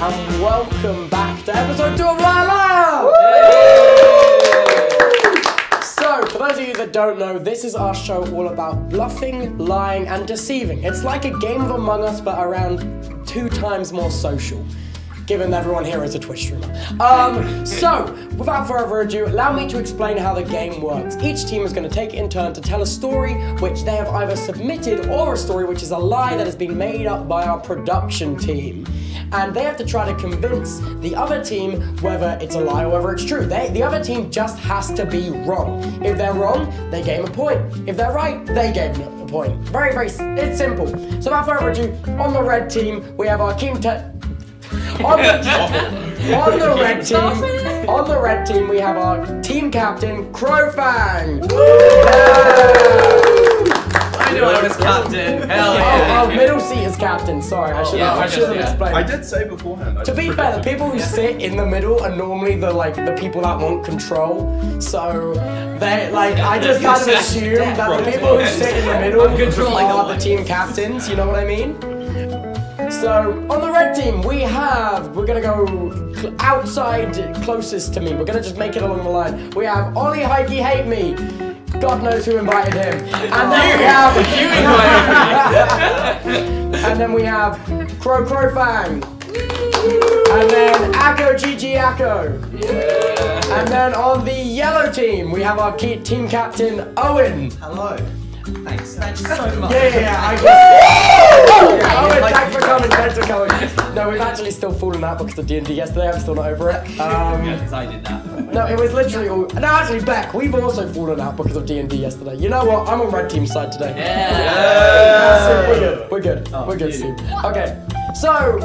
and welcome back to episode 2 of Lala! So, for those of you that don't know, this is our show all about bluffing, lying, and deceiving. It's like a game of Among Us, but around 2 times more social, given everyone here is a Twitch streamer. So, without further ado, allow me to explain how the game works. Each team is going to take it in turn to tell a story which they have either submitted or a story which is a lie that has been made up by our production team. And they have to try to convince the other team whether it's a lie or whether it's true. The other team just has to be wrong. If they're wrong, they gain a point. If they're right, they gain a point. Very, very, it's simple. So without further ado, on the red team, we have our team on the red team, we have our team captain, Krowfang. I know I was captain. Hell yeah. Oh, middle seat is captain. Sorry, I should have explained. I did say beforehand. To be fair, the people who sit in the middle are normally the people that want control. So I just kind of assume that the people who sit in the middle are the team captains. You know what I mean? So, on the red team, we're gonna go outside closest to me. We're gonna just make it along the line. We have Highkeyhateme. God knows who invited him. And then we have... And then we have Krowfang. And then Acho. Yeah. And then on the yellow team, we have our team captain, Owen. Hello. Thanks so much. I guess. Owen, thanks for coming. No, we've actually still fallen out because of D&D yesterday. I'm still not over it. Because I did that. No, it was literally all... No, actually, Beck, we've also fallen out because of D&D yesterday. You know what? I'm on red team's side today. Yeah. We're good, Steve. Okay, so,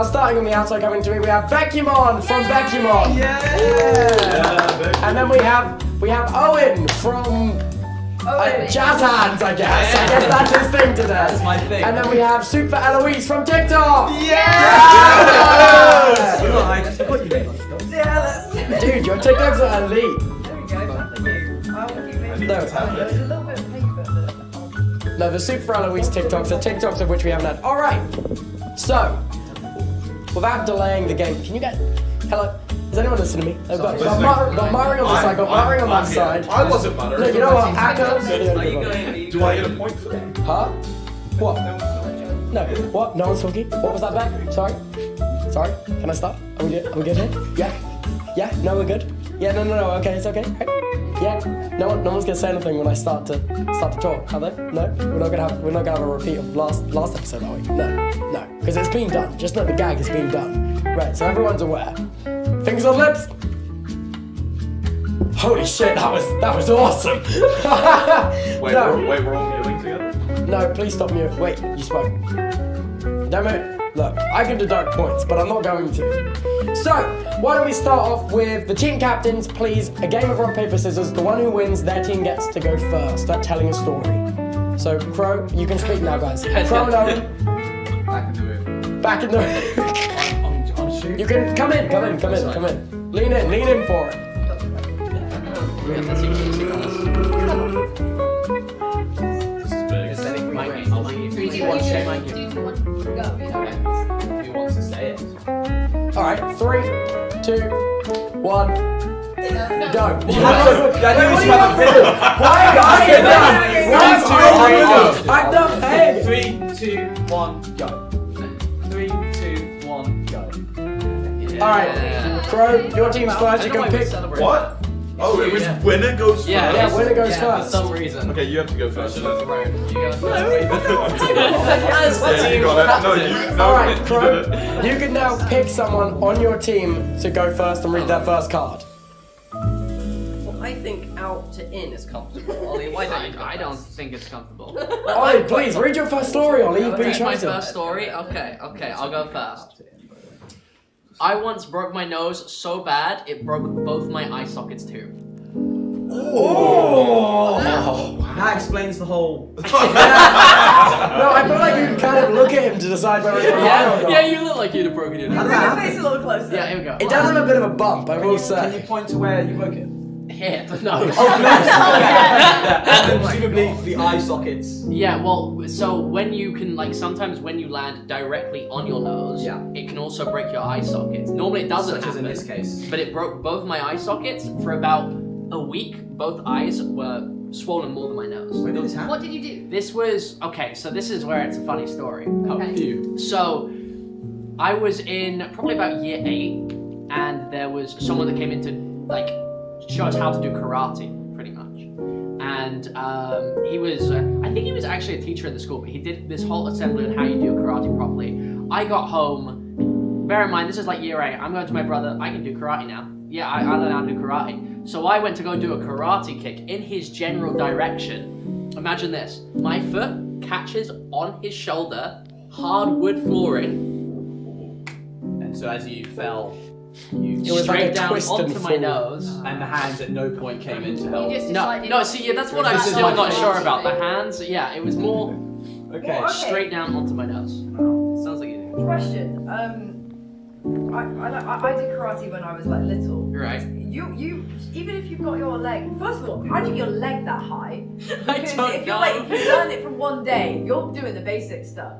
starting on the outside coming to me, we have Bekyamon from Bekyamon. Yeah. And then we have Owen from... jazz hands, I guess. I guess that's his thing today. That's my thing. And then we have Soupforeloise from TikTok. Dude, your TikToks are elite. There we go, thank you. I will keep it. No. There's a little bit of paper. No, the Soupforeloise TikToks are TikToks of which we haven't had. Alright, so, without delaying the game, can you get... Hello? Is anyone listening to me? I've got Mari on this side, got Mari on that side. I wasn't muttering. Look, you know what? Acho. Do I get a point for that? Huh? What? No. What? No one's talking? What was that back? Sorry? Can I start? Are we good here? Yeah? Yeah? No, we're good? Yeah, no, okay, it's okay. Right? Yeah? No one's gonna say anything when I start to talk, are they? No? We're not gonna have a repeat of last episode, are we? No. Because it's been done. Just know the gag has been done. Right, so everyone's aware. Fingers on lips. Holy shit, that was awesome. Wait, we're all kneeling together? No, please stop mute. Wait, you spoke. Damn it. Look, I can deduct points, but I'm not going to. So, why don't we start off with the team captains, please. A game of rock, paper, scissors. The one who wins, their team gets to go first. Start telling a story. So, Crow, you can speak now, guys. Crow and Owen. Back in the room. You can come in. Lean in for it. This is big. Who wants to say it? Alright, 3, 2, 1, go. I'm done. Hey. 3, 2, 1, go. 3, 2, 1, go. Alright, Crow, your team's first. You can pick. What? Oh, it was winner goes first? Yeah, winner goes first. For some reason. Okay, you have to go first. You go first. Alright, Crow, you can now pick someone on your team to go first and read their first card. Well, I think out to in is comfortable. Ollie, why don't you? I don't think it's comfortable. Ollie, please, read your first story, Ollie. You've been My chosen. first story? Okay, I'll go first. I once broke my nose so bad, it broke both my eye sockets too. Oh! That explains the whole... No, I feel like you can kind of look at him to decide whether it's right or not. Yeah, you look like you'd have broken your nose. Bring your face a little closer. Yeah, here we go. It does have a bit of a bump, I will say. Can you point to where you broke it? Here, no. And then presumably beneath the eye sockets. Yeah, well, so when you can, like, sometimes when you land directly on your nose, Yeah. it can also break your eye sockets. Normally it doesn't Such as happen, in this case. but it broke both my eye sockets for about a week. Both eyes were swollen more than my nose. When did this happen? What did you do? This was, okay, so this is where it's a funny story. Okay. Phew. So, I was in probably about year 8, and there was someone that came in to, like, show us how to do karate, pretty much. And he was, I think he was actually a teacher in the school, but he did this whole assembly on how you do karate properly. I got home, bear in mind, this is like year 8, I'm going to my brother, I can do karate now. Yeah, I learned how to do karate. So I went to go do a karate kick in his general direction. Imagine this, my foot catches on his shoulder, hardwood flooring, And so as you fell, It was straight like a down twist and onto my fall. nose. and the hands at no point came in to You help. just No, decided no, see, yeah, that's what I'm This is still my not fault. sure about. The hands, yeah, it was more Okay. Well, straight down onto my nose. Sounds like you. Question. I did karate when I was like little. Right. You even if you've got your leg. First of all, how do you get your leg that high? I Because don't if know. you're like if you learn it from one day, you're doing the basic stuff.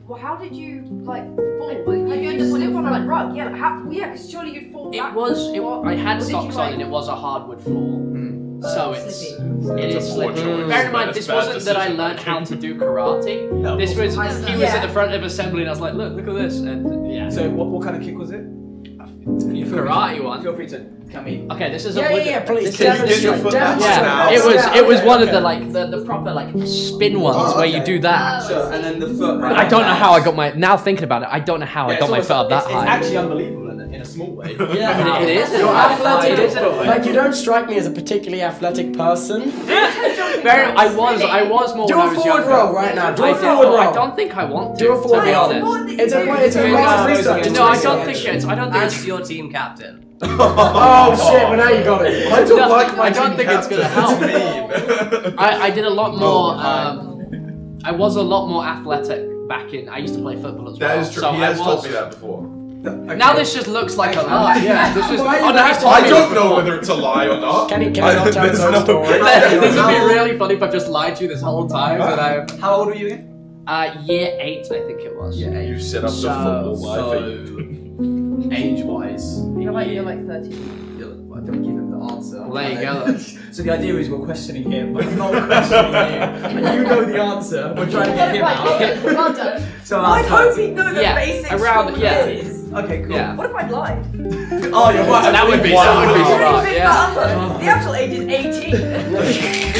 Well, how did you like fall? Like, you you just slip on a front? rug? Yeah, like, how? Yeah, because surely you'd fall It back. was. I had Or did socks you, on, and it was a hardwood floor. So it's slippy. it It's is a poor slippery. choice, Bear in but mind, it's this bad wasn't that I decision learned making. how to do karate. No. This was I he know. was at Yeah. the front of assembly, and I was like, look at this, and yeah, So what kind of kick was it? karate one. Feel free to come in. Okay, this is Yeah, a wood. yeah, yeah, please. This is- Get your foot back Yeah, now. it was Yeah, one of okay. the like the proper like spin ones Oh, where you okay. do that. Sure, and then the foot. I don't know how I got my. Now thinking about it, I don't know how I got my foot up that It's high. actually unbelievable in a small way. Yeah, It is. You're athletic. It is. Like you don't strike me as a particularly athletic person. I was more Do when I a was forward younger. roll right now. Do I a do. forward roll. I don't think I want to. Do a forward to be roll. honest. It's a part of research. No, I don't think it's. I don't think As it's. your team captain. Oh shit! Well, now you got it. I don't No, like my I don't team think it's gonna captain. help. It's mean. I did a lot more. Oh, I was a lot more athletic back in. I used to play football as well. That is true. So He I has was. told me that before. Now this just looks like a lie. Yeah, this just. Why are you Oh, no, he's laughing? told I me don't before. know whether it's a lie or not. Can I not tell there's those no- stories? This would be really funny if I've just lied to you this whole time. That I've. How old were you again? Year 8, I think it was. Yeah, You set up the football life. age-wise, You're like 13. I don't give him the answer. Well, there you go. So the idea is we're questioning him, but not questioning you. And you know the answer. We're trying to get him out. Right, well done. So I'd hope he'd know the Yeah, basics. around- from yeah. this. Okay, cool. Yeah. What if I'd lied? Oh, you're right. That would be Wow. so Wow. right, yeah. The actual age is 18.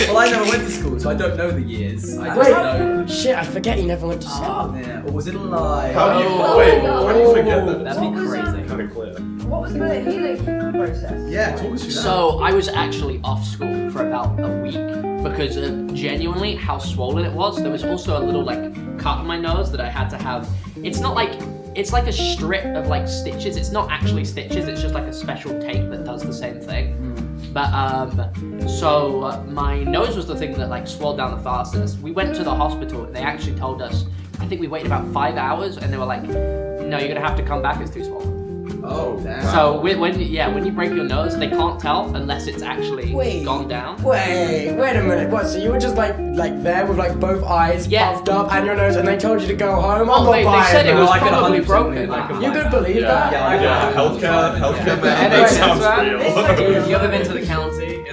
Well, I never went to school, so I don't know the years. I just Wait. know. Shit! I forget you never went to school. Oh, yeah. Or was it a lie? How do you Oh. wait? How do you forget that? That'd be What was, crazy. Kind of clear. What was the healing process? Yeah, talk us through that. So I was actually off school for about a week because of genuinely how swollen it was. There was also a little like cut on my nose that I had to have. It's not like it's like a strip of like stitches. It's not actually stitches. It's just like a special tape that does the same thing. But so my nose was the thing that like swelled down the fastest. We went to the hospital and they actually told us. I think we waited about 5 hours and they were like, "No, you're gonna have to come back. It's too swollen." Oh, damn. So when you break your nose, they can't tell unless it's actually Wait. gone down. Wait a minute. What? So you were just like there with like both eyes Yeah. puffed up and your nose, and they told you to go home? I'm Well, not they buying said it that. was I could probably 100% broken. believe that. You could believe that? Yeah, I Yeah, got healthcare Yeah, man. That sounds that's real. You haven't been to the county.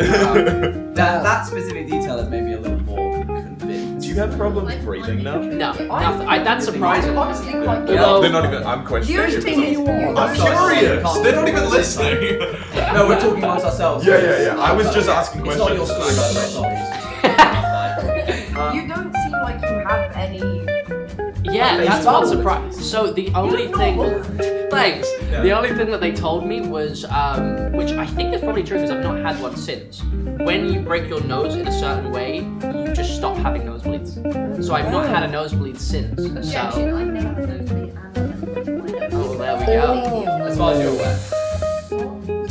That specific detail has made me a little more convinced. Do you have problems breathing now? No, nothing. That's surprising. Honestly, quite They're Although- not even. I'm questioning. You it think because you I'm curious. They're not even listening. No, we're talking amongst ourselves. Yeah. I was just asking It's not your questions. school, though. You don't seem like you have any. Yeah, Face that's what value. surprised. So the only thing, thanks. Yeah. The only thing that they told me was, which I think is probably true because I've not had one since. When you break your nose in a certain way, you just stop having nosebleeds. So I've not had a nosebleed since. Yeah, So, I never had a nosebleed and I never broken my nose. oh, there we go. As far as you're aware.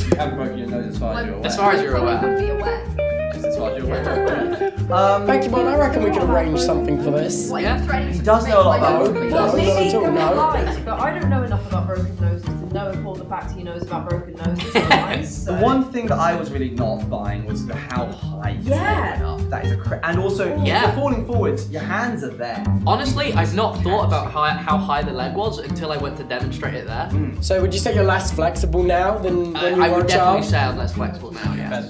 You haven't broken your nose as far as you're aware. As far as you're I aware. would be aware. Just as far as you're aware. Bekyamon, I reckon we could arrange something for this. What, Yeah. you threatening He to does break know a lot my about nose? broken No, Maybe not at you all, can no. lie, but I don't know enough about broken noses to know if all the facts he knows about broken noses are lies. So one thing that I was really not buying was how high you went up. That is and also if you're falling forwards, your hands are there. Honestly, I've not thought about how high the leg was until I went to demonstrate it there. So would you say you're less flexible now than when you I were a would child? definitely say I'm less flexible now, yeah.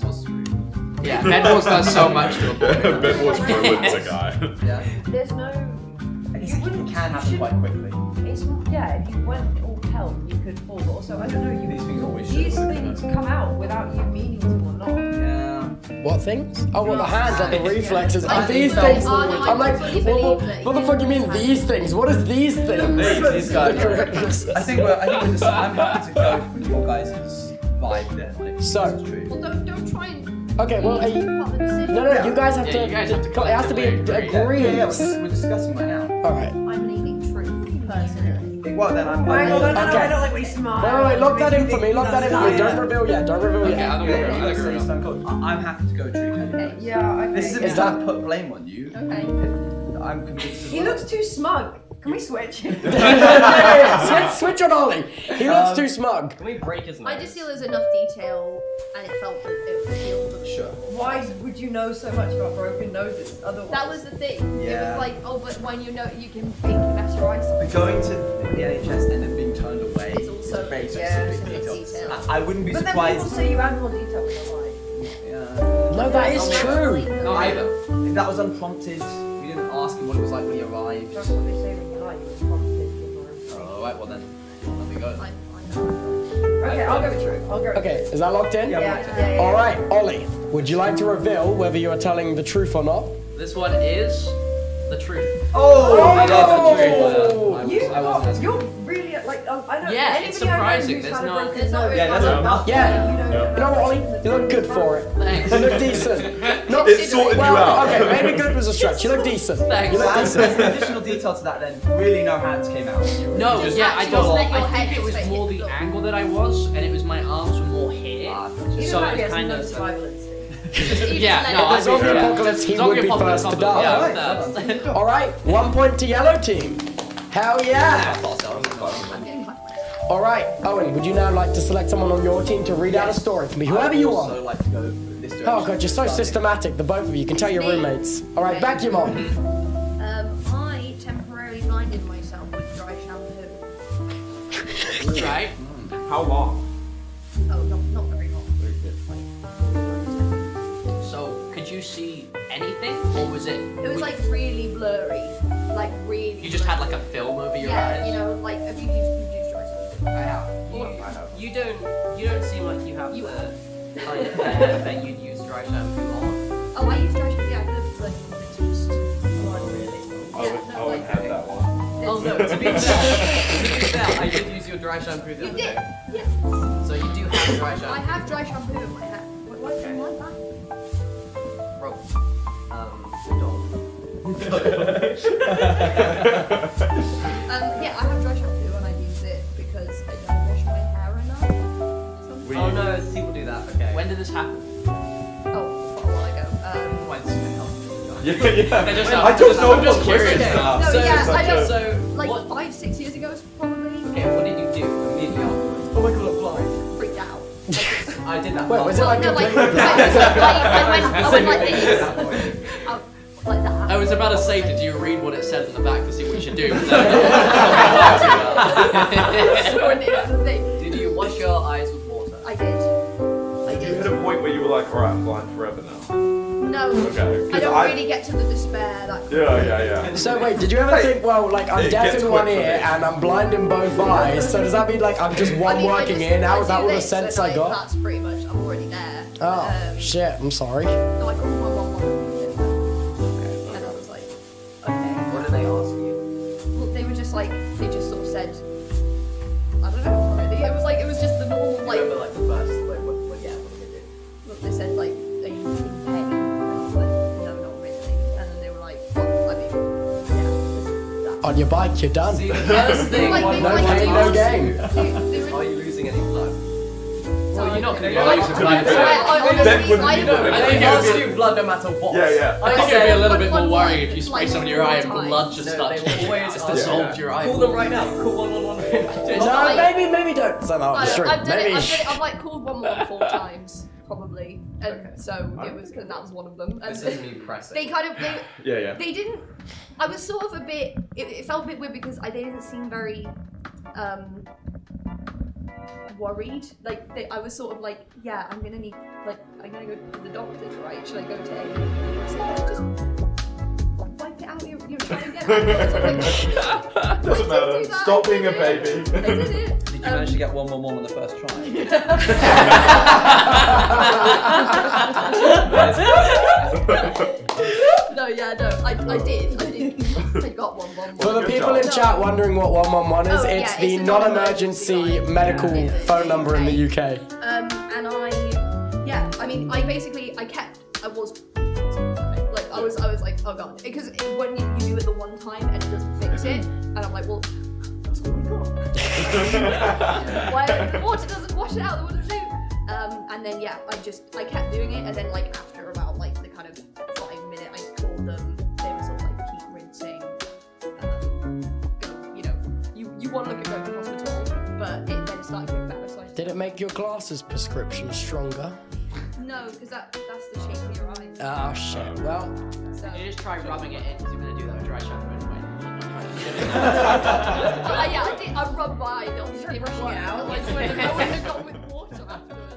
Yeah, Bedwars does so much to a boy. Bedwars ruins a guy. Yeah. There's no. I guess it can happen quite quickly. It's if you went all hell, you could fall. But also, I don't know. These things always These things come out without you meaning to or not. Yeah. What things? Oh, well, the hands are the reflexes. I Are these think things? so. I'm like, I fully what believe the fuck you mean these things? What is these things? These guys. I think we're just, I'm happy to go with your guys' vibe there. Like, So- this is true. Well, don't try and. Okay, well, part of the decision. no, you guys have to. Yeah, you guys have to It has to be collectively agree. agreed. Yeah, we're discussing right now. All right. I'm leaning truth, personally. Well, then I'm. I don't Okay. like when you smile. Wait, lock that in for me. Lock that in for me. Don't reveal yet. Don't reveal Okay, yet. I'll agree. I'm happy to go true. Okay. Yeah, okay. This isn't Is is that- that put blame on you. Okay. I'm convinced. He looks too smug. Can we switch? Switch on Ollie. He looks too smug. Can we break his nose? I just feel there's enough detail, and it felt that it feels. Sure. Why would you know so much about broken noses otherwise? That was the thing. It Yeah. was like, oh, but when you know, you can think better eyes. But going to the NHS and then being turned away It's also is very specific specific detail. I wouldn't be But then people surprised. say you add more detail when you lie. Yeah. No, that is true. No, either. If that was unprompted, we didn't ask him what it was like when he arrived. That's what they say when you lie. You prompted people. Oh, right, well then, let me go. I know. Okay, I'll go with true. I'll go with Okay, is that locked in? Yeah. All right, Ollie. Would you like to reveal whether you are telling the truth or not? This one is the truth. Oh, It is the truth. You're really like I don't. Yeah, anybody it's I know surprising, who's there's had a no- broken there's no nose, Yeah, there's has enough. Yeah. You know, You know what, Ollie? You look good for it. Thanks. You look decent. Not It sorted you well, out. okay, maybe good was a stretch. You look decent. Thanks. You look As decent. an additional detail to that, then really no hands came out. You were No, just- yeah, I Just don't. let your I head think it was straight more hit the the floor. angle that I was, and it was my arms were more here. Even So though he it's has kind no of. survival instinct. Yeah, no, In the zombie yeah. apocalypse, he Zombie would be apocalypse, first to die. Yeah, Alright, that's- All right, 1 point to yellow team. Hell yeah! I'm getting quite All right, Owen, would you now like to select someone on your team to read out a story? It can be whoever you I would want. also like to go this direction. Oh god, you're so systematic, the both of you. You can tell your Me. roommates. All right, Bekyamon. I temporarily blinded myself with dry shampoo. Right. How long? Oh, not very long. So, could you see anything, or was it? It was like really blurry, like really. You just had like a film over your yeah, eyes. you know, like have you used dry shampoo? I have. You don't seem like you have You the kind of hair that you'd use dry shampoo on. Oh, I use dry shampoo. Yeah, I could have like reduced. One really. Yeah, no, like, have that one. Oh no, to be fair, I did use your dry shampoo the you other did. day. Yeah, So you do have dry shampoo. I have dry shampoo in my hair. Why do you like that? Rob. Yeah, I have dry shampoo and I use it because I don't wash my hair enough. Sometimes. Oh no, people do that. Okay. When did this happen? Oh, a while ago. Why does it help? Yeah. I don't know I'm just what curious questions to now. ask. No, yeah, It's I don't- So Like what? 5-6 years ago, probably. Okay, what did you do immediately afterwards? Oh my god, I'm blind. Freaked out. I did that. Wait, was it like No, like, completely I went like this. Like that. I was about to say, did you read what it said in the back to see what you should do? Coordinated the thing. Did you wash your eyes with water? I did. You hit a point where you were like, alright, I'm blind forever now. No. Okay. I don't really get to the despair that. Yeah. So wait, did you ever think, well, like I'm It deaf gets in one quick for ear me. and I'm blind in both eyes? So does that mean like I'm just one I mean, working I ear now? Is I that do all the this, sense but, I like, got? That's pretty much. I'm already there. Oh shit! I'm sorry. No, I got my 1-1. And I was like, okay. What did they ask you? Well, they were just like, they just sort of said, I don't know, really. It was just the normal, like, Remember like the first, like what did they do? look, they said, like, are you in pain? And I was like, no, not really. And then they were like, well, I mean, yeah, that. On your bike, you're done. See, the first thing Like, one they No were like, pain, they no asked- gain. They Are were, you losing any blood? sorry. You're not going to Like, use it. They must do blood no matter what. Yeah. I think it'd be a little bit more One worrying if you spray like, some in your eye and time. blood just starts they always dissolved your eye. Call them right now. Call 111. No, maybe don't say that on the street. I've done Maybe. it. I've like called 114 4 times probably, and so it was because that was one of them. And This is me pressing. they kind of Yeah. they didn't. I was sort of a bit. It felt a bit weird because they didn't seem very worried. Like I was sort of like, yeah, I'm gonna go to the doctors, right? Should I go to A? So just wipe it out. You're trying to get it. Doesn't matter. Stop being a baby. I did it. Did you manage to get 111 on the first try? No, I did. I got 111. For the people in chat wondering what 111 is, it's the non-emergency medical phone number in the UK. And I was like, oh god, because when you do it the one time and it doesn't fix it, and I'm like, well, that's all we got. Why the water doesn't wash it out? What does it do? And then I kept doing it, and then like after about like the kind of 5 minute, I called them. They were sort of like keep rinsing. You want to look at going to hospital, but then it started getting better. So Did it make your glasses prescription stronger? No, because that's the shape of your eye. Oh shit, well. So. You just try rubbing it in because you're going to do that with dry shampoo anyway. I rubbed my eye, obviously brushing it out. Like, when I would have gone with water afterwards.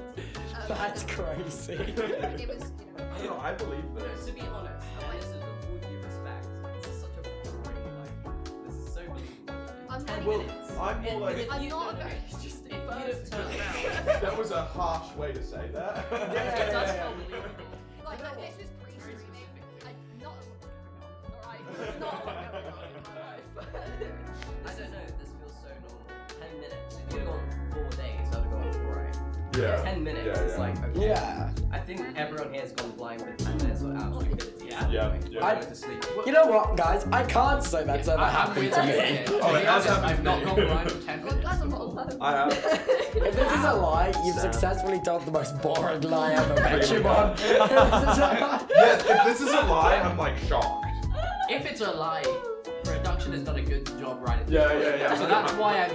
That's crazy. It was, I believe this. To be honest, and this is with all due respect, this is such a boring life. This is so believable. I'm 10 not minutes. I'm more like. I'm not a very interesting person. That was a harsh way to say that. It does feel believable. Like, this is pre-streaming. Not a lot going on, alright? There's not a lot going on in my life. I don't know, this feels so normal. 10 minutes. If you'd gone 4 days, I'd have gone 4, right? Yeah. 10 minutes Yeah, is like, okay. Yeah. I think everyone here has gone blind with 10 minutes or out of stupidity. Yeah. I- Go to sleep. You know what, guys? I can't say that's ever happened to me. Oh, it has happened I've to not me. gone blind for 10 I'm minutes. glad I'm not alone. I have. If this is a lie, you've Sam. successfully told the most boring lie ever, Bekyamon. Yeah, if this is a lie, I'm like shocked. If it's a lie, production has done a good job writing it. Yeah. So that's why I'm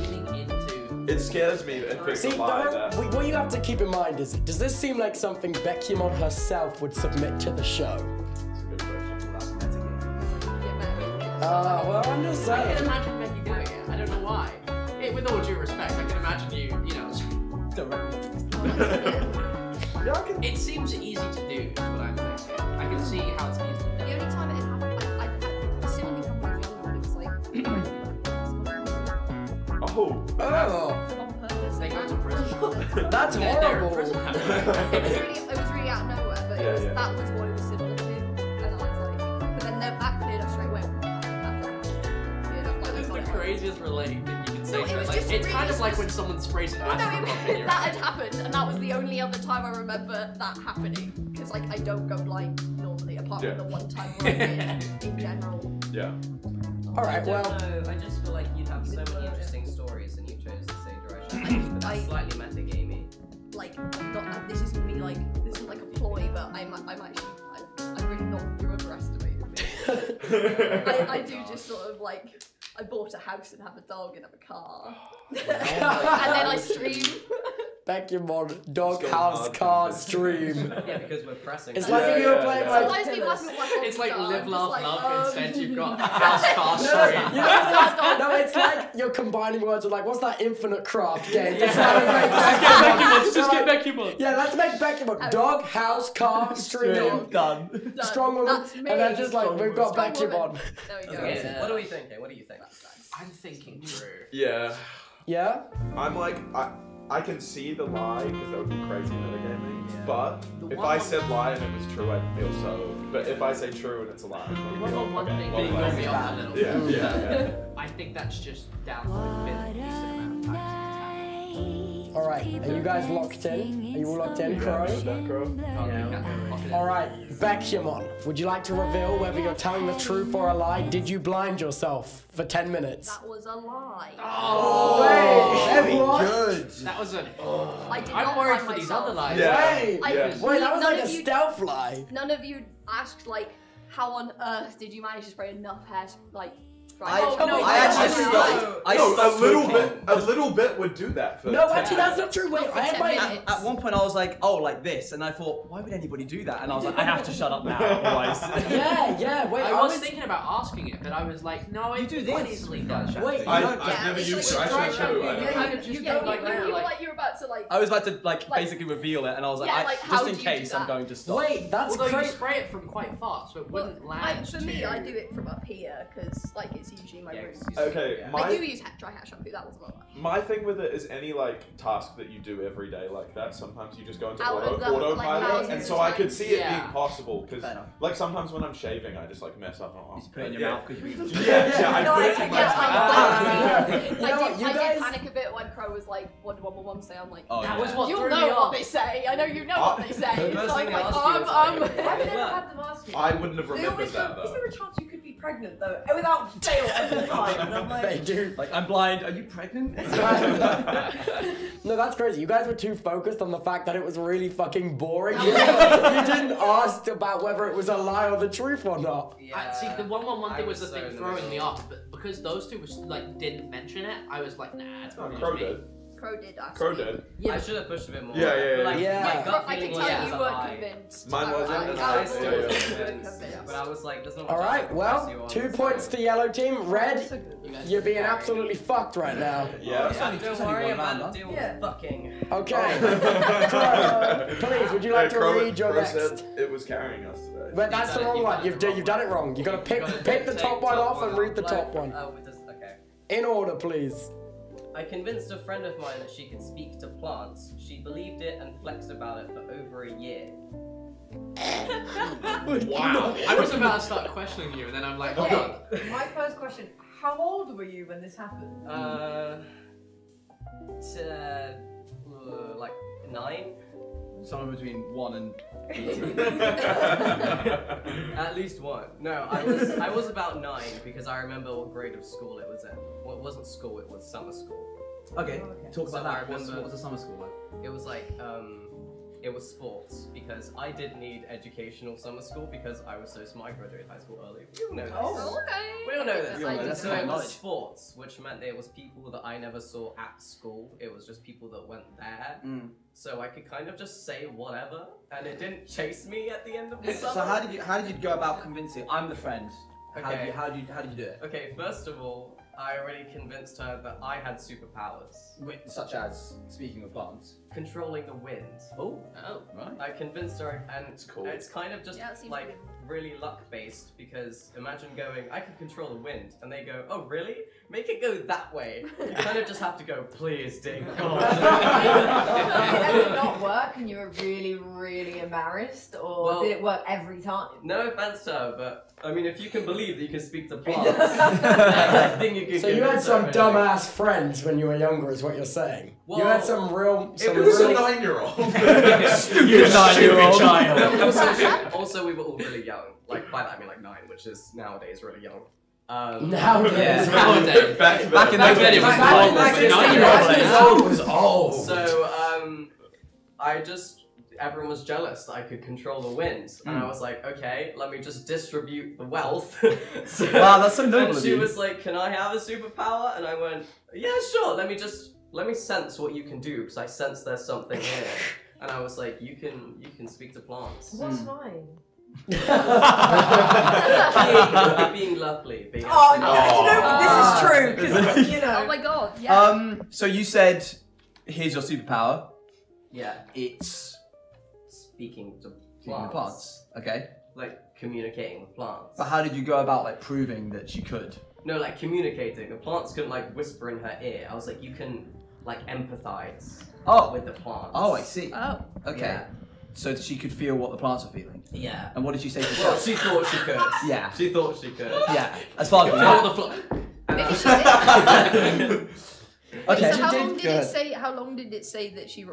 leaning into. It scares me if it's See, a lie there. what you have to keep in mind is, does this seem like something Bekyamon herself would submit to the show? That's a good question. That's metagaming. Well, I'm just I can saying. imagine Becky doing it. I don't know why. With all due respect, I can imagine you directly. Yeah, I can. It seems easy to do, is what I'm thinking. I can see how it's easy to The do. only time it happened, I similarly come when I was younger, and it was like, Oh. Oh, on purpose. They go to prison. that's They're in horrible. prison. It was really out of nowhere, but Yeah. that was what it was similar to, and I was like, but then that cleared up straight away. That is the craziest relate that you can say No, to it it. was Like, just it's kind really of like when someone sprays an acid rock in your that eye. had happened, and that was the only other time I remember that happening. Because like I don't go blind normally, apart from the one time where I did in general. Yeah. All right, I well. don't know. I just feel like you'd have so many interesting stories, and you chose to say dry shampoo, but that's slightly metagamey. Like, this isn't me like this isn't like a ploy, but I'm really not. You're underestimating me. I do just sort of like. I bought a house and have a dog and have a car. And then I stream. Bekyamon, dog, house, car, stream. Yeah, because we're pressing. It's like if you were playing like Sometimes people ask me what It's like hobbies live, are. laugh, I'm just love. like, Instead, you've got house, car, No, stream. no, it's like you're combining words with like, what's that infinite craft game? Let's Just get Bekyamon. Yeah, let's make Bekyamon. Dog, house, car, stream. Done. Done. Strong woman. That's me. And then just like, we've got Strong Bekyamon. woman. There we go. Okay, so what are we thinking? What do you think? I'm thinking true. Yeah. Yeah? I'm like, I can see the lie because that would be crazy metagaming. But The if one- I said lie and it was true, I'd feel so. But if I say true and it's a lie, I'd One feel one thing okay. being Well, me off a little yeah, bit. yeah. I think that's just down to the decent amount of times it's happened. Alright, are you guys locked in? Are you all locked in, Crow? Alright, Bekyamon, would you like to reveal whether you're telling the truth or a lie? Did you blind yourself for 10 minutes? That was a lie. Oh, very good. That was a. I did I'm not worried blind for these myself. other lies. Wait, I- that was none like a of you- stealth lie. None of you asked like, how on earth did you manage to spray enough hair like? I a little bit would do that for No, 10 actually, that's not true. Wait, I had my. At one point I was like, oh, like this, and I thought, why would anybody do that? And I was like, I have to shut up now, otherwise. Yeah, wait, I was thinking about asking it, but I was like, no, I do quite easily done. Wait, I've never used it. I should. You kind of just go like, you were like, you were about to like. I was about to like basically reveal it, and I was like, Yeah, like, just how in do you case do I'm that? going to stop. Wait, that's Although you crazy. spray it from quite far, so it wouldn't land. For me, I do it from up here because like it's usually my room. Okay, I do use dry hair shampoo. That was a lot. my thing with it is any like task that you do every day like that, sometimes you just go into Out of the, autopilot, like, thousands and of so I could times. see it Yeah. being possible because Fair enough. like sometimes when I'm shaving, I just like mess up. And Just put it in your mouth because you. Yeah, I No, put I it in take my that mouth. You know what, you I guys- did panic a bit when Crow was like, "What did my mum say?" I'm like, Oh, That yeah. was what "You'll threw know me what off. they say. I know you know what they say." The So first I'm thing I like, asked you was like, I've never had them ask you. I wouldn't have They remembered always that go, is though. there a chance you could be pregnant though? Without fail every time. And I'm They like, do. Like, I'm blind. Are you pregnant? No, that's crazy. You guys were too focused on the fact that it was really fucking boring. You didn't ask about whether it was a lie or the truth or not. See, the 111 thing I was the was thing so in the throwing me middle. off, but because those two was like didn't mention it, I was like, nah, it's probably Crow just me. did. Crow did ask. Crow me. did. I should have pushed a bit more. Yeah, yeah, But, like, yeah. My gut I can feeling was tell it you was a were lie. convinced. Mine wasn't. I still Yeah, was yeah. convinced, but I was like, there's not much All else I right, can well, press you on, 2 so- points to yellow team. Red, You guys you're being carry me. absolutely fucked right now. Yeah. Don't worry, I'm round, about to deal Yeah. with fucking. Okay. Crow, please, would you like to Crow- read your Crow next? said it was carrying us today. But that's the wrong one. You've done it wrong. You gotta pick the top one off and read the top one. Oh, with this, okay. In order, please. I convinced a friend of mine that she could speak to plants. She believed it and flexed about it for over a year. Wow. I was about to start questioning you, and then I'm like, hold on. my first question, how old were you when this happened? Like 9? Somewhere between 1 and 18. At least 1. No, I was about 9 because I remember what grade of school it was in. Well, it wasn't school, it was summer school. Okay, talk So about I that. What remember- was the summer school like? It was like, it was sports because I did need educational summer school because I was so smart. I graduated high school early. We all know this. Oh, okay. We all know this. We all know this. So it was Knowledge. sports, which meant there was people that I never saw at school. It was just people that went there. So I could kind of just say whatever, and it didn't chase me at the end of the summer. So how did you go about convincing? I'm the friend. Okay. How did you do it? Okay, first of all, I already convinced her that I had superpowers. Such as speaking of plants. Controlling the wind. Oh, Oh. right. I convinced her, and It's cool. it's kind of just Yeah, it seems like weird. really luck based because imagine going, I can control the wind, and they go, oh really? Make it go that way. You kind of just have to go, please, dear God. Did it not work and you were really, really embarrassed, or Well- did it work every time? No offense to her, but I mean, if you can believe that you can speak to plants, I think you can. So you had convince some her, dumbass friends when you were younger, is what you're saying. You Well, had some real. it Some It was a really 9-year-old. Stupid 9-year-old. Also, we were all really young. Like by that I mean like 9, which is nowadays really young. Nowadays. Nowadays. Back in Back then it was normal, but 9-year-old was old. So everyone was jealous that I could control the wind, and I was like, okay, let me just distribute the wealth. So, Wow, that's so noble and of she you. was like, can I have a superpower? And I went, yeah, sure. Let me sense what you can do because I sense there's something here. And I was like, you can speak to plants. What's mine? being lovely. Being Oh, absolutely- no, this is true, because, you Oh know. my god, yeah. So you said, here's your superpower. Yeah, It's speaking to speaking of plants. Okay. like communicating with plants. But how did you go about like proving that she could? No, like communicating. The plants couldn't like whisper in her ear. I was like, you can like empathize with the plants. Oh, I see. Oh. Okay. Yeah. So that she could feel what the plants were feeling. Yeah. And what did you say to Well, herself? she thought she could. Yeah. She thought she could. Yeah. As far as Feel the flow. And Maybe I- she did. Okay. So how long Go did it ahead. say? How long did it say that she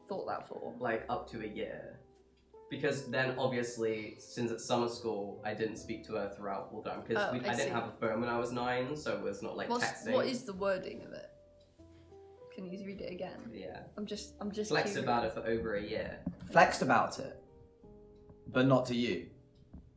thought that for? Like up to a year. Because then obviously, since it's summer school, I didn't speak to her throughout all the time. Because Oh, I I see. didn't have a phone when I was 9, so it was not like texting. What is the wording of it? Can you read it again? Yeah. I'm just Flexed curious. about it for over a year. Flexed about it, but not to you.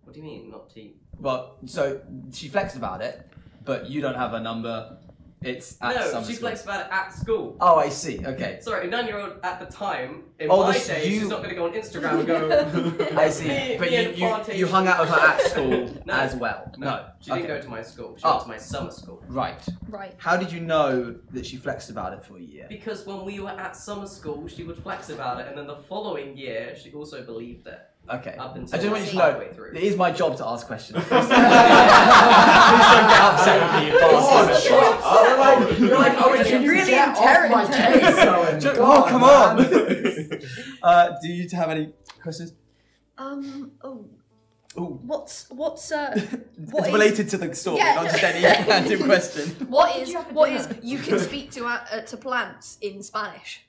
What do you mean, not to you? Well, so she flexed about it, but you don't have her number. It's at No, summer she school. flexed about it at school. Oh, I see. Okay. Sorry, a 9-year-old at the time, in Oh, my this- day, you- she's not going to go on Instagram and go, I see. Me- But me and you plantation. hung out with her at school No. as well. No. She didn't Okay. go to my school. She Oh. went to my summer school. Right. Right. How did you know that she flexed about it for a year? Because when we were at summer school, she would flex about it, and then the following year, she also believed it. Okay. Up I until just want you to halfway know, through. it is my job to ask questions. Please don't get upset with me, you bastards. You're like, oh, can you really get off my case, Owen? Oh, God, come man. on. Do you have any questions? Oh. Ooh. What's It's what is- related to the story, Yeah. not just any random question. what is you have for what dinner? is you can speak to plants in Spanish?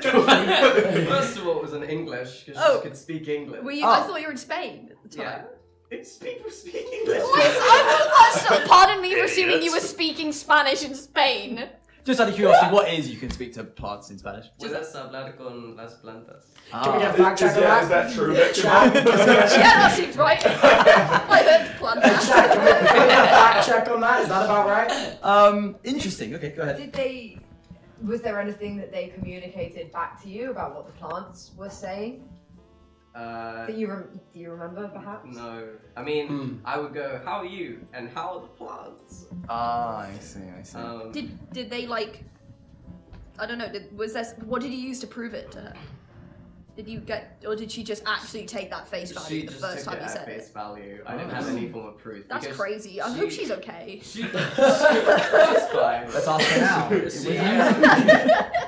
First of all, it was in English, because Oh. she could speak English. Were you? I thought you were in Spain at the time. Yeah. It's people speak English. Pardon me for assuming you were speaking Spanish in Spain. Just out of curiosity, what is you can speak to plants in Spanish? Puedes hablar con las plantas. Can we get a fact check on Is that? that true, Jack, Bekyamon? Yeah, that seems right. I heard plants. Jack, can we get a fact check on that? Is that about right? Interesting. Okay, go ahead. Was there anything that they communicated back to you about what the plants were saying? That do you remember, perhaps? No. I mean, I would go, how are you? And how are the plants? I see. Did they like? I don't know. What did you use to prove it to her? Did you get, or did she just actually take that face value She the just first took time it you at said face it? value. I didn't have any form of proof. That's because crazy. I hope she's okay. She's fine. Let's ask her now.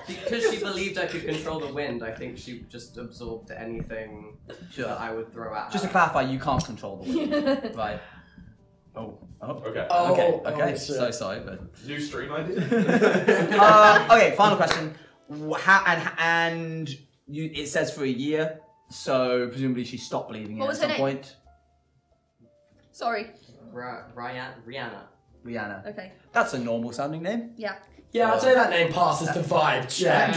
Because she believed I could control the wind, I think she just absorbed anything that I would throw at her. Just to clarify, you can't control the wind, right? Oh. Okay. Okay. shit. So sorry, but New stream idea? okay. Final question. How and you? It says for a year, so presumably she stopped believing it What at was her some name? point. Sorry. Rihanna. Rihanna. Okay. That's a normal sounding name. Yeah. Yeah, I'd say that name passes the vibe check.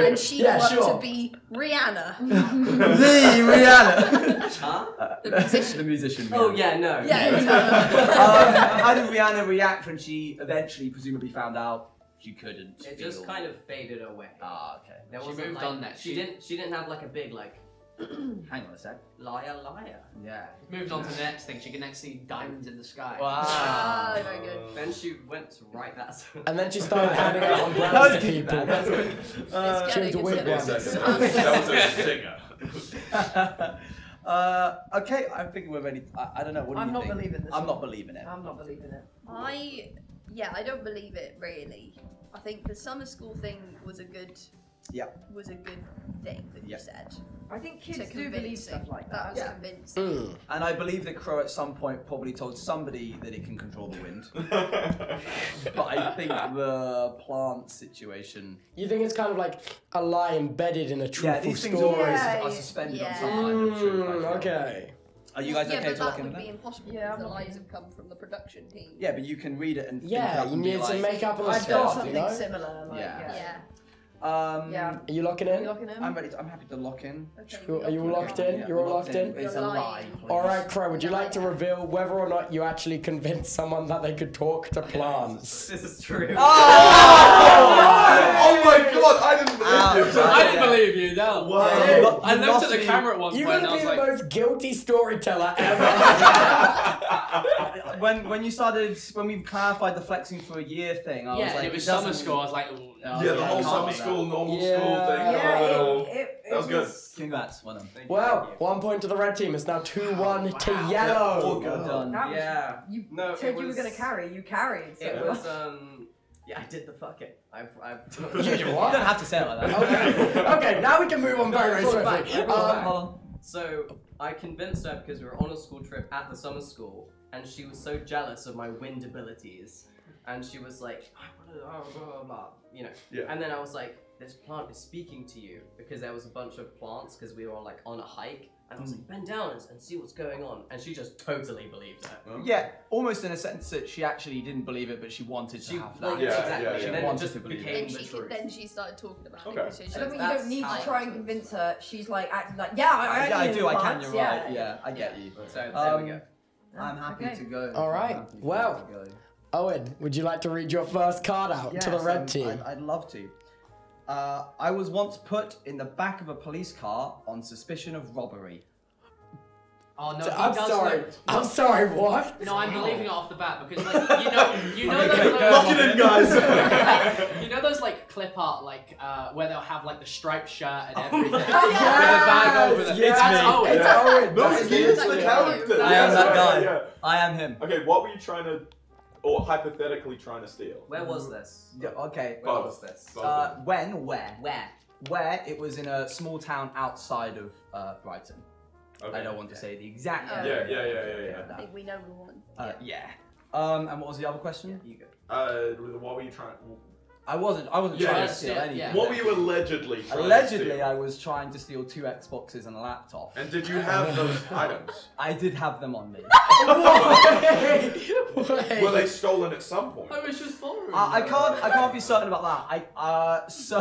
And she Yeah, grew up sure. to be Rihanna, The Rihanna. Huh? the musician. The musician. Oh, Rihanna. yeah, no. How did Rihanna react when she eventually, presumably, found out she couldn't? It just kind of faded away. Ah, okay. There She wasn't, moved like, on next. She didn't have like a big like Hang on a sec. liar. Yeah. Moved on to the next thing. She can next see diamonds in the sky. Ah, very good. Then she went to write that. And then she started handing out umbrellas to people. It's She was a getting- weird it's one. getting- That was a stinger. Okay, I'm thinking we're ready. I don't know. What do I'm you not think? believing this I'm one. not believing it. I'm not believing it. I don't believe it really. I think the summer school thing was a good thing that you said. I think To kids do believe convince stuff like That that. was convincing. Mm. And I believe that Crow at some point probably told somebody that it can control the wind. But I think the plant situation. You think it's kind of like a lie embedded in a truthful Yeah, these things story? always Yeah, are suspended on yeah. some kind of truth. I feel. Okay. Are you guys Yeah, okay but to that look into would that? be impossible Yeah, because I'm the not- lies have come from the production team. Yeah, but you can read it and think Yeah, up you and be need to like, make up on the I've done spot, something you know? similar. Like, Yeah. Yeah. Yeah. Are you locking Are in? you looking in? I'm ready. I'm happy to lock in. Okay, Are you all locked in? Yeah, You're all locked in? It's You're a lie. lying. please. All right, Crow, would you like to reveal whether or not you actually convinced someone that they could talk to plants? This is true. Oh my god, I didn't believe you. I didn't believe you, no. Wow. I looked at the camera at one You're point gonna and I be was the like, most guilty storyteller ever. When you started, when we clarified the flexing for a year thing, I was yeah, like, and it was doesn't- summer school. I was like, ooh, no. Yeah, the whole can't summer be that. school, normal Yeah. school thing. Yeah, Oh, it that was good. Congrats, well done. Well, 1 point to the red team. It's now 2-1 to all yellow. good. Well done. That was, Yeah. You No, said it you were was- gonna carry. You carried. So. It was yeah, I did the fucking. You You what? don't have to say it like that. Okay. Okay, now we can move on very, very Hold on, swiftly. hold on. So I convinced her because we were on a school trip at the summer school, and she was so jealous of my wind abilities. and she was like, blah, blah, blah, you know. Yeah. And then I was like, this plant is speaking to you, because there was a bunch of plants, because we were like on a hike. And I was like, bend down and see what's going on. And she just totally believed it. Yeah, almost in a sense that she actually didn't believe it, but she wanted to have that. Like, exactly. She then wanted just to believe became it. the truth. Then she started talking about Okay. it. So she I don't think you That's don't need how to it try and happens. convince her. She's like acting like, yeah, I do, I can, plants, you're right. Yeah, I get you. So there we go. I'm happy Okay. to go. All right, I'm happy for well. you to go. Owen, would you like to read your first card out to the Yes, red team? I'd love to. I was once put in the back of a police car on suspicion of robbery. Oh no, I'm sorry. I'm sorry. What? No, I'm believing it off the bat because, like, you know Okay, those, Lock it in, guys. you know those like clip art, like where they'll have like the striped shirt and everything, with a Yes, bag over them. yes, That's me. Owen. It's Owen. No, That is he is the exactly character. I am that guy. Yeah. I am him. Okay, what were you trying to, or hypothetically trying to steal? Where was this? Yeah, okay. Where Both. was this? Where it was in a small town outside of Brighton. Okay. I don't want to say the exact. Yeah. I think we know the one. Yeah. And what was the other question? You go. What were you trying? I wasn't Yeah, trying yeah, to steal yeah, anything. yeah. What were you allegedly trying to Allegedly, steal? I was trying to steal 2 Xboxes and a laptop. And did you have those items? I did have them on me. Wait. Were they stolen at some point? I was just borrowing. I can't be certain about that. So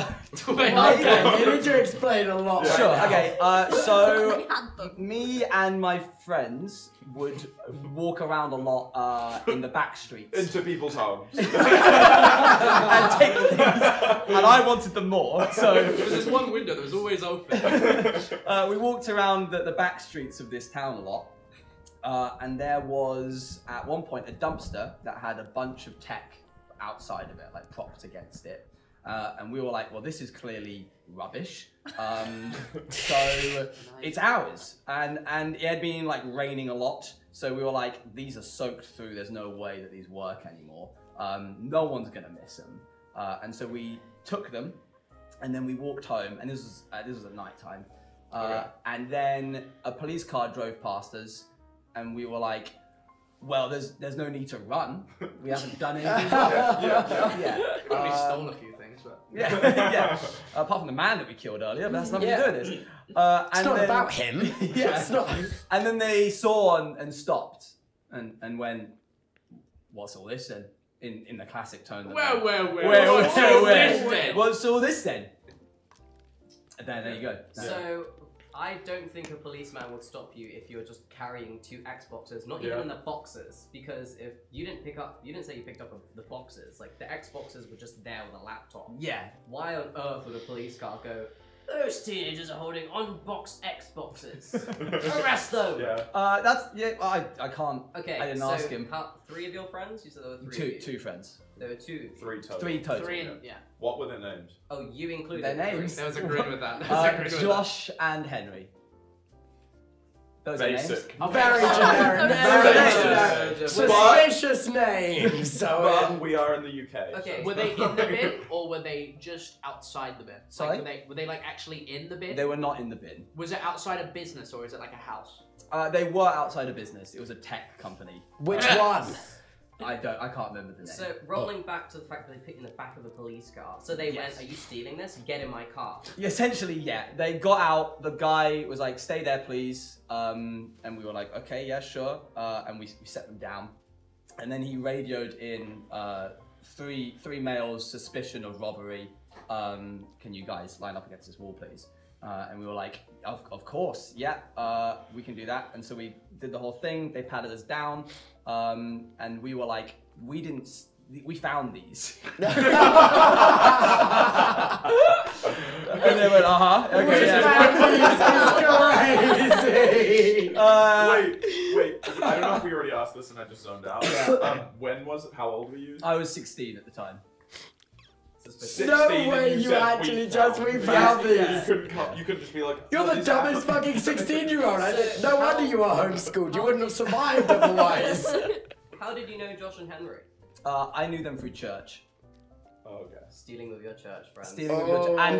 Wait, Okay, you need to explain a lot. Yeah. right sure. now. Okay. We So had them. me and my friends would walk around a lot in the back streets Into people's homes. and take things, and I wanted them more. So There was this one window that was always open. we walked around the back streets of this town a lot. And there was, at one point, a dumpster that had a bunch of tech outside of it, like propped against it. And we were like, well, this is clearly rubbish. So it's ours. And it had been like raining a lot. So we were like, these are soaked through. There's no way that these work anymore. No one's going to miss them. And so we took them and then we walked home. And this was at night time. And then a police car drove past us. And we were like, well, there's no need to run. We haven't done anything wrong. We only stole a few things, but Yeah. Apart from the man that we killed earlier, but that's nothing to do with this. It's not about him. Yeah. It's not. And then they saw and stopped and went, what's all this then? In the classic tone. that where? where? What's all this then? And then there you go. So, I don't think a policeman would stop you if you're just carrying 2 Xboxes, not even in the boxes, because if you didn't say you picked up the boxes, like the Xboxes were just there with a laptop. Yeah. Why on earth would a police car go, those teenagers are holding unboxed Xboxes. Arrest them! Yeah. I can't. Okay, I didn't so ask him. 3 of your friends? You said there were 3 of you. Two friends. There were 2. 3 total. 3 total. yeah. What were their names? Oh, you included Their names. There was a grin with that. Josh and Henry. Those are names. Basic. Very generic. Very generic. Suspicious names. So But we are in the UK. Okay. so- Were they in the bin or were they just outside the bin? Sorry? Like, were they like actually in the bin? They were not in the bin. Was it outside a business or is it like a house? They were outside of business. It was a tech company. which one? I can't remember the name. So, rolling back to the fact that they put in the back of the police car. So they went, are you stealing this? Get in my car. Essentially, yeah. They got out. The guy was like, "Stay there, please." And we were like, "Okay, yeah, sure." And we set them down. And then he radioed in three males, suspicion of robbery. Can you guys line up against this wall, please? And we were like, of course, yeah, we can do that. And so we did the whole thing. They patted us down. And we were like, we found these. And they went, okay, This is crazy. Wait. I don't know if we already asked this and I just zoned out. When was it? How old were you? I was 16 at the time. 16 No and way you you said actually we just found found these. these. You couldn't just be like, You're the this dumbest happened. fucking 16-year-old. No wonder you were homeschooled. You wouldn't have survived otherwise. How did you know Josh and Henry? I knew them through church. Oh, okay. Stealing with your church friends. Stealing with your church. And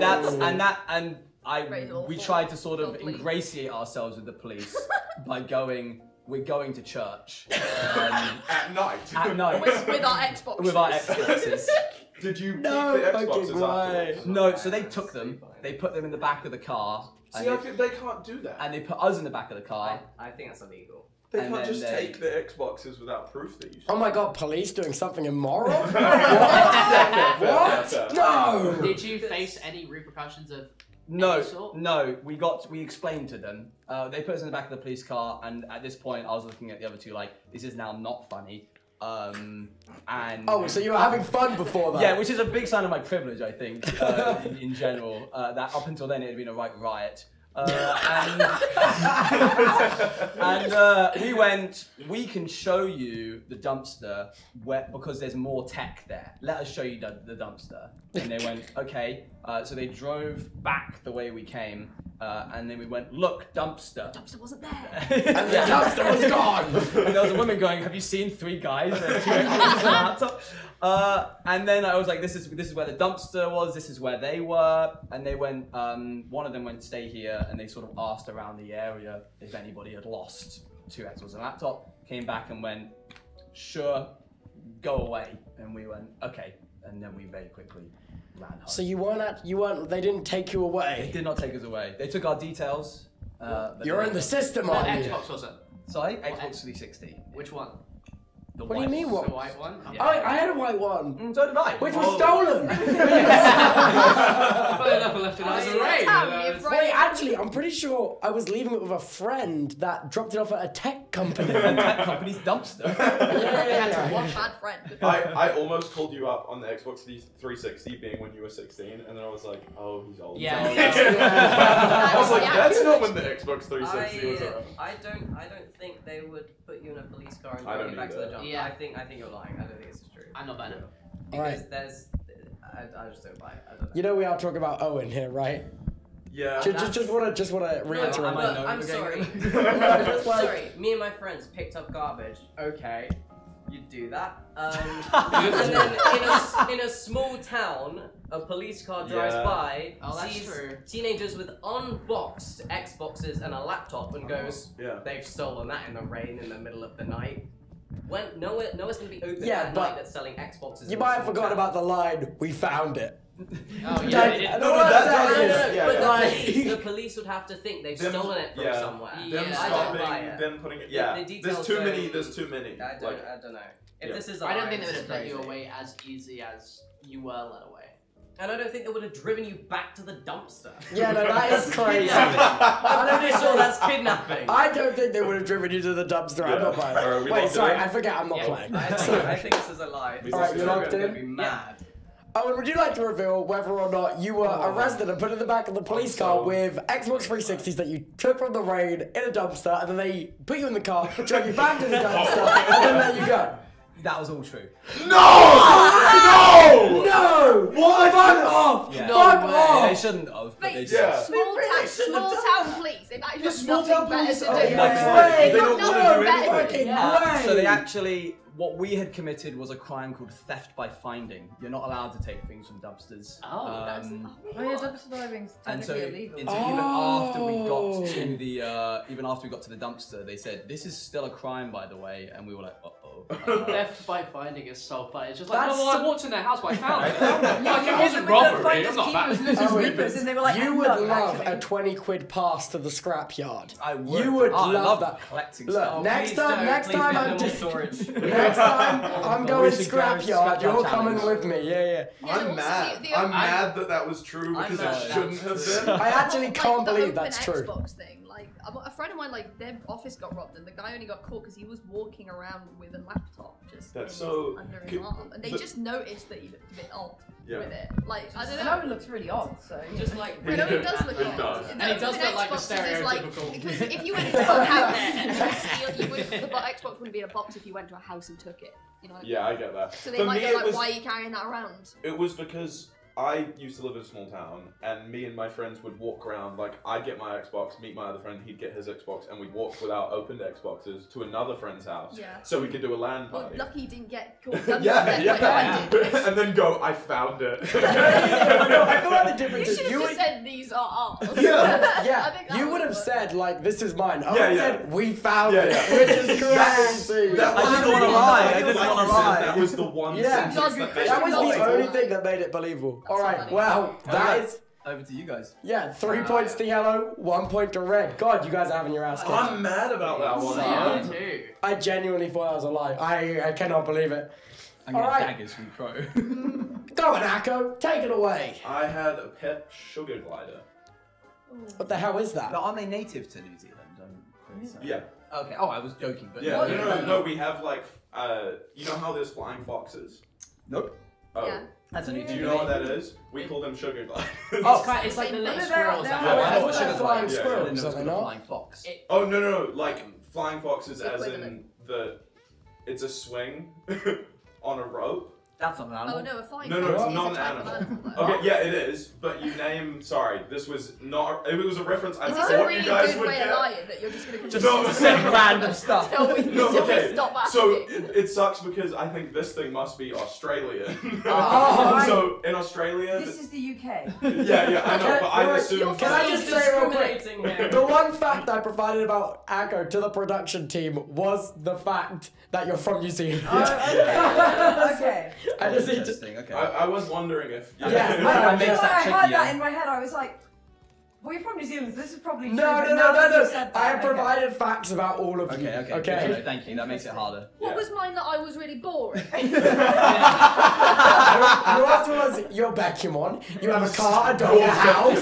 Very awful. we tried to sort of Lovely. ingratiate ourselves with the police by going, we're going to church. At night. At night. With our Xboxes. With our Xboxes. Did you keep No the fucking Xboxes way. afterwards? No, so they took them, they put them in the back of the car. See, I think they can't do that. And they put us in the back of the car. I think that's illegal. They and can't then just take the Xboxes without proof that you. Oh my god, police doing something immoral? What? Fair. No! Did you face any repercussions of No, any sort? no, we explained to them. They put us in the back of the police car, and at this point, I was looking at the other two like, this is now not funny. And Oh, so you were having fun before that? yeah, which is a big sign of my privilege, I think, in general. That up until then, it had been a right riot. We went, we can show you the dumpster because there's more tech there. Let us show you the dumpster. And they went, okay. So they drove back the way we came. And then we went, look, dumpster. The dumpster wasn't there. And the dumpster was gone! And there was a woman going, have you seen 3 guys and 2 Xboxes on a laptop? And then I was like, this is where the dumpster was, this is where they were. And they went, one of them went, stay here. And they sort of asked around the area if anybody had lost 2 Xboxes and a laptop. Came back and went, sure, go away. And we went, okay. And then we very quickly ran home. So you weren't, they didn't take you They away? did not take us away. They took our details. But You're they- in the system, What aren't you? Xbox was it? Sorry, Xbox 360. Which one? The What do you white mean, one. what? The white one? I had a white one, So did I. which was stolen! Funny enough, I left it as a raid. Wait, actually, I'm pretty sure I was leaving it with a friend that dropped it off at a tech company. That company's dumpster. Yeah. One bad friend. I almost called you up on the Xbox 360 being when you were 16, and then I was like, oh, he's old. Yeah. I was like, Yeah. that's not when the Xbox 360 was around. I don't think they would put you in a police car and I bring don't you back to either. the jump. Yeah. I think you're lying. I don't think it's true. I'm not buying it. Because Alright. there's, I just don't buy it. I don't know. You know we are talking about Owen here, right? Yeah. Just wanna reiterate. I Look, know I'm we're sorry. getting- No, just like- Sorry, me and my friends picked up garbage. Okay, you do that. And then in a small town, a police car drives Yeah. by, Oh, that's sees true. teenagers with unboxed Xboxes and a laptop, and goes, Yeah. "They've stolen that in the rain in the middle of the night." When nowhere's going to be open Yeah, at but night that's selling Xboxes. You in might a have small forgotten town. about the line, we found it. Oh, Like, yeah. They I did. don't know what that that does- is. yeah, But yeah. the police would have to think they've Them- stolen it from yeah. somewhere. Them Yeah. I don't stopping, buy it. them putting it. The- Yeah. the There's details too many. don't- There's too many. I don't know. If Yeah. this is a I don't lie, think they would this have is let you crazy. away as easy as you were led away. And I don't think they would have driven you back to the dumpster. Yeah, no, that is crazy. I'm pretty sure that's kidnapping. I don't think they would have driven you to the dumpster. I'm not buying Are it. we Wait, locked sorry, in? I forget I'm not Yeah. playing. I think this is a lie. Alright, you're locked I'm in? gonna be mad. Owen, would you like to reveal whether or not you were arrested and put in the back of the police car with Xbox 360s that you took from the rain in a dumpster, and then they put you in the car, drove you back to the dumpster, and then let you go? That was all true. No! No! What? Fuck off! Yeah. Fuck way. off! They shouldn't have. But they Mate, did. Yeah. small town police. They've actually got small nothing town better police to do. are Way! like, They've they got don't nothing wanna do better to anything. do. Way! So they actually, what we had committed was a crime called theft by finding. You're not allowed to take things from dumpsters. Oh, That's- Oh yeah, dumpster diving's And so, technically illegal. and so even after we got to the dumpster, they said this is still a crime, by the way, and we were like, Theft by finding is so funny. It's just like, That's no, I so- walked in their house, but I found it. Yeah, Like, you it wasn't hit them with the robbery, finders I'm not keepers, bad. losers, Owen, reapers, and they were like, you no, would love actually. a 20 quid pass to the scrapyard. I would. You would Oh, I love that. collecting Look, stuff. next Please time don't. next Please time make I'm them all do- storage. next time I'm going We should go scrapyard, scrapyard you're coming challenge. with me. Yeah, yeah. Yeah, I'm also mad. the I'm mad that that was true I'm because mad it that shouldn't have was been. I actually Like, can't the believe open that's true. Xbox thing, like a friend of mine, like their office got robbed, and the guy only got caught because he was walking around with a laptop just That's in so- under his could- arm, and they but- just noticed that he looked a bit odd Yeah. with it. Like I don't I know. know it looks really odd, so Just like I know it does look It odd. does. And it does look like the stereotypical- Because if you went into a house and you steal, you would, the Xbox wouldn't be in a box if you went to a house and took it. You know. Yeah, I get that. So they For might me, go it like, was, why are you carrying that around? it was because I used to live in a small town, and me and my friends would walk around. Like, I'd get my Xbox, meet my other friend, he'd get his Xbox, and we'd walk with our opened Xboxes to another friend's house, so we could do a LAN Well, party. lucky you didn't get caught. And then go, I found it. No, I feel like the difference You is should have just said these are ours. Yeah, you would have said like, "This is mine." I would have said, "We found it," which is crazy. I didn't want to lie. I didn't want to lie. That was the one sentence that was the only thing that made it believable. All right, well, that is. Over to you guys. Yeah, 3 points to yellow, 1 point to red. God, you guys are having your ass kicked. I'm mad about that one. Me too. I genuinely thought that was a lie. I cannot believe it. I'm getting daggers from Crow. Go on, Acho, take it away. I had a pet sugar glider. What the hell is that? But aren't they native to New Zealand? I'm pretty certain. Yeah. Okay. Oh, I was joking, but Yeah. No. We have like, you know how there's flying foxes? Nope. Oh. Yeah. That's a new Do thing. you know what that is? We call them sugar gliders. It's like the little squirrels. they're- that I have- thought they're flying squirrels, I are they not? flying fox. Oh no! Like flying foxes, as in Equivalent. it's a swing on a rope. That's not an animal. Oh no, a flying No, fox it's is not a an type of animal. though. Okay, yeah, it is. But you name. Sorry, this was not. It was a reference. I Is this a thought really you guys good would way of get. lying that you're just going to No, continue Saying random stuff. tell me No, until okay. we stop asking? So it sucks because I think this thing must be Australian. Oh, So in Australia. This is the UK. Yeah, I know, but I Alright, assume. Can I just say real quick? Discriminating here. The one fact I provided about Acho to the production team was the fact that you're from New Zealand. Okay. I just need to. Interesting. Okay. I was wondering if. Yeah. That makes When I that heard trickier. that in my head, I was like, well, you're from New Zealand, so this is probably true. No. but now that you said that, I have okay. provided facts about all of you. Okay. Okay. Thank you. That makes it harder. What was mine that I was really boring? Yours was your Bekyamon. You have a car, a dog, a house.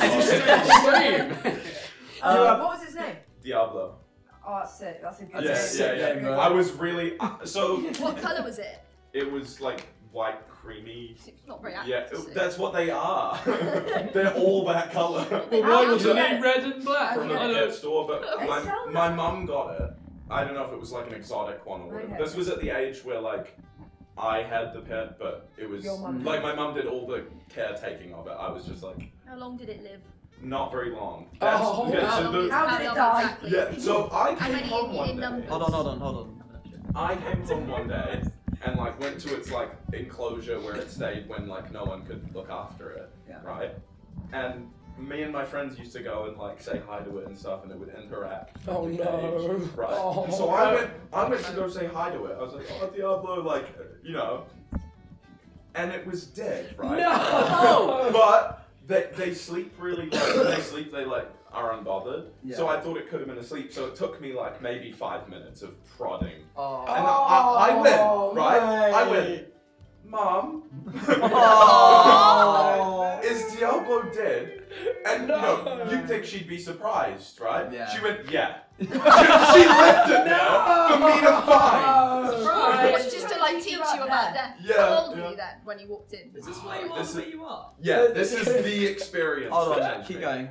What was his name? Diablo. Oh, that's sick. That's a good Yeah. name. I was really so. What colour was it? It was like white, creamy. It's not very Yeah, accurate. that's what they are. They're all that color. Why was your your name red and black? From the pet store, but They my sell my mum got it. I don't know if it was like an exotic one or whatever. Okay. This was at the age where like I had the pet, but it was Your mum. like my mum did all the caretaking of it. I was just like How long did it live? not very long. Oh, okay, How so long, the, How did it die? Exactly? yeah, so I How came many home one in day. numbers? Hold on. I came home one day and like went to its like enclosure where it stayed when like no one could look after it, Yeah. right? And me and my friends used to go and like say hi to it and stuff, and it would interact. with Oh, the no. cage, right? Oh, so no. I went to go say hi to it. I was like, oh Diablo, like you know, and it was dead, right? No. But they sleep really like when they sleep they like are unbothered. Yeah. So I thought it could have been asleep. So it took me like maybe 5 minutes of prodding. Oh. And I went, right? I mate. went, Mom, Oh. is Diablo dead? And No. you'd think she'd be surprised, right? Yeah. She went, yeah. she left it there for me to find. It's just to like teach you about death. Yeah, How old were yeah. you then when you walked in? Is this why you are This where is- you are? Yeah, this is the experience. Hold on, that changed keep me. going.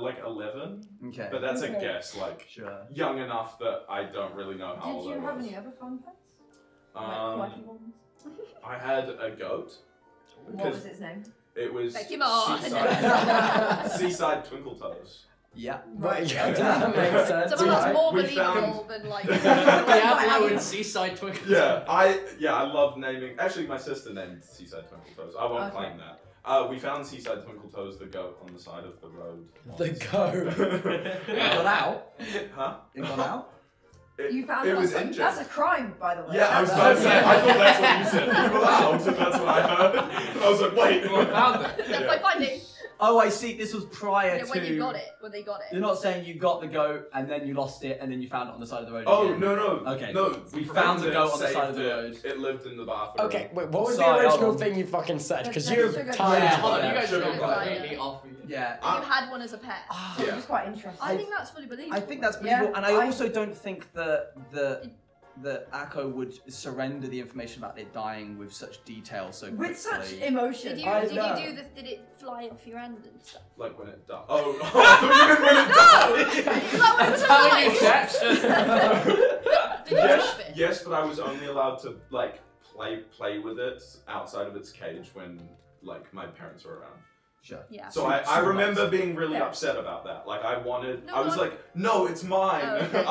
Like 11, Okay. but that's a Okay. guess. Like Sure. young enough that I don't really know how Did old you I have was. any other fun pets? Like Um, quirky ones? I had a goat. What was its name? It was Bekyamon. Seaside Twinkle Toes. Yeah. But yeah, that makes sense. Someone that's right? more We believable than like. Diablo and Seaside Twinkle. Yeah, I love naming. Actually, my sister named Seaside Twinkle Toes. I won't Okay. claim that. We found Seaside Twinkle Toes, the goat, on the side of the road. The goat. It got out. Huh? It got out. You found it was one. injured. That's a crime, by the way. Yeah, I was about to say. I thought that's what you said. You were out, and that's what I heard. I was like, wait. I found it. By finding. Oh, I see. This was prior to. When you got it, when they got it. You're not saying you got the goat and then you lost it and then you found it on the side of the road. Oh again. no. Okay. No, We found the it, goat on the side of the saved road. It lived in the bathroom. Okay, wait, what was Sorry, the original hold on. thing you fucking said? Because That's you're sugar tired. Yeah, hold on, you guys Sugar are glider. completely off. Yeah. You had one as a pet. Ah, Which Yeah. is quite interesting. I think that's fully believable. I think that's Yeah, believable, and I I- also don't think that Acho would surrender the information about it dying with such detail so quickly. With such emotion. Did I you know. do the? Did it fly off your hand and stuff? Like when it died. Oh, I thought you meant when it died. Is that when it's alive? Did you Yes, drop it? yes, but I was only allowed to like play with it outside of its cage when like my parents were around. Sure. Yeah. So I remember being really upset about that. Like I was like, no, it's mine. Oh, okay.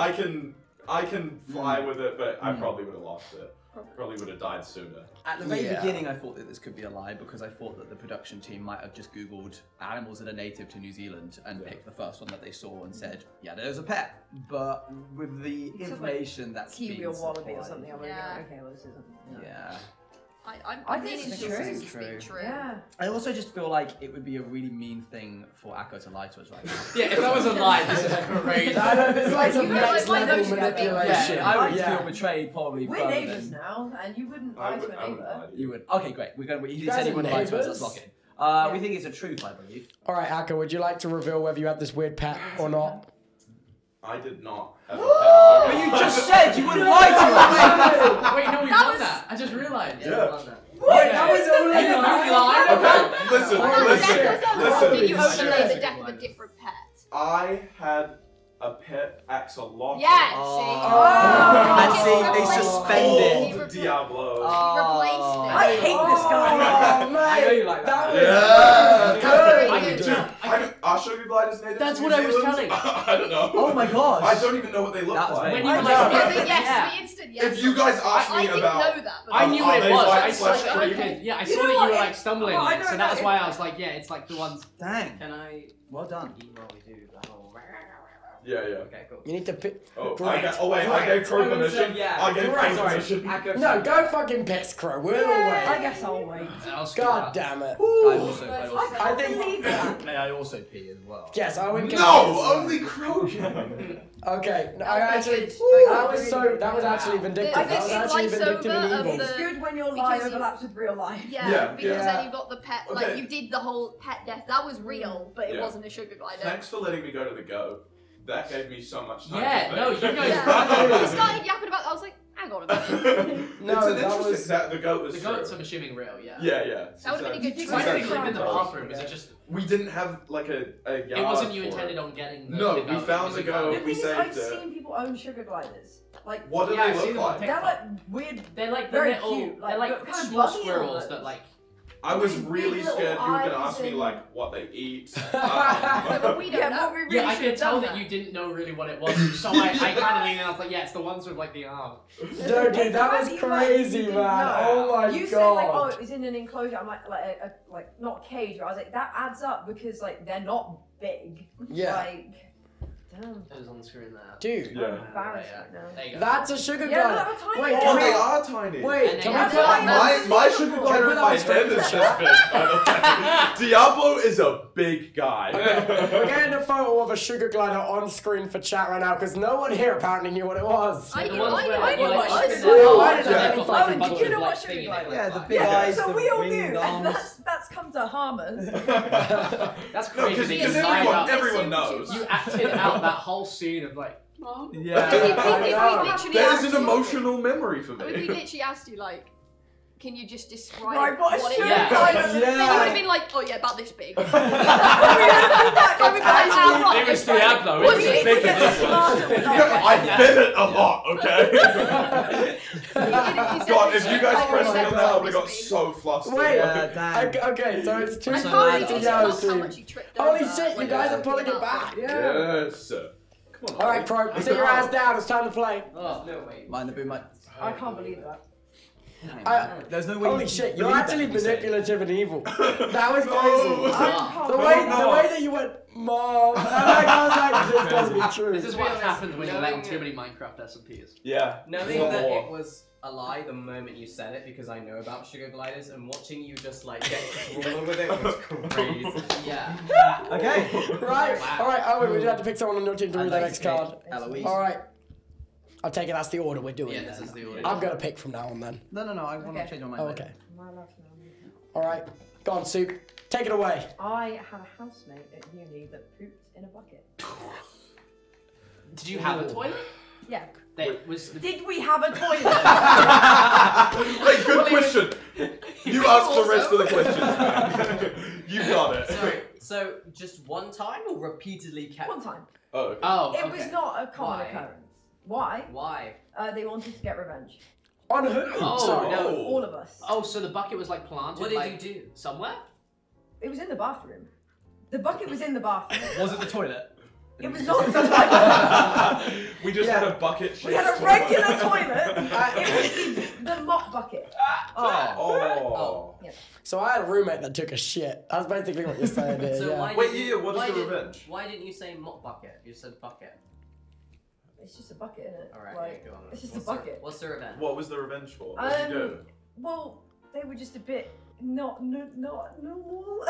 I can fly with it, but I probably would have lost it. Probably would have died sooner. At the very beginning, I thought that this could be a lie because I thought that the production team might have just Googled animals that are native to New Zealand and picked the first one that they saw and said, yeah, there's a pet. But with the information that's Kiwi been or wallaby or supplied- something, I'm like, okay, well, this isn't. Yeah. I think it's true. true. Yeah. I also just feel like it would be a really mean thing for Acho to lie to us right now. Yeah, if that was a lie, this is crazy. I know, this is like some You next realize level those should be- manipulation. Yeah, I would feel betrayed probably We're further neighbours than- now, and you wouldn't I lie would to a lie neighbour. to You would. Okay, great. He guys said he are wouldn't lie to us. neighbours? Let's lock in. We think it's a truth, I believe. All right, Acho, would you like to reveal whether you had this weird pet or not? I did not have a pet. But you just said you wouldn't lie to us! Wait, no, we That won was- that. I just realized. Yeah. we won that. Wait, that was only You lied Okay, listen, Did you listen. overlay the death of a different pet? I had a pet axolotl. Yeah, And see, they suspended. Called Diablo. I hate this guy. Oh, mate. I know you like That that. was Yeah. good. Our sugar gliders native That's to what New I was Zealand? telling. I don't know. Oh my gosh. I don't even know what they look That was like. very When you were I like, know. Yes, the instant yes. If you guys asked I me didn't about, know that. But I knew Are what it they was. white I saw slash that. cream? Yeah, I You saw know that what? you were like stumbling Oh, on I it, don't so that's know. why I was like, yeah, it's like the ones. Dang. Can I Well done. email we do the whole? Yeah. Okay, cool. You need to pick. Oh, Great. I gave Crow permission. Yeah. I gave Crow Sorry. permission. No, go fucking piss, Crow. We'll I wait. guess I'll wait. God damn it. I think- believe that. May I also pee as well? Yes, Owen can. No, only Crow can. Okay, no, I That was actually. good. That was actually vindictive. I That think was it actually lights vindictive and over of evil. the- It's good when your lie Because you- overlaps with real life. Yeah, Yeah, because yeah. then you got the pet, like Okay. you did the whole pet death. That was real, but it Yeah. wasn't a sugar glider. Thanks for letting me go to the go. That gave me so much time. Yeah, to no, think. you guys Yeah. When you started yapping about, I was like, hang on a minute. No, it's an that interesting. was. That the goat was The true. goats, I'm assuming, real, yeah. Yeah. That would've been a good Exactly. Why did you Exactly. live in the bathroom? Was it just? We didn't have like a yard. It wasn't you for intended it. on getting the. No, the we goat, found because the you found goat. it. The We thing is, I've saved it. seen people own sugar gliders. Like, What do Yeah, they I've seen look them on like? they're like weird. They're like the Very little. cute, like, They're like kind of small bunny squirrels ears. that like. I was Big really little scared you were going to eyes ask me and- like what they eat. But we don't Yeah, know. but we really Yeah, I should could have tell done that you didn't know really what it was, so I kind of leaned in and I was like, yeah, it's the ones with like the arm. No, dude, that was crazy, man. Oh my You said like, oh, god. it was in an enclosure. I'm like not a cage, but I was like, that adds up because like they're not big. Yeah. Like, damn. It was on the screen there. Dude, Yeah. I'm embarrassed Yeah. right now. There you go. that's a sugar Yeah, glider. they're tiny. Wait, Oh, can they we? are tiny. Wait, And can then we you put have My sugar glider in my Can we head is just big. By the way. Diablo is a big guy. We're getting a photo of a sugar glider on screen for chat right now because no one here apparently knew what it was. I The knew, ones I where, knew, like, I knew you, what like, sugar stick glider the- was. Why did Yeah. I Like, think like, Owen, bunch did you of, know like, what sugar thingy glider they Yeah, look the like. big Yeah, eyes, so the we all knew, winged and arms. that's come to harm us. That's No, crazy. because that you everyone, lied out. everyone knows. You acted out that whole scene of like, Mom. If we Yeah. literally There's asked an you, emotional memory for if we me. literally asked you like, can you just describe Right, what a what it sugar is? Yeah. glider. Then you would Yeah. have been like, oh yeah, about this big. We would have been that Everybody's kind of- out, It was Diablo. What It's do you a think big it is? difference. I fed it a lot, okay? He said God, it's if you guys like, pressed me oh, on yeah, that, I about would have got this big. so flustered. Wait, Yeah, damn. okay, so it's too I small can't to believe yell you lost how to. much you tripped Holy over shit, you when guys were are pulling talking it about back. Yes. Come on. Alright, Pro, sit your ass down, it's time to play. Oh, no, wait. Mind the boom, mate. I can't believe that. There's no way. Holy you shit, believe you're that actually to be said. manipulative and evil. That was No. crazy. I The can't way that you went, Mom, and I was like, this doesn't be true. This is what happens when you let too many Minecraft SMPs. Yeah. Knowing One that more. it was a lie the moment you said it, because I know about sugar gliders, and watching you just like get crawler with it was crazy. Yeah. Okay. Right, Wow. alright, Owen, would you have to pick someone on your team to read the next card? Eloise. Alright. I'll take it that's the order we're doing. Yeah, then. this is the order. I'm gonna pick from now on then. No, I want to Okay. change my mind. Oh, later. okay. My love now. Alright. Go on, Soup. Take it away. I had a housemate at uni that pooped in a bucket. Did you have a toilet? Yeah. Did we have a toilet? Wait, good question. You asked the rest of the questions, man. You got it. Sorry, so just one time or repeatedly kept? One time. Oh, okay. Oh, It okay. was not a common Why? occurrence. Why? Why? They wanted to get revenge. On who? Oh, Sorry. no. All of us. Oh, so the bucket was like planted. What did like, you do? Somewhere? It was in the bathroom. The bucket was in the bathroom. Was it the toilet? It was not the toilet. We just had a bucket. We had a regular toilet. It was the mop bucket. Oh. Yeah. So I had a roommate that took a shit. That's basically what you're saying here. So yeah. why Wait, didn't- what why is the did- revenge? Why didn't you say mop bucket? You said bucket. It's just a bucket, isn't it? Alright, Like, yeah, go on. it's just What's a bucket. What's the revenge? What was the revenge for? What did you do? Well, they were just a bit not normal.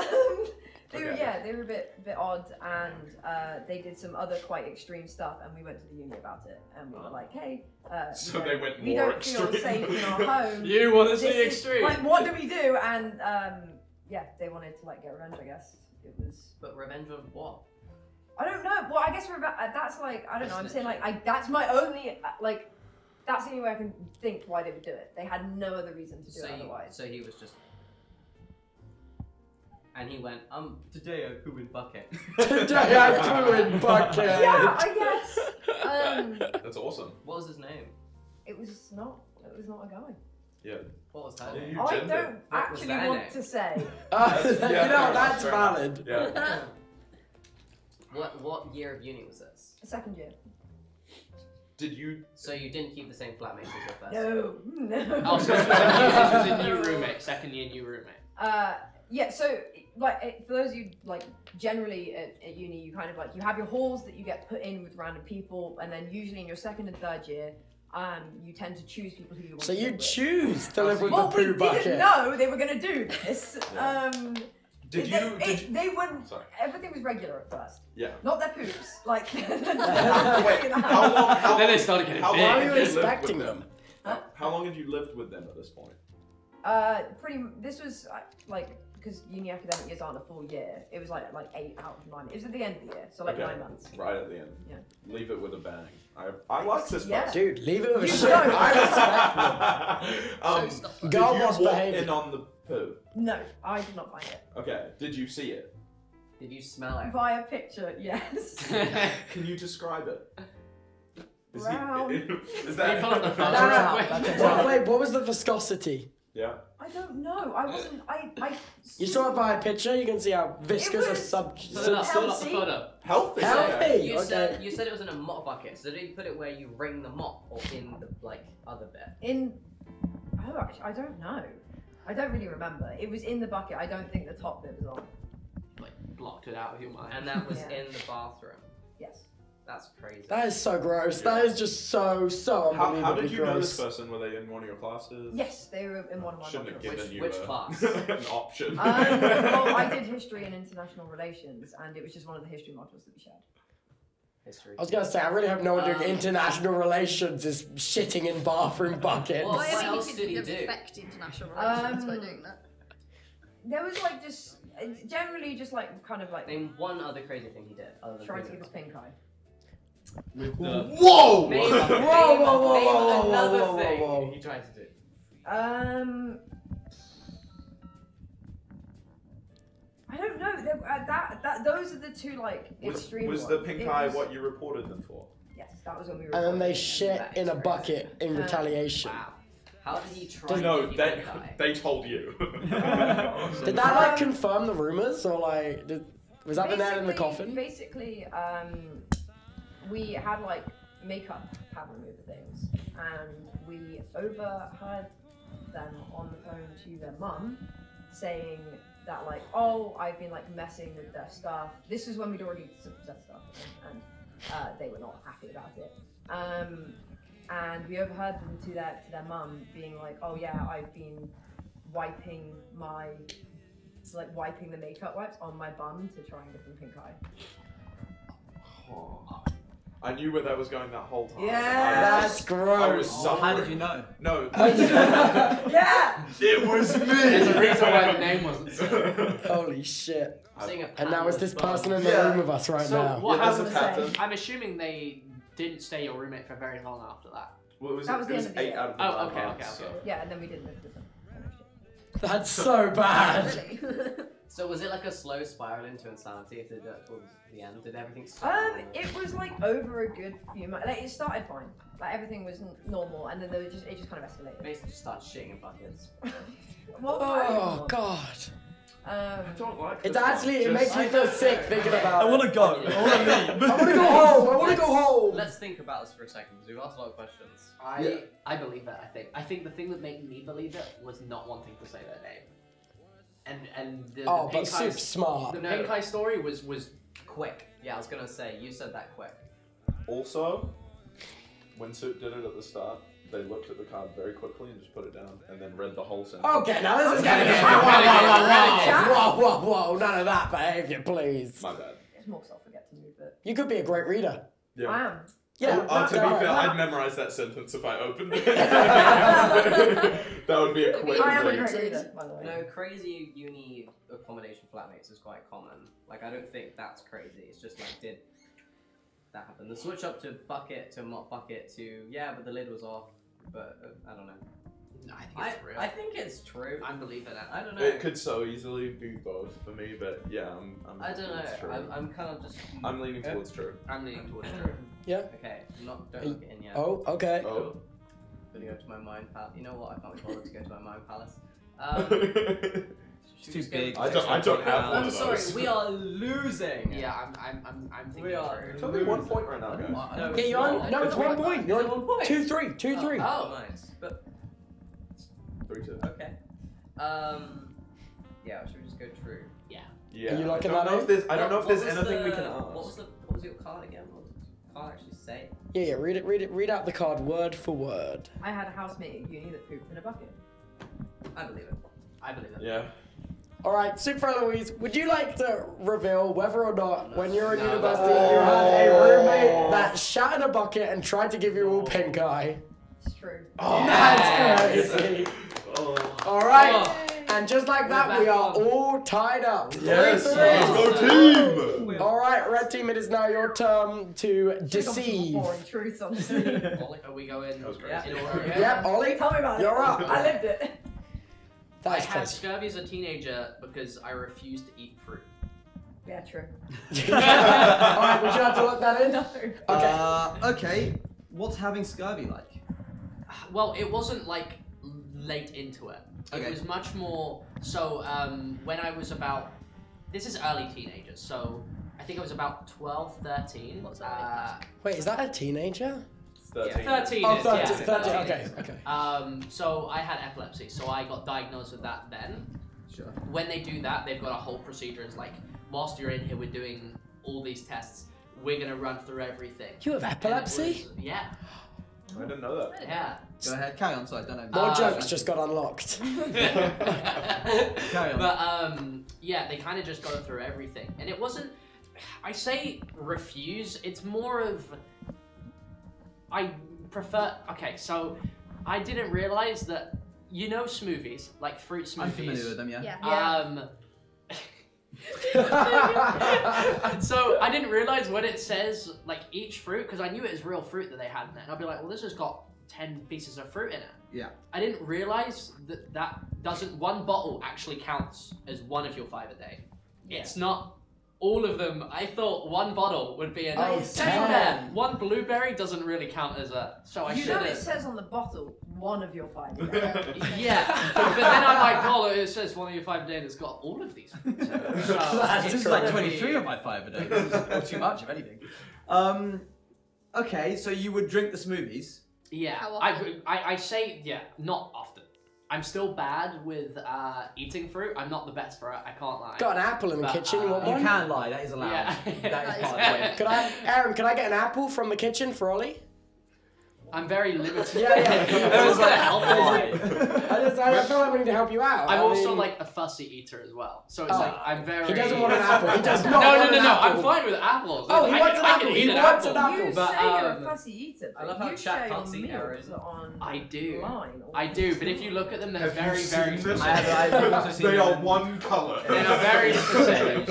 They were Okay. they were a bit odd, and they did some other quite extreme stuff, and we went to the uni about it, and we were like, hey, So you know, they went we more don't feel extreme. safe in our home. You want to This see is- extreme? Like, what do we do? And yeah, they wanted to like get revenge, I guess. It was. But revenge on what? I don't know. Well, I guess that's like I don't know. I'm saying like that's my only like that's the only way I can think why they would do it. They had no other reason to do it otherwise. So he was just. And he went, today I poo in bucket. Today I poo in bucket. Yeah, I guess. That's awesome. What was his name? It was not a guy. Yeah. What was her Yeah, name? you I gendered. don't What was actually their want name? to say. You Yeah, know, fair that's enough. valid. Yeah. What year of uni was this? Second year. Did you? So you didn't keep the same flatmates as your first? No. Oh, so this was a new roommate, second year new roommate. Yeah, so like for those of you like generally at uni, you kind of like you have your halls that you get put in with random people, and then usually in your second and third year, you tend to choose people who you want. So to you live with. choose to live with Well, the we poo didn't bucket. know they were gonna do this. Did They wouldn't. Sorry. Everything was regular at first. Yeah. Not their poops. Like. Wait, how long? How Then they long- started getting how big. long Why are had you lived with expecting them? How long had you lived with them at this point? This was like because uni academic years aren't a full year. It was like 8 out of 9. It was at the end of the year, so like Okay. 9 months. Right at the end. Yeah. Leave it with a bang. I like this Yeah. person. Dude, leave it with a You shit. don't. I respect them. Did Girl you boss walk behavior. in on the poo? No, I did not find it. Okay. Did you see it? Did you smell it? Via picture, yes. Can you describe it? Brown. Is Can you that? pull up the photo No, real no, quick? Well, wait, what was the viscosity? Yeah. I don't know. I wasn't. I. You saw it by a picture, you can see how viscous It a was- sub. Pull it up, pull up the Healthy. photo. Healthy. Healthy. You Okay. said it was in a mop bucket. So did you put it where you wring the mop, or in the other bit? In. Oh, actually, I don't know. I don't really remember. It was in the bucket. I don't think the top bit was on. Like, blocked it out of your mind. And that was Yeah. in the bathroom. Yes. That's crazy. That is so gross. That is just so How unbelievably did you know this gross. person? Were they in one of your classes? Yes, they were in one of my Shouldn't have modules. given you Which a- class? an option. Well, I did history and international relations, and it was just one of the history modules that we shared. History. I was gonna say, I really hope no one doing international relations is shitting in bathroom buckets. Well, What what else else could did he you do? affect international relations by doing that? There was like just generally just like kind of like Name one other crazy thing he did. Other than trying to putting give us pink eye. With the Whoa! Name, Whoa, name, whoa, whoa, whoa, name whoa, another whoa, whoa, thing whoa. he tried to do. I don't know. Those are the two like extreme Was ones. the pink It eye was- what you reported them for? Yes, that was when we were. And then they recording shit that in a experience. bucket in retaliation. Wow. How did he try No, to give you they pink eye? they told you. Did that like confirm the rumors, or like was that the nail in the coffin? Basically, we had like makeup pad remover things, and we overheard them on the phone to their mum saying that like, oh, I've been like messing with their stuff. This was when we'd already set stuff, and they were not happy about it. And we overheard them to their mum being like, oh yeah, I've been wiping the makeup wipes on my bum to try and give them pink eye. Oh. I knew where that was going that whole time. Yeah. That's I gross. was suffering. how did you know? No. Yeah! It was me. There's a reason why the name wasn't said. Holy shit! Seeing a And now is pantless this bum. person in the Yeah. room with us right So now? what Yeah, that's happened? a pattern. I'm assuming they didn't stay your roommate for very long after that. Well, it was, That was it the was end of the 8 year. out of the Oh, 9 okay, months, okay, so. Yeah, and then we didn't live with them. Finished it. That's so bad. Really? So was it like a slow spiral into insanity if they did it towards the end? Did everything stop? It was like over a good few months. Like it started fine. Like everything was normal, and then it just kind of escalated. Basically just started shitting in buckets. Oh God. I don't like It actually it makes me feel sick thinking about it. I want to go. I want to leave. I want to go home. I want to go home. Let's think about this for a second because we've asked a lot of questions. I believe it. I think the thing that made me believe it was not wanting to say their name. And the but Pink Soup's Eye, smart. The Pink Eye story was quick. Yeah, I was gonna say you said that quick. Also, when Soup did it at the start, they looked at the card very quickly and just put it down, and then read the whole sentence. Okay, now this is getting whoa, none of that behaviour, please. My bad. It's more because I forget to move it. You could be a great reader. Yeah. I am. Yeah. To be fair, I'd memorize that sentence if I opened it. That would be a quick I am a read. great reader, by the way. No, crazy uni accommodation flatmates is quite common. Like I don't think that's crazy. It's just like did that happen? The switch up to bucket to mop bucket to but the lid was off. But I don't know. No, I think it's real. I think it's true. I'm believing it. I don't know. It could so easily be both for me, but yeah, I don't know. it's true. I'm kind of just. I'm leaning towards true. I'm leaning towards true. Yeah. Okay, don't look it in yet. Oh, okay. Oh. Gonna go to my mind palace. You know what? I can't be bothered to go to my mind palace. It's too big. I don't have one I'm of sorry. those. We are losing. Yeah, I'm thinking We are. true. It's only 1 point right now, guys. No, Yeah, you're on. No, it's 1 point. You're Is it 1 point? 2-3. 2-3. Oh, nice. But 3-2. okay. Yeah. Should we just go true? Yeah. Yeah. Are you locking I don't that know in? if there's. I don't know if What there's was anything we the- can ask. What was your card again? What did the card actually say? Yeah. Read out the card word for word. I had a housemate at uni that pooped in a bucket. I believe it. I believe it. Yeah. All right, Soupforeloise, would you like to reveal whether or not, when you were in No. university, you had a roommate that shat in a bucket and tried to give you all pink eye? It's true. Oh, that's crazy. All right, and just like that, We're we back are on. all tied up. Yes. 3-3. Let's go team. All right, red team, it is now your turn to deceive. Boring truth, honestly. Are we going That was great. Yeah. in order? Yep, Ollie, Tell me about it. you're up. I lived it. I That's had crazy. scurvy as a teenager because I refused to eat fruit. Yeah, true. All right, would you have to look that in? No. Okay. Okay. What's having scurvy like? Well, it wasn't like late into it. It Okay. was much more. So when I was about, this is early teenagers. So I think I was about 12, 13. What's that? Wait, is that a teenager? 13. 13. Oh, is, 13, yeah, 13, 13 okay, is. okay. So I had epilepsy, so I got diagnosed with that then. Sure. When they do that, they've got a whole procedure. It's like, whilst you're in here, we're doing all these tests. We're gonna run through everything. You have And it epilepsy? was- yeah. I didn't know that. Yeah. Go ahead. Carry on. Sorry, I don't know. More Uh, jokes just got unlocked. Carry on. But yeah, they kind of just go through everything, and it wasn't. I say refuse. It's more of. I prefer. Okay, so I didn't realize that smoothies, like fruit smoothies. I'm familiar with them. Yeah. Yeah. So I didn't realize when it says like each fruit, because I knew it was real fruit that they had in it. And I'd be like, well, this has got 10 pieces of fruit in it. Yeah. I didn't realize that doesn't, one bottle actually counts as one of your 5 a day. It's not all of them. I thought one bottle would be enough. Oh, To be 10. fair, one blueberry doesn't really count as a, so I You should know it have. says on the bottle, one of your 5. Yeah, but then I'm like, well, it says one of your 5 a day and it's got all of these fruits in it. So That's it's This is like gonna 23 be- of my 5 a day. This is not too much of anything. Okay, so you would drink the smoothies. Yeah, How often? I say, yeah, not often. I'm still bad with eating fruit. I'm not the best for it, I can't lie. Got an apple in the But, kitchen, you want You one? can lie. That is allowed. Yeah. That is part of the way. Could I, Aaron, can I get an apple from the kitchen for Ollie? I'm very limited. Yeah. I was gonna help I him. I feel like we need to help you out. I'm I also mean, like a fussy eater as well. So it's Oh. like, I'm very... He doesn't want an apple. He does No, not want an no. apple. I'm fine with apples. Oh, he I wants can- an I can apple. eat He an wants apple. an apple. You But, say you're a um, fussy eater, I love but how you chat share can't your see meals errors. on I do. line all I the do, time. but if you look at them, they're Have you very, seen very this? specific. I've also seen They are them. one colour. They are very specific.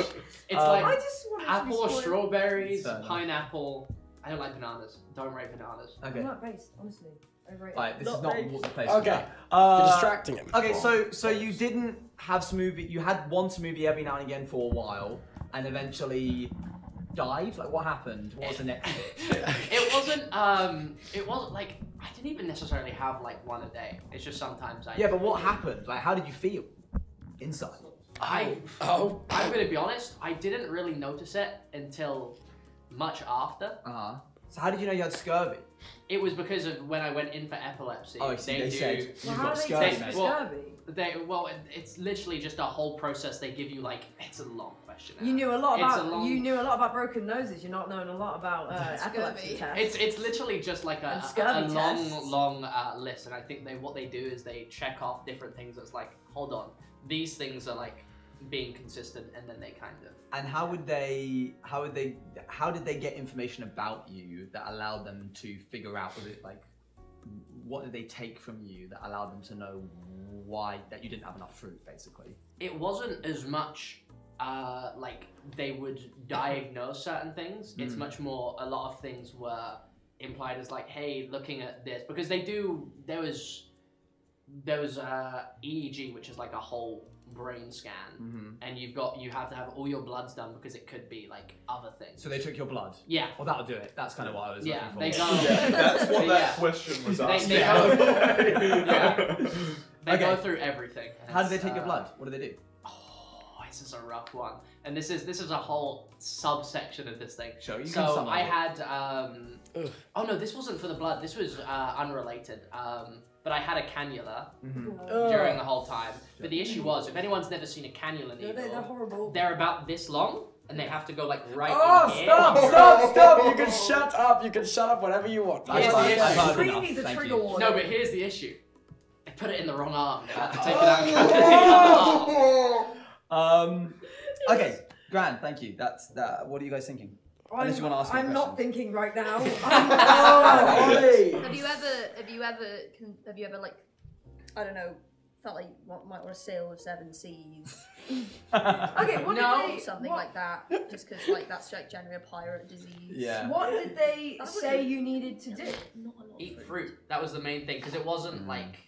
It's I like just wanted to be apple or spoiled. strawberries, Fair enough. pineapple, I don't like bananas. Don't rate bananas. Okay. I'm not based, honestly. Overrated. Alright, this is not what the place. Okay. You're distracting him. Okay, so you didn't have smoothie. You had one smoothie every now and again for a while, and eventually died. Like, what happened? What was the next bit? It wasn't like I didn't even necessarily have like one a day. It's just sometimes I. Yeah, but what happened? Like, how did you feel inside? I'm gonna be honest. I didn't really notice it until much after. So how did you know you had scurvy? It was because of when I went in for epilepsy. Oh, they said you've got scurvy, scurvy, mate. It's literally just a whole process. They give you like it's a long question. You knew a lot about broken noses. You're not knowing a lot about epilepsy tests. It's literally just like a long list, and I think what they do is they check off different things. That's like, hold on, these things are like being consistent, and then they kind of. And how did they get information about you that allowed them to figure out what did they take from you that allowed them to know why that you didn't have enough fruit, basically? It wasn't as much like they would diagnose certain things. It's much more a lot of things were implied as like, hey, looking at this, because they do. There was EEG, which is like a whole brain scan, and you have to have all your bloods done because it could be like other things. So they took your blood? Yeah. Well, that'll do it. That's kind of what I was looking for. They go, that's what that question was asking. They go through everything. How did they take your blood? What did they do? Oh, this is a rough one, and this is a whole subsection of this thing. Sure, you can so I had oh no, this wasn't for the blood. This was unrelated. But I had a cannula during the whole time. But the issue was, if anyone's never seen a cannula needle, they're horrible. They're about this long, and they have to go like right in here. Stop! You can shut up. You can shut up whatever you want. Really needs a trigger warning. No, but here's the issue. I put it in the wrong arm. I had to take it out of the arm. Okay, grand, thank you. That's that. What are you guys thinking? Unless you want to ask me a I'm not thinking right now. Have you ever like, I don't know, felt like you might want to sail the 7 seas? Okay, what did they, something like that, just because like that's like generally a pirate disease. Yeah. What did they say you needed to do? Not a lot. Eat fruit. That was the main thing, because it wasn't like.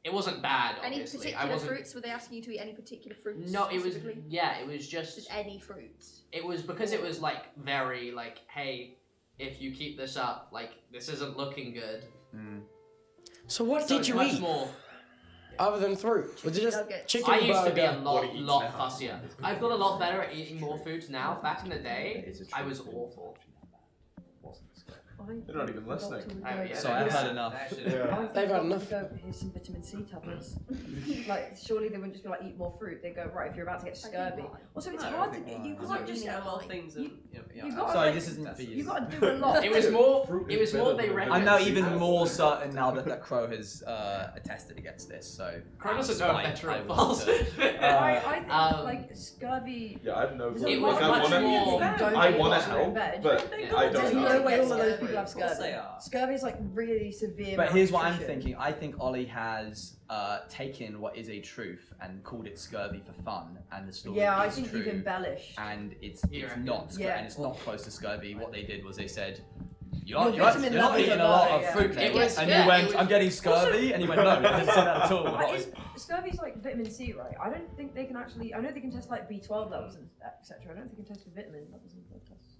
It wasn't bad, obviously. Any particular fruits? Were they asking you to eat any particular fruits? No, it was, yeah, it was just any fruits. It was because it was like very like, hey, if you keep this up, like this isn't looking good. So what did you eat? More, other than fruit? Was it just chicken I burger? used to be a lot fussier. I've got a lot better at eating more foods now. Back in the day, I was awful. They're not even listening. So I've had enough. They've had enough. Go, here's some vitamin C tablets. Like, surely they wouldn't just be like, eat more fruit. They go, right, if you're about to get scurvy. Also, it's hard to get. You can't just a lot of things. Sorry, this isn't for you. You got to do a lot. It was more. It was more. They recommend. I'm now even more certain now that Crow has attested against this. So Crow doesn't know if they're false. I think like scurvy. Yeah, I've no. It was much more. I want to help, but I don't There's know. no way all of those people have scurvy. Scurvy is like really severe. But here's what I'm thinking. I think Ollie has taken what is a truth and called it scurvy for fun, and the story is I think true, you've embellished. and it's not, and it's not close to scurvy. What they did was they said, you're not eating a lot of fruit, mate. And you went, I'm getting scurvy, and you went, no, I didn't say that at all. Scurvy's like vitamin C, right? I don't think they can actually. I know they can test like B12 levels and etc. I don't think they can test for vitamin levels in blood tests.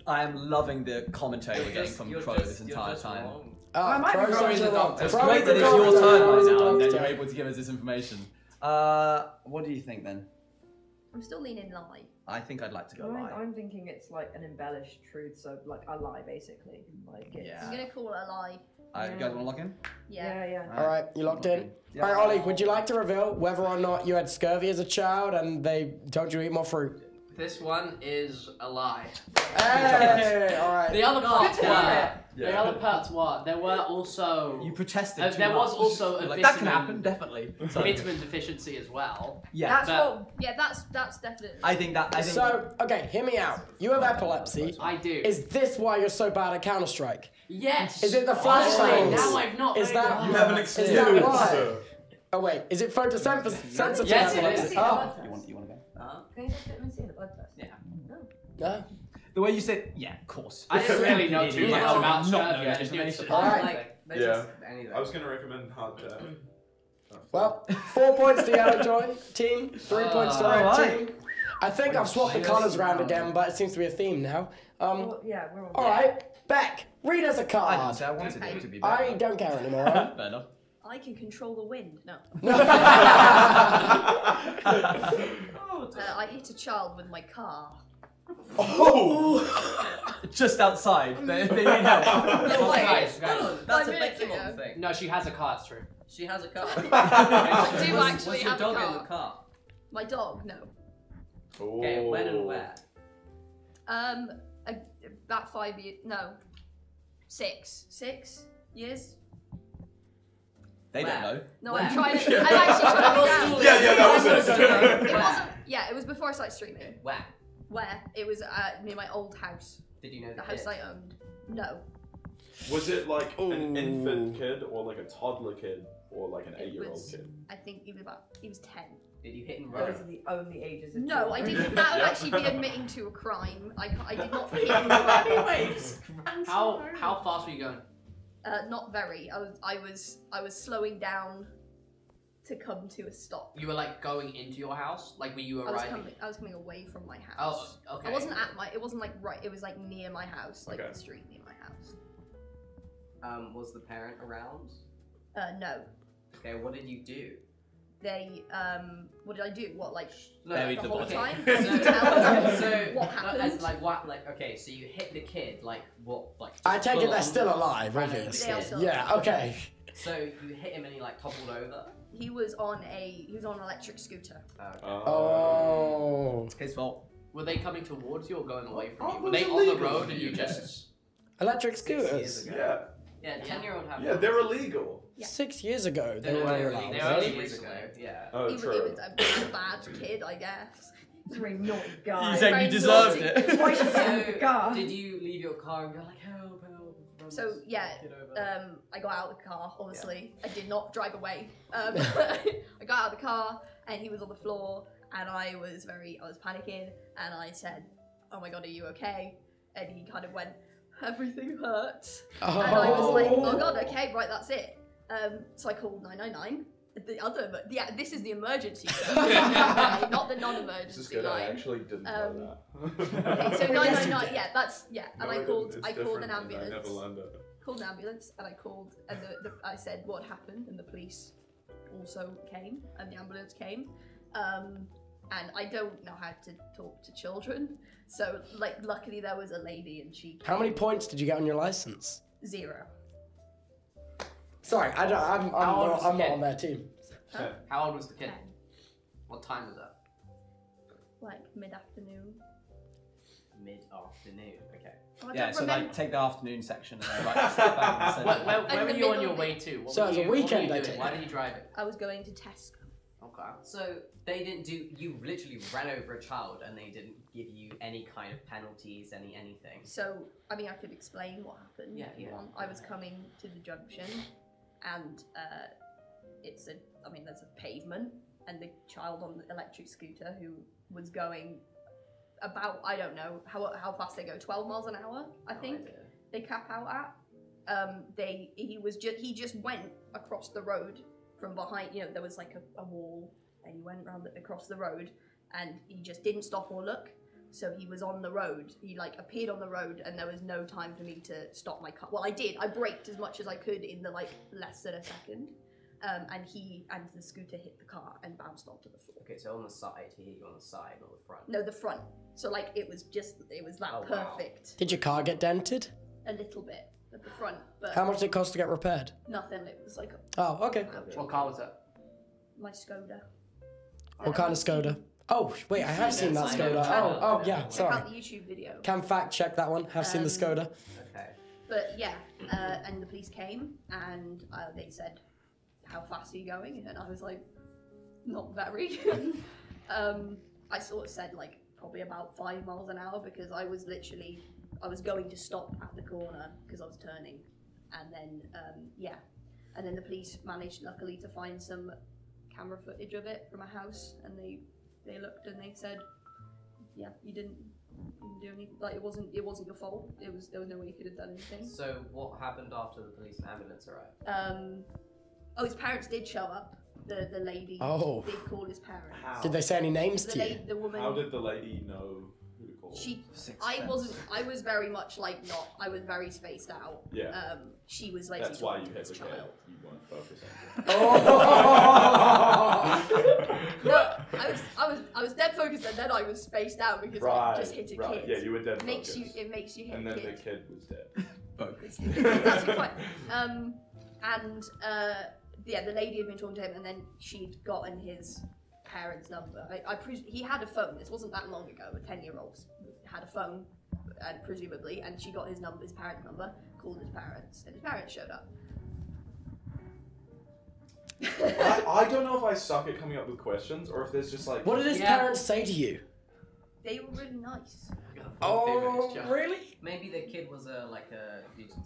I am loving the commentary we're getting from Crow this entire time. Crow's wrong. It's great that it's your turn right now, and then you're able to give us this information. What do you think then? I'm still leaning lie. I think I'd like to go lie. I'm thinking it's like an embellished truth, so like a lie basically. Like it's... I'm gonna call it a lie. You guys want to lock in? Yeah. Alright, you locked in? Yeah. Alright, Ollie, would you like to reveal whether or not you had scurvy as a child and they told you to eat more fruit? This one is a lie. Hey, alright. The other parts were. The other parts were. There were also. You protested. There was also a that can happen, definitely. Vitamin deficiency as well. Yeah. That's definitely. I think that. So, okay, hear me out. You have epilepsy. I do. Is this why you're so bad at Counter-Strike? Yes. Is it the flashbangs? Now I've not. Is that You haven't experienced. Is that why? Oh wait, is it photosynthesis? Yes, it epilepsy? is. Oh. You want to go? Can you get vitamin C in the blood test? Yeah. Yeah. The way you said, yeah, of course. I didn't really know too much about scurvy. I just knew it's Yeah. I was going to recommend hard to. Well, 4 points to Yellow Joy team, 3 points to Red team. I think I've swapped the colours around again, but it seems to be a theme now. Yeah, we're all right, Beck, read us a I card. didn't say I wanted it to be better. I don't care anymore. Right? Fair enough. I can control the wind. No. I hit a child with my car. Oh! Just outside. They need help. No, Guys, that's a 5 minutes Bekyamon ago. thing. No, she has a car, it's true. She has a car. I do actually Was your have dog a car. in the car? My dog, no. Okay, when and where? About 5 years. No. 6 years. They don't know. No, Where? I'm actually trying to be down. Yeah, that was it. It wasn't. Yeah, it was before I started streaming. Where? Where? It was near my old house. Did you know The house I owned. No. Was it like an infant kid or like a toddler kid or like an 8-year-old kid? I think he was 10. Did you hit and run? Those are the only ages. Of No, I children. didn't. That would actually be admitting to a crime. I did not hit and run. Anyways, How fast were you going? Not very. I was slowing down to come to a stop. You were like going into your house? Like were you I was arriving? coming away from my house. Oh, okay. I wasn't at my. It wasn't like right. It was like near my house, like Okay. the street near my house. was the parent around? No. Okay, what did you do? They. What did I do? What like? Buried the the whole body. time? So, Can you tell so what happened? okay, so you hit the kid, like what, like? I just take full it they're on? still alive, They are obviously. still Yeah, alive. okay. So you hit him and he like toppled over? He was on an electric scooter. Oh. It's his fault. Were they coming towards you or going away from Oh, you? Were those they are on the legal road for and you you guys. just... Electric 6 years scooters. ago. Yeah. Yeah, 10-year-old have Yeah, they're illegal. Yeah. 6 years ago, they They were were allowed. illegal. They were only Really? years ago. Yeah. Oh, He was true. a bad kid, I guess. He's a very naughty guy. You said Very you deserved naughty. it. Why should So, the car? did you leave your car and go like, help, run So this yeah, kid over? I got out of the car. Obviously, I did not drive away. I got out of the car, and he was on the floor, and I was panicking, and I said, "Oh my god, are you okay?" And he kind of went, "Everything hurts," and I was like, "Oh god, okay, right, that's it." So I called 999. This is the emergency line, not the This is non-emergency good. I line. actually didn't know Okay, so that. 999, yeah, that's yeah. And No, I called it's an different, and I ambulance. never learned it. Called an ambulance, and I said what happened, and the police also came, and the ambulance came. And I don't know how to talk to children, so like luckily there was a lady, and she. How many points did you get on your license? 0. Sorry, I'm not on their team. How old was the kid? 10. What time was that? Like mid-afternoon. Mid-afternoon, okay. Oh, I Yeah, don't so remember. like take the afternoon section and then like step back and say Where were the you on middle your of way it. to? What So were it was a you- what were weekend, you I doing? take Why it. did you drive it? I was going to Tesco. Okay. So they didn't do, you literally ran over a child and they didn't give you any kind of penalties, anything. So I mean, I could explain what happened. Yeah, if you yeah. want. I was coming to the junction, and there's a pavement, and the child on the electric scooter who was going about, I don't know how fast they go, 12 miles an hour, I think they cap out at. He just went across the road from behind. There was like a wall, and he went across the road, and he just didn't stop or look. So he was on the road. He like appeared on the road, and there was no time for me to stop my car. Well, I did. I braked as much as I could in the like less than a second. And the scooter hit the car and bounced onto the floor. Okay, so on the side, he hit you on the side, not the front. No, the front. So like it was that Oh, wow. perfect. Did your car get dented? A little bit at the front, but How much did it cost to get repaired? nothing. It was like Oh, okay. What car was that? my Skoda. What kind of Skoda? Oh, wait, I have seen that I know, Skoda. I know. Oh, yeah, Check sorry. out the YouTube video. Can fact check that one. Have seen the Skoda. Okay. But yeah, and the police came, and they said, "How fast are you going?" And I was like, "Not very." I sort of said like probably about 5 miles an hour, because I was going to stop at the corner because I was turning, and then and then the police managed luckily to find some camera footage of it from a house, and they looked and they said, "Yeah, you didn't didn't do anything. Like it wasn't your fault. There was no way you could have done anything. So what happened after the police and ambulance arrived? His parents did show up. The lady did call his parents. How? Did they say any names to you? The woman. How did the lady know who to call? I was very much like I was very spaced out. Yeah. She was like. That's why you hit the kid. You weren't focusing. No, I was dead focused, and then I was spaced out because I just hit a kid. Yeah, you were dead It makes you hit a kid. And then the kid was dead. Focus. That's actually fine. The lady had been talking to him, and then she'd gotten his parents' number. He had a phone. This wasn't that long ago. A 10-year-old had a phone, and presumably, and she got his parents' number, called his parents, and his parents showed up. I don't know if I suck at coming up with questions, or if there's just like. What did his parents say to you? They were really nice. Oh, really? Maybe the kid was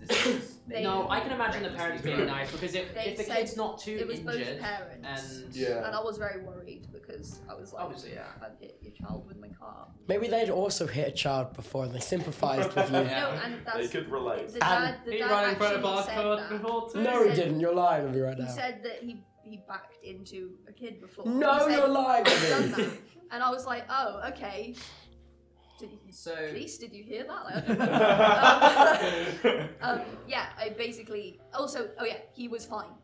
disease. No, I can imagine the parents being nice because if the kid's not too it was injured, both parents, and I was very worried because I was like, obviously, I hit your child with my car. Maybe they'd also hit a child before and they sympathised with you. No, and that's, they could relate. The dad right in front of our said court that. before too. No, he didn't. You're lying to me right now. He said that he backed into a kid before. No, you're lying to me. Done that. And I was like, oh, okay. Police, did you hear that? Like, I don't know. I basically. Also, he was fine.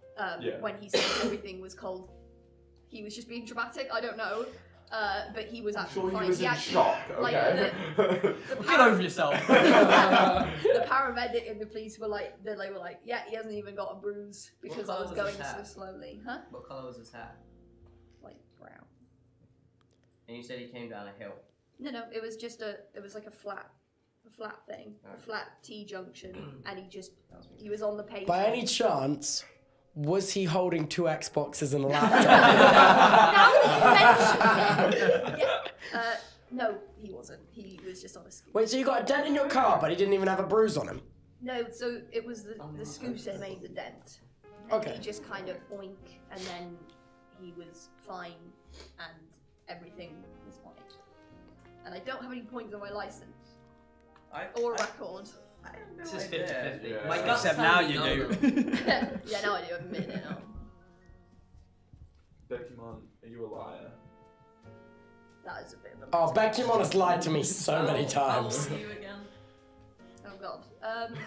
When he said everything was cold, he was just being dramatic. I don't know. But he was actually fine. He was in shock. Okay. Get over yourself. The paramedic and the police were like, yeah, he hasn't even got a bruise because I was going so slowly. Huh? What colour was his hair? Like brown. And you said he came down a hill. No, it was just it was like a flat thing, a flat T-junction, and he was on the pavement. By any chance, was he holding 2 Xboxes and a laptop? Now that you mention it, no, he wasn't. He was just on a scooter. Wait, so you got a dent in your car, but he didn't even have a bruise on him? No, so it was the scooter made the dent. And Okay. He just kind of boink, and then he was fine, and everything was fine. And I don't have any points on my license. Or record. I have no This is idea. 50-50. Yeah. My gut Except tells now me you no, do. though. Yeah, now I do. I'm admitting it now. Bekyamon, are you a liar? That is a bit of a... Oh, Bekyamon has lied to me so many times. How old are you again? Oh god.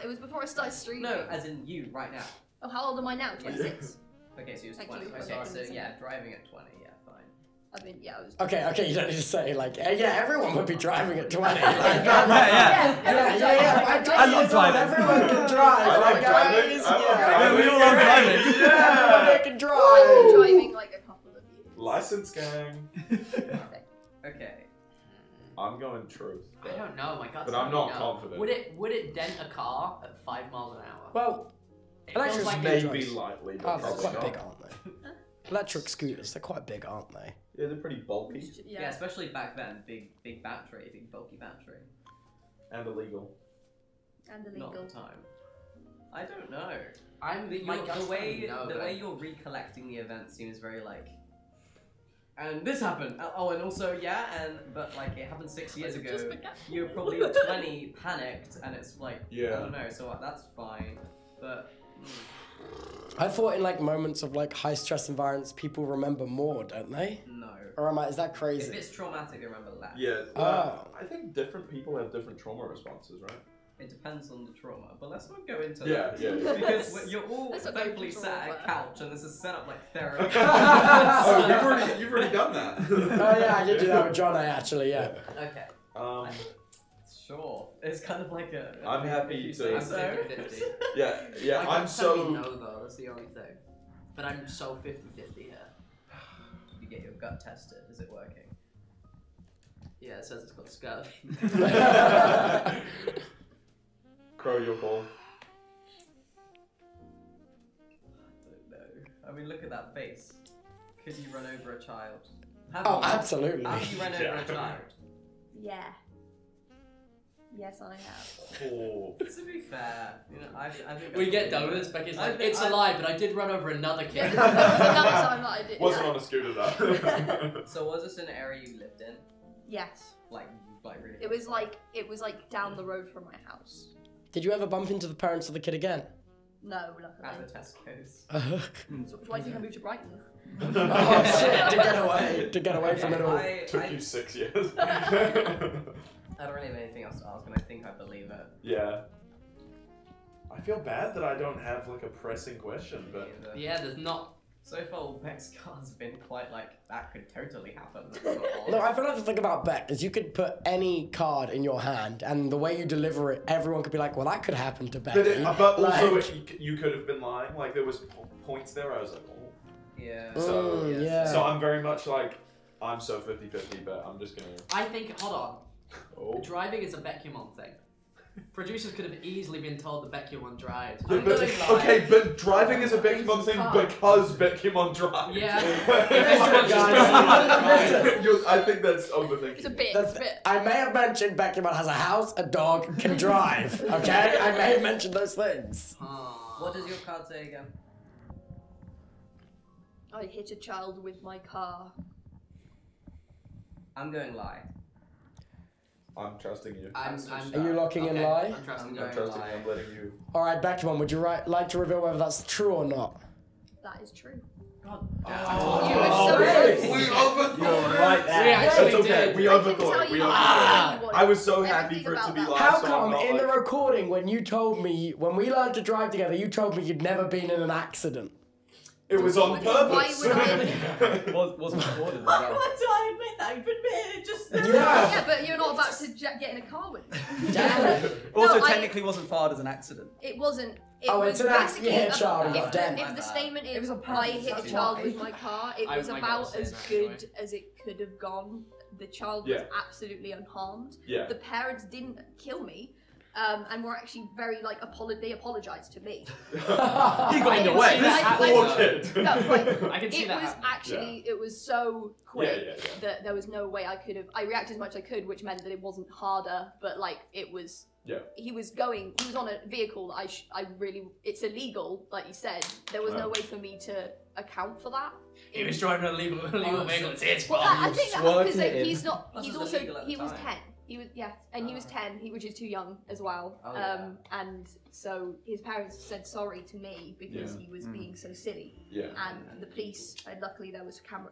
It was before I started streaming. No, as in you, right now. Oh, how old am I now? 26. Okay, so you was Thank 20. you. Okay, Okay. so yeah, driving at 20, yeah, fine. I was... Okay, you don't need to say, like, yeah, everyone would be driving at 20. Like, Yeah. I love driving. Everyone can drive. I like Like, driving. guys, I love yeah. driving. We all love driving. Everyone can I've drive. been driving like a couple of years. License gang. Okay. I'm going truth. I don't know. My gut's But I'm telling not me no. confident. Would it dent a car at 5 miles an hour? Well, It feels electric like scooters. Maybe lightly, but Oh, they're probably quite not. big, aren't they? Electric scooters, they're quite big, aren't they? Yeah, they're pretty bulky Yeah, especially back then, big battery, big bulky battery. and illegal. And illegal. Not the time. I don't know. My gut's The way telling me no, but you're recollecting the event seems very like. And this happened. Oh, and also but like it happened 6 years ago. You were probably 20, panicked, and it's like I don't know. So that's fine, but. I thought in like moments of like high stress environments, people remember more, don't they? No. Or is that crazy? If it's traumatic, I remember less. Yeah. Oh. I think different people have different trauma responses, right? It depends on the trauma, but let's not go into Yeah. Because you're all That's a thankfully big sat at a trauma. couch and this is set up like therapy. Oh, you've already done that. Oh yeah, I did do that with John. Actually, yeah. Okay. Sure. It's kind of like a. I'm happy to. I'm 50-50. Yeah. My I'm gut's telling me so. no though. That's the only thing. But I'm so 50-50 here. You get your gut tested. Is it working? Yeah, it says it's got scurvy. Crow, your call. I don't know. I mean, look at that face. Could you run over a child? Oh, absolutely. Have you run over a child? Yeah. Yes, I have. Oh. To be fair, I think We get done with this, Becky's like, it's a lie, but I did run over another kid. There was another time that I did. Wasn't on a scooter though. So was this an area you lived in? Yes. Like like really. It was like down the road from my house. Did you ever bump into the parents of the kid again? No, At luckily. the Tesco's. So why do you think I moved to Brighton? Oh shit! To get away from it all. Took you 6 years. I don't really have anything else to ask, and I think I believe it. Yeah. I feel bad that I don't have like a pressing question, but Yeah, there's not. So far, Beck's card's been quite like that could totally happen. No, I feel like the thing about Beck is you could put any card in your hand, and the way you deliver it, everyone could be like, "Well, that could happen to Beck." But also, you could have been lying. Like there was points there. I was like, oh. Yeah. So yeah. So I'm very much like I'm so 50-50, but I'm just gonna. I think. Hold on. Oh. Driving is a Bekyamon thing. Producers could have easily been told the Bekyamon drives. Yeah, but driving is a Bekyamon thing because Bekyamon drives. Yeah. I think that's overthinking. It's a bit. I may have mentioned Bekyamon has a house, a dog, can drive. Okay, I may have mentioned those things. What does your card say again? I hit a child with my car. I'm going lie. I'm trusting you. Are you locking in lie? I'm trusting I'm trusting you. I'm letting you. All right, Bekyamon, would you like to reveal whether that's true or not? That is true. God damn. You were so close. We overthought it. Right there. We actually That's okay. did. We overthought it. I was so happy for it to be live. How so come I'm not in the like- recording when you told me, when we learned to drive together, you told me you'd never been in an accident? It was on purpose. Why would Wasn't recorded as Why well. do I admit that? You've admitted it just Yeah, but you're not about to get in a car with me. Also, No, technically wasn't filed as an accident. It wasn't. It Oh, was it's an accident. You hit a child and got if dead. the statement is, was a I purpose, hit a that's child why. with my car, it was I about gotta say as that good anyway. as it could have gone. The child was absolutely unharmed. Yeah. The parents didn't kill me. And were actually very like they apologized to me. He got in the way. This poor kid. No, right. I can see It that was happening. actually it was so quick Yeah. that there was no way I could have. I reacted as much as I could, which meant that it wasn't harder. But like it was. Yeah. He was on a vehicle that it's illegal, like you said. There was no way for me to account for that. He was driving a legal vehicle. It's his Well, fault. I think that because like, in. he's not. This He's was also illegal at the he was time. 10. He was and he was 10, which is too young as well. Oh, yeah. And so his parents said sorry to me because he was being so silly. Yeah. And the police, and luckily there was camera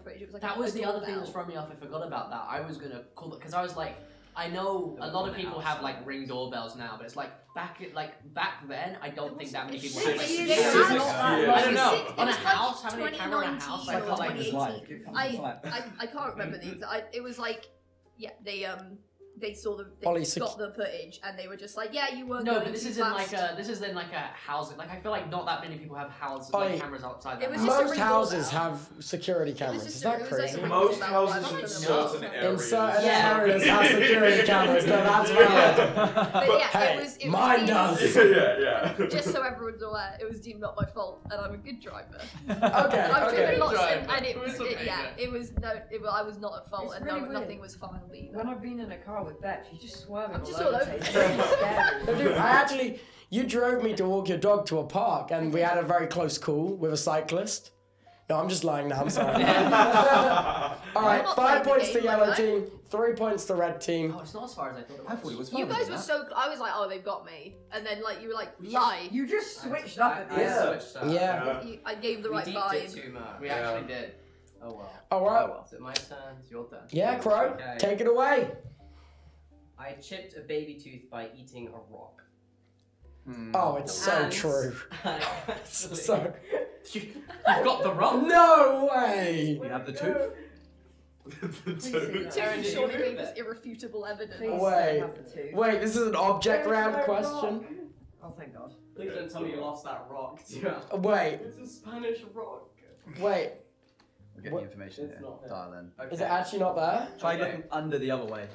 footage. It was like That a was the other thing doorbell. that's thrown me off. I forgot about that. I was gonna call it because I was like, I know a lot of people have like Ring doorbells now, but it's like back then. I don't think that many people had. Like, I don't know. On a house, having a camera in a house, I felt like His life. I can't remember the exact. It was like, yeah, they saw Ollie, got the footage and they were just like, yeah, you were. no, going but this too is in fast. like a housing. Like I feel like not that many people have houses Ollie, like cameras outside. it their was house. just a Most ring houses doorbell. have security cameras. just Is a- that it was like crazy? a- Most doorbell, houses I in don't certain know. In areas. certain Yeah. areas have security cameras. No, that's valid. But yeah, Hey, it was mine deemed- does. Yeah. Just so everyone's aware, it was deemed not my fault, and I'm a good driver. Okay, I've driven okay. lots, Driver. and it was, Okay, yeah, good. I was not at fault, It's and really weird. nothing was filed either. When I've been in a car with Beck, she's just swerving. I'm just all over the the place. place. It's really No, scary. dude, you drove me to walk your dog to a park, and we had a very close call with a cyclist. No, I'm just lying now. I'm sorry. All right, not 5 playing the points to game yellow like that. team, 3 points to red team. Oh, it's not as far as I thought it was. I thought it was You fun. guys were so. I was like, oh, they've got me, and then like you were like, lie. You just switched up at the I end. switched up. Yeah. I gave the We right deeped it vibe. too much. We actually did. Oh well. All right. Is it my turn? It's your turn. Yeah, Crow, Okay. take it away. I chipped a baby tooth by eating a rock. Oh, it's so And true. I actually- So, You've got the wrong. no way. You have the tooth. Aaron, did you Surely move gave us it? irrefutable evidence. Please Wait. have the two. Wait, this is an object round question. Oh, thank God. Please don't tell me you lost that rock. Wait, It's a Spanish rock. wait. We're getting the information It's here. not there. Dial in. Okay. Is it actually not there? Try looking under the other way.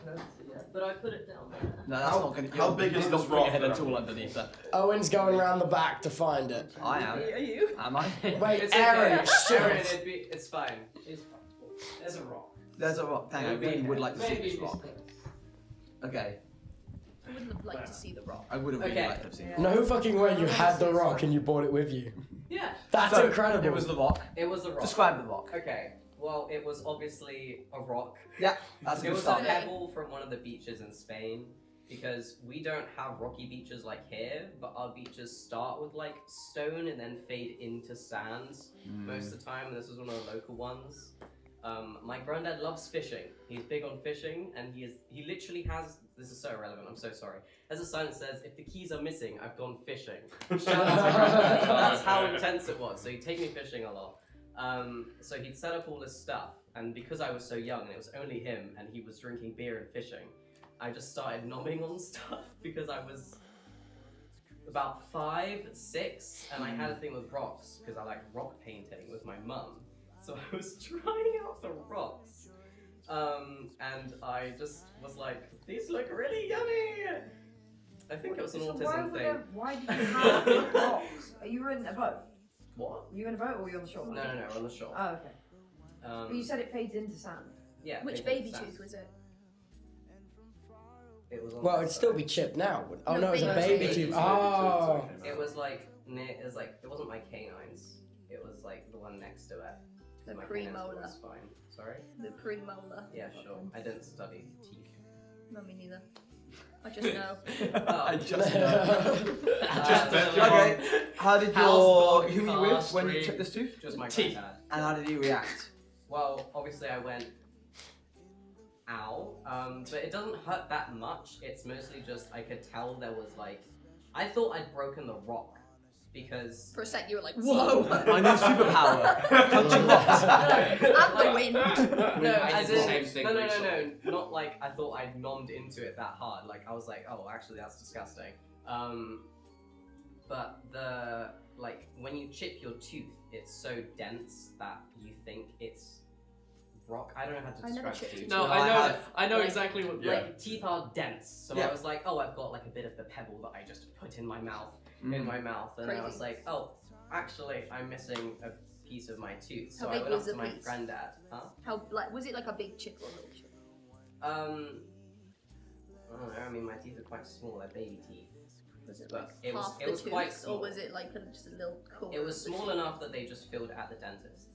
But I put it down there. No, that's How- not going to. how big is not this bring your rock head then? at all underneath that. Owen's going around the back to find it. I am. Are you? Am I? Wait, It's Aaron, okay. Aaron, shit. it's fine. It's fine. There's a rock. There's a rock. Dang, I really would like to see this rock. Okay, I wouldn't have liked to see the rock. I would have really Okay. liked to have seen it. No fucking way you had the rock and you brought it with you. Yeah. That's So, incredible. It was the rock. It was a rock. Describe the rock. Okay. Well, it was obviously a rock. Yeah, that's a It good was a start. pebble from one of the beaches in Spain, because we don't have rocky beaches like here, but our beaches start with like stone and then fade into sands most of the time. And this is one of the local ones. My granddad loves fishing. He's big on fishing, and he literally has, this is so irrelevant, I'm so sorry. There's a sign that says, if the keys are missing, I've gone fishing. Shout out to granddad. That's how intense it was. So he'd take me fishing a lot. So he'd set up all this stuff, and because I was so young and it was only him and he was drinking beer and fishing, I just started nomming on stuff because I was about 5, 6, and I had a thing with rocks because I liked rock painting with my mum. So I was trying out the rocks, and I just was like, these look really yummy! I think it was an autism thing. Why did you have rocks? Are you in a boat? What? Were you in a boat or were you on the shore? No, on the shore. Oh, okay. But you said it fades into sand. Yeah. Which baby tooth was it? It was on Well, that it'd still side. be chipped now. Oh No, no, it was a baby baby tooth. tooth. Oh. It was like it wasn't my canines. It was like the one next to it. The My canines were premolar. on spine. Sorry. The premolar. Yeah, sure. I didn't study teeth. No, me neither. I just know. I just know. bet Okay. How did How's who were you with when you Castry? chipped this tooth? Just my Teeth. granddad. And how did he react? Well, obviously I went, ow. But it doesn't hurt that much. It's mostly just I could tell there was like, I thought I'd broken the rock because. For a sec, you were like, whoa! My new superpower. Punching rocks. And the wind. No, I as did the in, same thing no, recently. not like I thought I'd nommed into it that hard. Like I was like, oh, actually that's disgusting. But like when you chip your tooth, it's so dense that you think it's rock. I don't know how to I never describe chipped teeth. No, No, I know like- exactly what. Yeah. Like teeth are dense, so Yeah. I was like, oh, I've got like a bit of the pebble that I just put in my mouth, and I was Crazy. like, oh, actually, I'm missing a piece of my tooth. So How I big went up was to the my piece? granddad. Huh? How, like, was it like a big chip or a little chip? I don't know. I mean, my teeth are quite small. They're baby teeth. Was it But like it was- half it the was tooth, quite small. or was it like just a little corner? It was of the small tooth? enough that they just filled at the dentist's.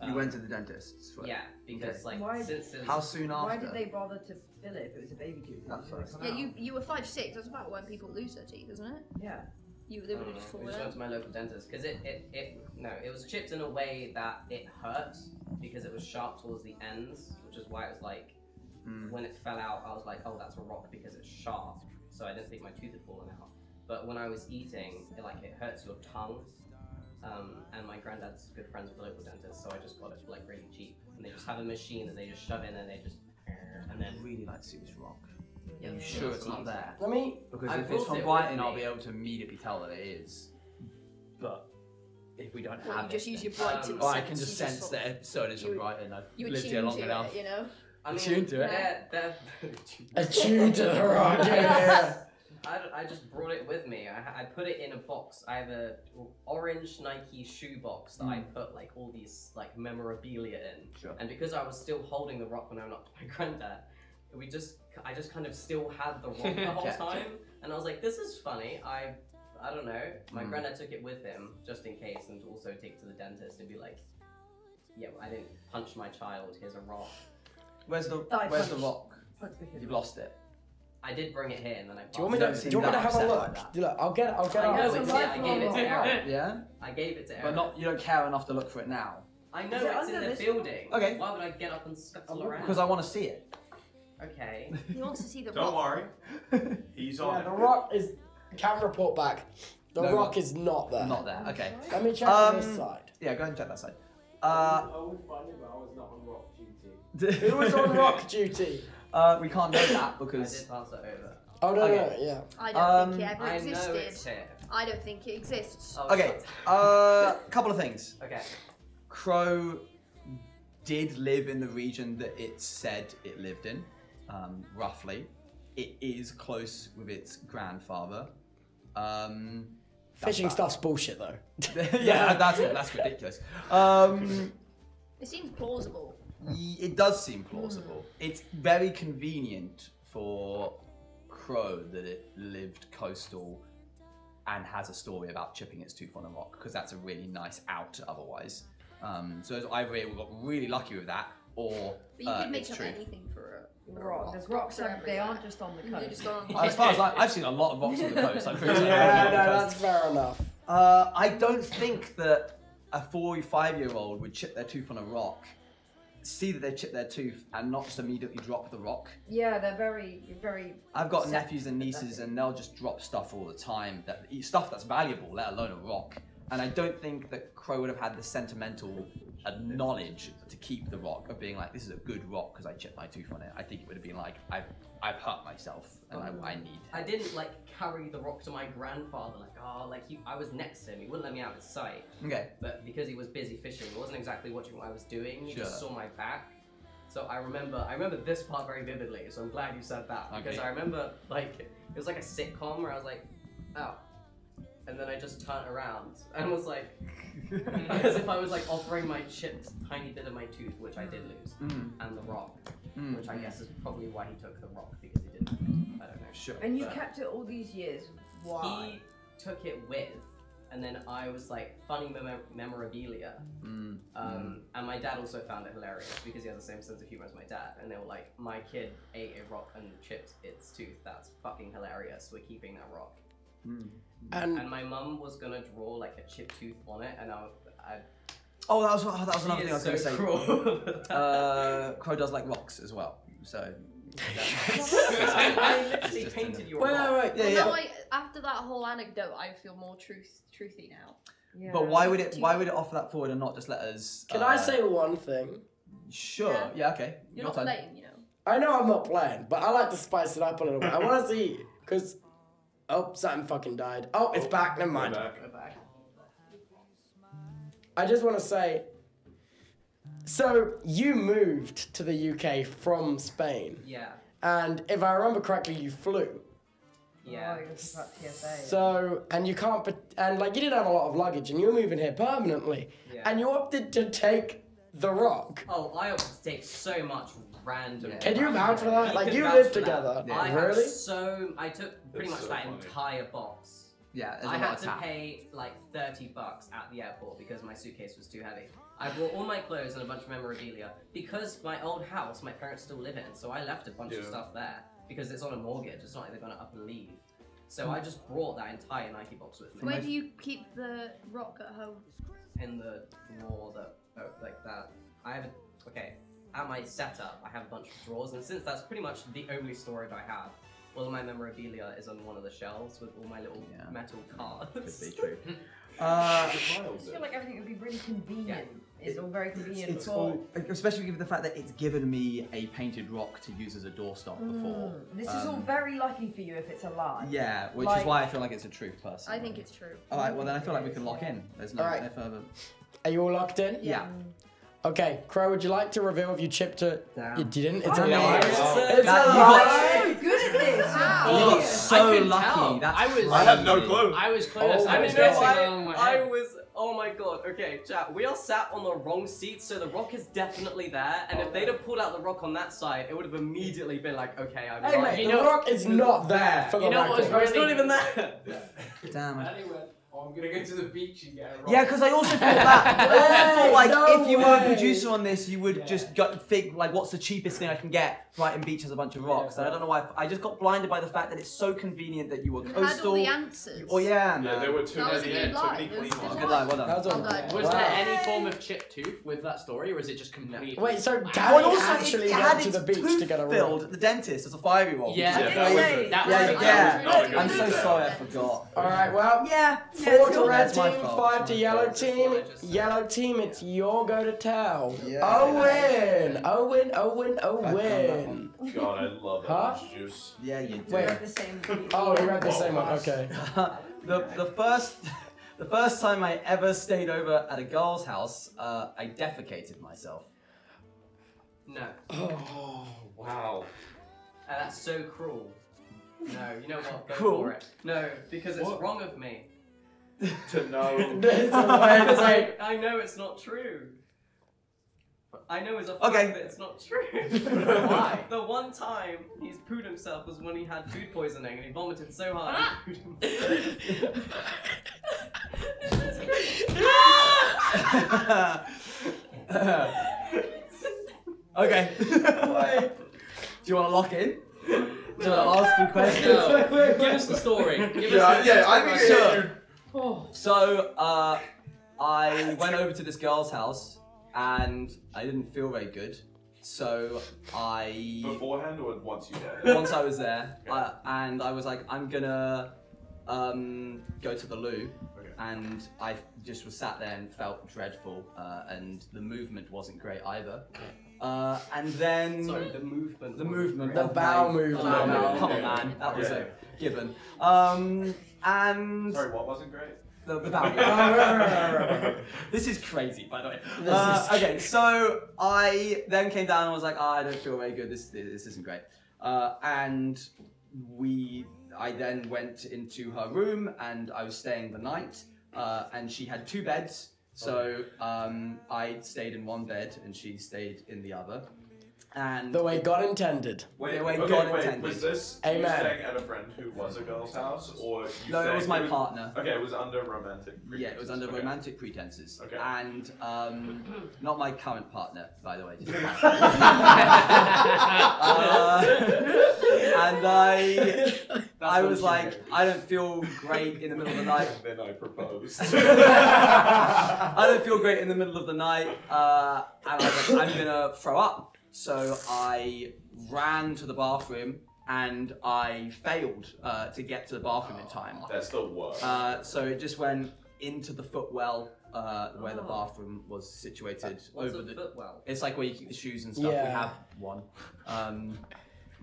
You went to the dentist's for it? Yeah, because like Why- since it's How soon after? Why did they bother to fill it if it was a baby tooth? That's It was right. gonna Yeah, come out. you were 5'6". That's about when people lose their teeth, isn't it? Yeah. They would have just we fallen just went out. to my local dentist because it was chipped in a way that it hurt because it was sharp towards the ends, which is why it was like when it fell out, I was like, oh, that's a rock because it's sharp. So I didn't think my tooth had fallen out. But when I was eating, it hurts your tongue. And my granddad's good friends with the local dentist, so I just got it for like really cheap. And they just have a machine that they just shove in and they just, and then I'd really like to see this rock. yeah, Are you it's sure it's easy. not there? Let me. Because I if it's brought from it with Brighton, I'll me. be able to immediately tell that it is. But if we don't Well, have you just it, use your then- Brighton or I sense, can just you sense sort that of- so it is from you- Brighton. I've You lived attune here long to enough. it, you know? I mean, Attuned to it. They're Attuned to the rock. Yeah. I just brought it with me. I put it in a box. I have a orange Nike shoe box that I put like all these like memorabilia in. Sure. And because I was still holding the rock when I went up to my granddad, I just kind of still had the rock the whole Yeah. time. And I was like, this is funny. I don't know. My granddad took it with him just in case, and to also take it to the dentist and be like, yeah, I didn't punch my child. Here's a rock. Where's the I Where's the punched- rock? Fuck the kid. You've lost it. I did bring it here, and then I. Do you want me to? don't Do seem you want me to that have a upset look? like that. Look, I'll get. I know I'll it's here. I gave it to lifelong Eric. Yeah? I gave it to Eric. But not you don't care enough to look for it now. I know Is it it's in under the this building. Okay. Why would I get up and scuttle around? Because I want to see it. Okay. He wants to see the Don't rock. worry. He's on Yeah, it. the rock is. Can report back. The No. rock is not there. Not there. Okay. Let me check on this Um, side. Yeah, go ahead and check that side. I would find it, but I was not on rock duty. Who was on rock duty? We can't know that I because did pass it over. Oh no, Okay. no, yeah. I don't think it ever I know existed. it's here. I don't think it exists. Oh, okay. it's Couple of things. not. Okay. Crow did live in the region that it said it lived in, roughly. It is close with its grandfather. Fishing that. stuff's bullshit though. Yeah, that's ridiculous. It seems plausible. It does seem plausible. It's very convenient for Crow that it lived coastal and has a story about chipping its tooth on a rock, because that's a really nice out otherwise. So it's either we got really lucky with that, or But you could make it's up truth. anything for a Rock. There's rocks. They aren't just on the They coast. just go on As far as I've seen a lot of rocks on the coast. I'm pretty sure Yeah, on the no, coast. that's fair enough. I don't think that a 4 or 5-year-old would chip their tooth on a rock, see that they chip their tooth, and not just immediately drop the rock. Yeah, they're very. I've got nephews and nieces, and they'll just drop stuff all the time. Stuff that's valuable, let alone a rock. And I don't think that Crow would have had the sentimental knowledge to keep the rock, of being like, this is a good rock because I chipped my tooth on it. I think it would have been like, I've hurt myself and I need I didn't like carry the rock to my grandfather, I was next to him, he wouldn't let me out of his sight. Okay. But because he was busy fishing, he wasn't exactly watching what I was doing, he just Sure. saw my back. So I remember this part very vividly, so I'm glad you said that. Because Okay. I remember, it was like a sitcom where I was like, oh. And then I just turned around and was like, as if I was like offering my chipped tiny bit of my tooth, which I did lose, and the rock, which I guess is probably why he took the rock, because he didn't. I don't know. Sure. And you kept it all these years. Why? He took it with, and then I was like, funny memorabilia. And my dad also found it hilarious because he has the same sense of humor as my dad. And they were like, my kid ate a rock and chipped its tooth. That's fucking hilarious. We're keeping that rock. And my mum was gonna draw like a chipped tooth on it, and that was another thing I was going to say. Cruel. Crow does like rocks as well, so. I literally painted your rock. Wait. Well, Yeah. now after that whole anecdote, I feel more truthy now. Yeah. But why would it offer that forward and not just let us? Can I say one thing? Sure. Yeah. Okay. You're Your not turn. playing, you know. I know I'm not playing, but I like to spice it up a little bit. I want to see, because... Oh, something fucking died. Oh, it's back. Never mind. Go back. I just want to say, so you moved to the UK from Spain. Yeah. And if I remember correctly, you flew. Yeah. Oh, you're just about TSA. So, and you can't, and like you didn't have a lot of luggage and you were moving here permanently. Yeah. And you opted to take the rock. Oh, I opted to take so much random. Can you vouch for that? He Like can you vouch lived for that. together. I Really? I took pretty much so that funny. entire box. Yeah. There's I a lot had of to tap. pay like $30 at the airport because my suitcase was too heavy. I brought all my clothes and a bunch of memorabilia because my old house my parents still live in, so I left a bunch of stuff there because it's on a mortgage. It's not like they're gonna up and leave. So I just brought that entire Nike box with me. Where do you keep the rock at home? In the drawer like that. I have at my setup I have a bunch of drawers, and since that's pretty much the only storage I have, all of my memorabilia is on one of the shelves with all my little metal cards. Could be true. I just feel like everything would be really convenient. It's all very convenient. It's all, especially given the fact that it's given me a painted rock to use as a doorstop before. This is all very lucky for you if it's alive. Yeah, which Like- is why I feel like it's a truth person. I think it's true. All right, well then I feel like we can lock in. There's no, Alright. no further. Are you all locked in? Yeah. Okay, Crow, would you like to reveal if you chipped it? Damn. You didn't? It's Oh, a no. lie. Oh. It's That- a you lie. got- So good at this. Wow. You got I so couldn't lucky. tell. That's I had no clue. I was close. Oh, I I was mean, no, guessing along my head. Oh my god, okay, chat, we are sat on the wrong seat, so the rock is definitely there, and if they'd have pulled out the rock on that side, it would have immediately been like, okay, I'm Hey right. mate, You the know- rock is not there for the You know what was record. It's not even there! Damn. And he went, oh, I'm gonna go to the beach and get a rock. Yeah, because I also thought that. I thought like no if you were a way. producer on this, you would just think like, what's the cheapest thing I can get? Brighton Beach has a bunch of rocks, and I don't know why. I just got blinded by the fact that it's so convenient that you were You had all coastal. the answers. Oh yeah, Yeah, there were two That was at a the good end, so lie. many It was clean a good ones. good lie, well done. That was Well all done. Was wow. there any form of chipped tooth with that story, or is it just complete? Wait, so Oh, Gary and also actually it went had to its the beach tooth to get a rock? filled at the dentist as a 5-year-old. Yeah, Yeah, that that was was it. That Yeah, was it. yeah. That was I'm really so sorry, I forgot. Alright, well, Yeah. 4 to red That's my team, fault. 5 to yellow That's team. what I just said. Yellow team, it's your go to tell. Yeah. Owen! Owen. God, I love Huh? OwengeJuice. Yeah, you do. Wait. The same. Oh, you read the same one, okay. The first time I ever stayed over at a girl's house, I defecated myself. No. Oh, wow. That's so cruel. No, you know what? Go Cruel? for it. No, because it's What? wrong of me. To know. Because I know it's not true. I know as a fact Okay. that it's not true. Why? The one time he's pooed himself was when he had food poisoning and he vomited so hard he pooed himself. Okay. Do you want to lock in? Do you want to ask you questions? No. Give us the story. I think sure. So, I went over to this girl's house and I didn't feel very good. So I... Beforehand or once you were there? Once I was there, and I was like, I'm gonna go to the loo. Okay. And I just was sat there and felt dreadful, and the movement wasn't great either. And then... Sorry, the movement. The movement. The bowel movement. Come on, man. That was a given. And... Sorry, what wasn't great? The bowel. This is crazy, by the way. Okay, so I then came down and was like, I don't feel very good. This isn't great. And I then went into her room and I was staying the night. And she had 2 beds. So I stayed in one bed and she stayed in the other. And the way God intended. Wait, God intended. Was this Amen. you staying at a friend who was a girl's house, or you no? It was my partner. Okay, it was under romantic. Yeah, it was under romantic pretenses. Okay. And not my current partner, by the way. And I was like, I don't feel great in the middle of the night. And then I proposed. I don't feel great in the middle of the night, and I was like, I'm gonna throw up. So I ran to the bathroom and I failed to get to the bathroom in time. That's the worst. So it just went into the footwell where the bathroom was situated. What's over a footwell? It's like where you keep the shoes and stuff. Yeah. We have one.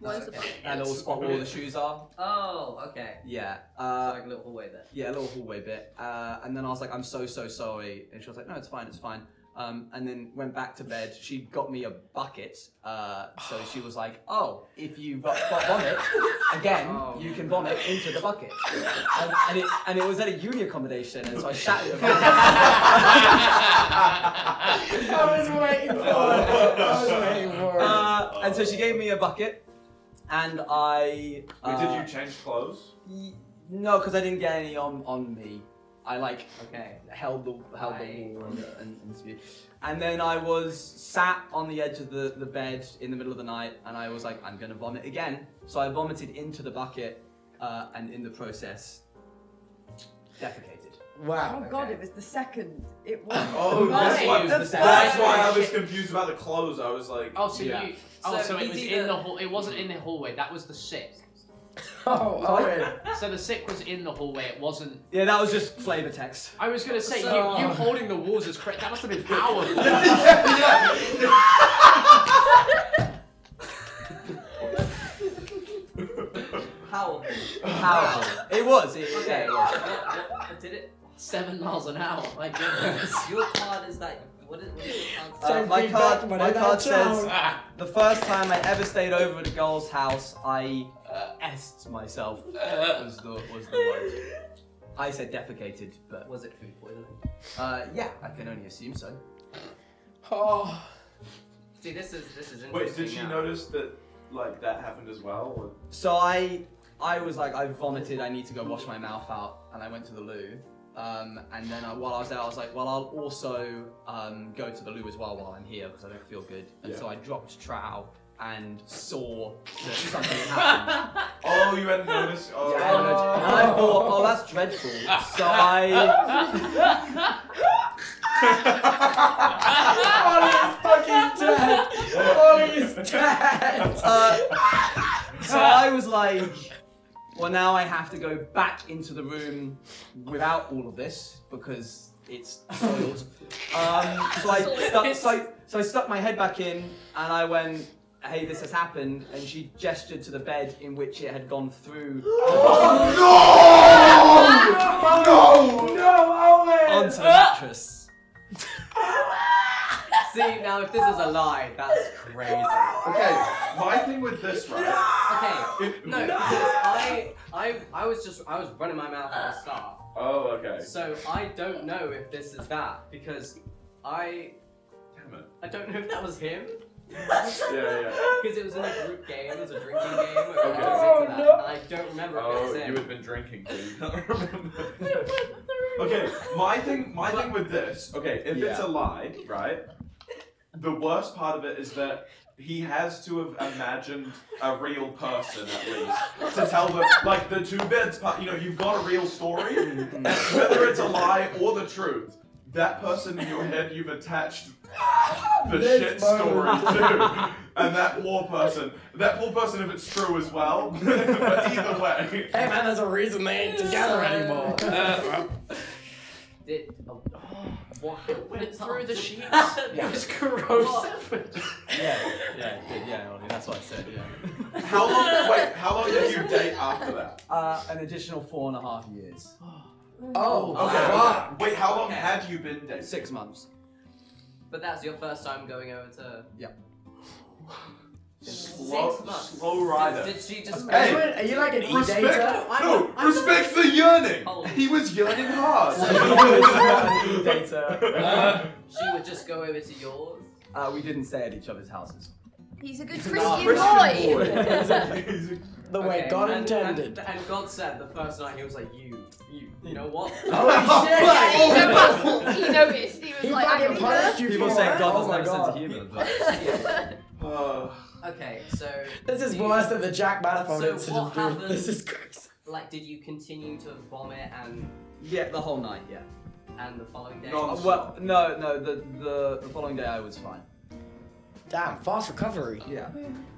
Where's the bucket? A little spot where all the shoes are. Oh, okay. Yeah. Like a little hallway bit. Yeah, a little hallway bit. And then I was like, I'm so sorry. And she was like, no, it's fine, it's fine. And then went back to bed. She got me a bucket. So she was like, oh, if you vomit again, you can vomit into the bucket. And it was at a uni accommodation, and so I shat in the bucket. I was waiting for it. And so she gave me a bucket, and I... Wait, did you change clothes? No, because I didn't get any on me. I held the wall and then I was sat on the edge of the bed in the middle of the night, and I was like, I'm gonna vomit again. So I vomited into the bucket, and in the process, defecated. Wow. Oh god, it was the second. It was. Oh, that's why I was confused about the clothes. I was like, oh, so yeah. you, so it was in the hall. It wasn't in the hallway. That was the sick. So the sick was in the hallway. It wasn't. Yeah, that was just flavor text. I was gonna say you holding the walls is correct. That must have been powerful. Powerful. It was. Okay. What did it? 7 miles an hour. My goodness. Your card is that. What is your card? My card says the first time I ever stayed over at a girl's house, I S'd myself was the word. I said defecated, but was it food poisoning? Yeah, I can only assume so. Oh. See, this is interesting. Wait, did she notice that that happened as well? Or? So I was like, I vomited. I need to go wash my mouth out, and I went to the loo. And then while I was there, I was like, well, I'll also go to the loo as well while I'm here because I don't feel good. And so I dropped trowel and saw that something had happened. Oh, you hadn't noticed? Oh. Yeah, I hadn't noticed. And I thought, oh, that's dreadful. So Ollie's fucking dead. Ollie's dead. So I was like, well, now I have to go back into the room without all of this because it's spoiled. So I stuck my head back in and I went, hey, this has happened. And she gestured to the bed in which it had gone through. No, Owen! Onto the mattress. See, now if this is a lie, that's crazy. Okay, my thing with this, right? Okay, because I was running my mouth at the start. Oh, okay. So I don't know if this is that because I don't know if that was him. Yeah. Because it was in a group game, it was a drinking game. Okay. And I don't remember if it was him. You had been drinking, so you can't remember. Okay, my thing with this, okay, if it's a lie, right, the worst part of it is that he has to have imagined a real person at least to tell the, like the two beds part, you know, you've got a real story, and whether it's a lie or the truth, that person in your head you've attached the shit story to. And that poor person if it's true as well, but either way. Hey man, there's a reason they ain't together anymore. What went through the sheets? It was corrosive. Yeah, Ollie, that's what I said, yeah. How long did you date after that? An additional 4.5 years. Oh, okay. Wait, how long had you been dating? 6 months. But that's your first time going over to... Yeah. Slow rider. Did she just... Hey, are you like an e-dater? Respect the yearning! He was yearning hard. She would just go over to yours? We didn't stay at each other's houses. He's a good Christian boy. The way God intended. And God said the first night, he was like, you know what? Holy shit! He noticed. He was like, fucking punished you. People say God doesn't have a sense of humor, but... Okay, so... This is worse than the Jack Manifold So incident, what dude. happened? This is crazy. Like, did you continue to vomit and... Yeah, the whole night, yeah. And the following day? Well, no, the following day I was fine. Damn, fast recovery. Yeah.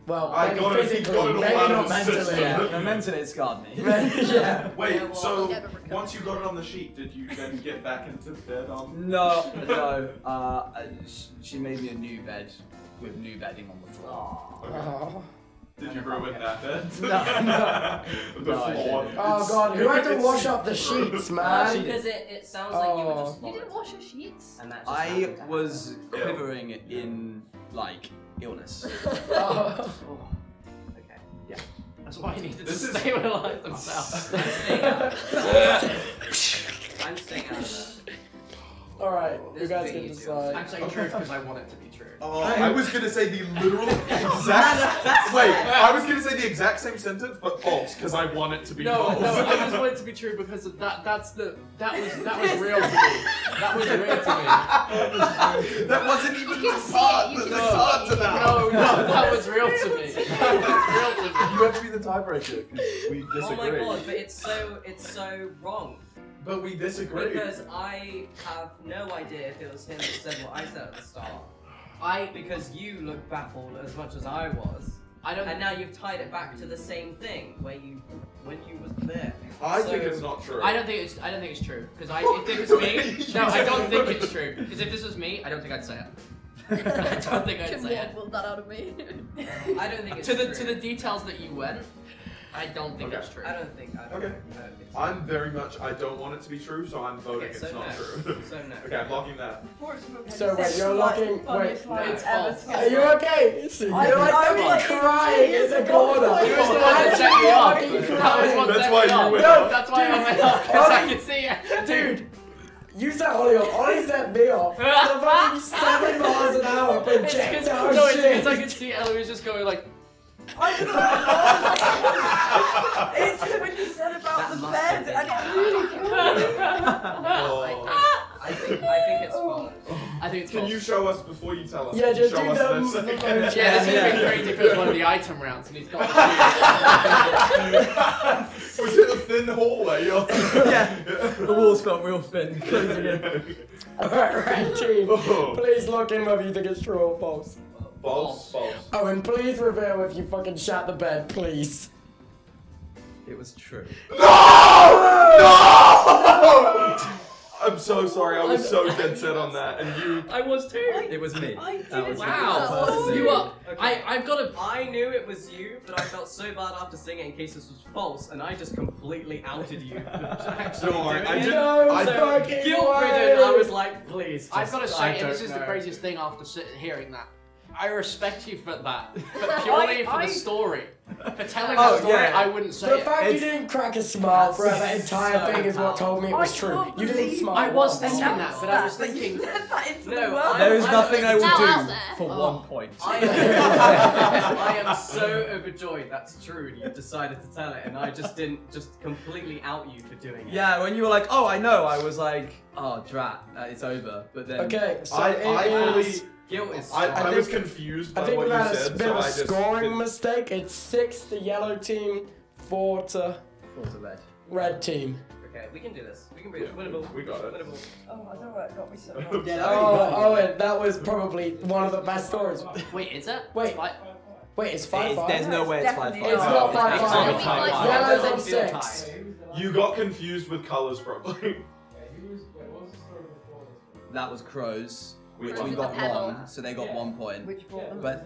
Well, I maybe got it, physically, got it all maybe out not of the mentally. system. Yeah, mentally it scarred me. Yeah. Wait, Yeah, well, so never recovered. once you got it on the sheet, did you then get back into bed on? No. She made me a new bed with new bedding on the floor. Oh. Did you ruin that bed? No. The No, I floor. didn't. Oh god, who had to wash up the sheets, man? Because it sounds like you were just You vomiting. didn't wash your sheets? And that just I happened to was happen. quivering in, like, illness. Oh. Okay. Yeah. That's why he needed This to is- stabilize himself. I'm staying out of that. Alright, you This guys is can being decide. I'm saying truth because I want it to be true. Oh, I was gonna say the literal exact. Wait, I was gonna say the exact same sentence, but false, because I want it to be false. No, I just want it to be true because that was real to me. That was real to me. That wasn't even You the can see part. it, you The can part see to it. that. No, that was real to me. That was real to me. You have to be the tiebreaker because we Oh disagree. my god, but it's so wrong. But we disagree. Because I have no idea if it was him that said what I said at the start. Because you looked baffled as much as I was. And now you've tied it back to the same thing when you were there. I think it's not true. I don't think it's true because if it was me, no, I don't think it's true. Because if this was me, I don't think I'd say it. I don't think I'd say it. Pull that out of me. I don't think it's To true. the details that you went, I don't think it's true. I don't think so. I'm very much. I don't want it to be true, so I'm voting Okay, so it's not no. true. So no. Okay, I'm blocking that. So wait, you're locking. Wait, It's false. are you okay? You're like fucking crying in the corner. You was the one that set me off. That was what That's set why me you off. went No, off. that's why I went off because I could see it. Dude, you set Ollie off. Ollie set me off. The fucking 7 miles an hour projectile No, it's shit. because I could see Ellie was just going like. It's when you said about That the must bed, be and it really killed me. I think it's false. I think it's Can false. you show us before you tell us? Yeah, just show do us the- this. Yeah, this would be great if it was one of the item rounds and he's got Was it a thin hallway? Yeah, the walls felt real thin. Alright, team. Please lock in whether you think it's true or false. False. False. Oh, and please reveal if you fucking shat the bed, please. It was true. No! I'm so sorry. I was so dead set on that, and you. I was too. It was me. I That didn't was me. Wow. Personally. You are. Okay. I've got a. I knew it was you, but I felt so bad after saying it in case this was false, and I just completely outed you. Actually Don't worry, doing I it. didn't. No, I fucking Guilt-ridden, I was like, please. I've got to I say, and don't this is the know. craziest thing after hearing that. I respect you for that, but purely for the story. For telling the story, I wouldn't say The it. fact you didn't crack a smile for that entire thing is what told me it was true. You didn't smile. I was thinking that, but I was thinking. No, there is nothing I will out do there. for 1 point. I am so overjoyed that's true and you decided to tell it and I just didn't completely out you for doing it. Yeah, when you were like, oh, I know, I was like, oh, drat, it's over. But then. Okay, so Guilt is I was confused by I think what we've you had a said, bit so of a I just scoring didn't- mistake. It's 6 the yellow team, 4 to 4 to red. red team. Okay, we can do this. We can be winnable. We got it. Winnable. Oh, I don't know why it got me so much. Owen, that was probably one of the best stories. Wait, is it? Wait, it's 5-5. There's no way it's 5-5. It's not 5-5. five. Yellow's on It's a 6. You got confused with colors, probably. That was Crows, which Crows we with got the pedal. 1, so they got 1 point. Which brought them But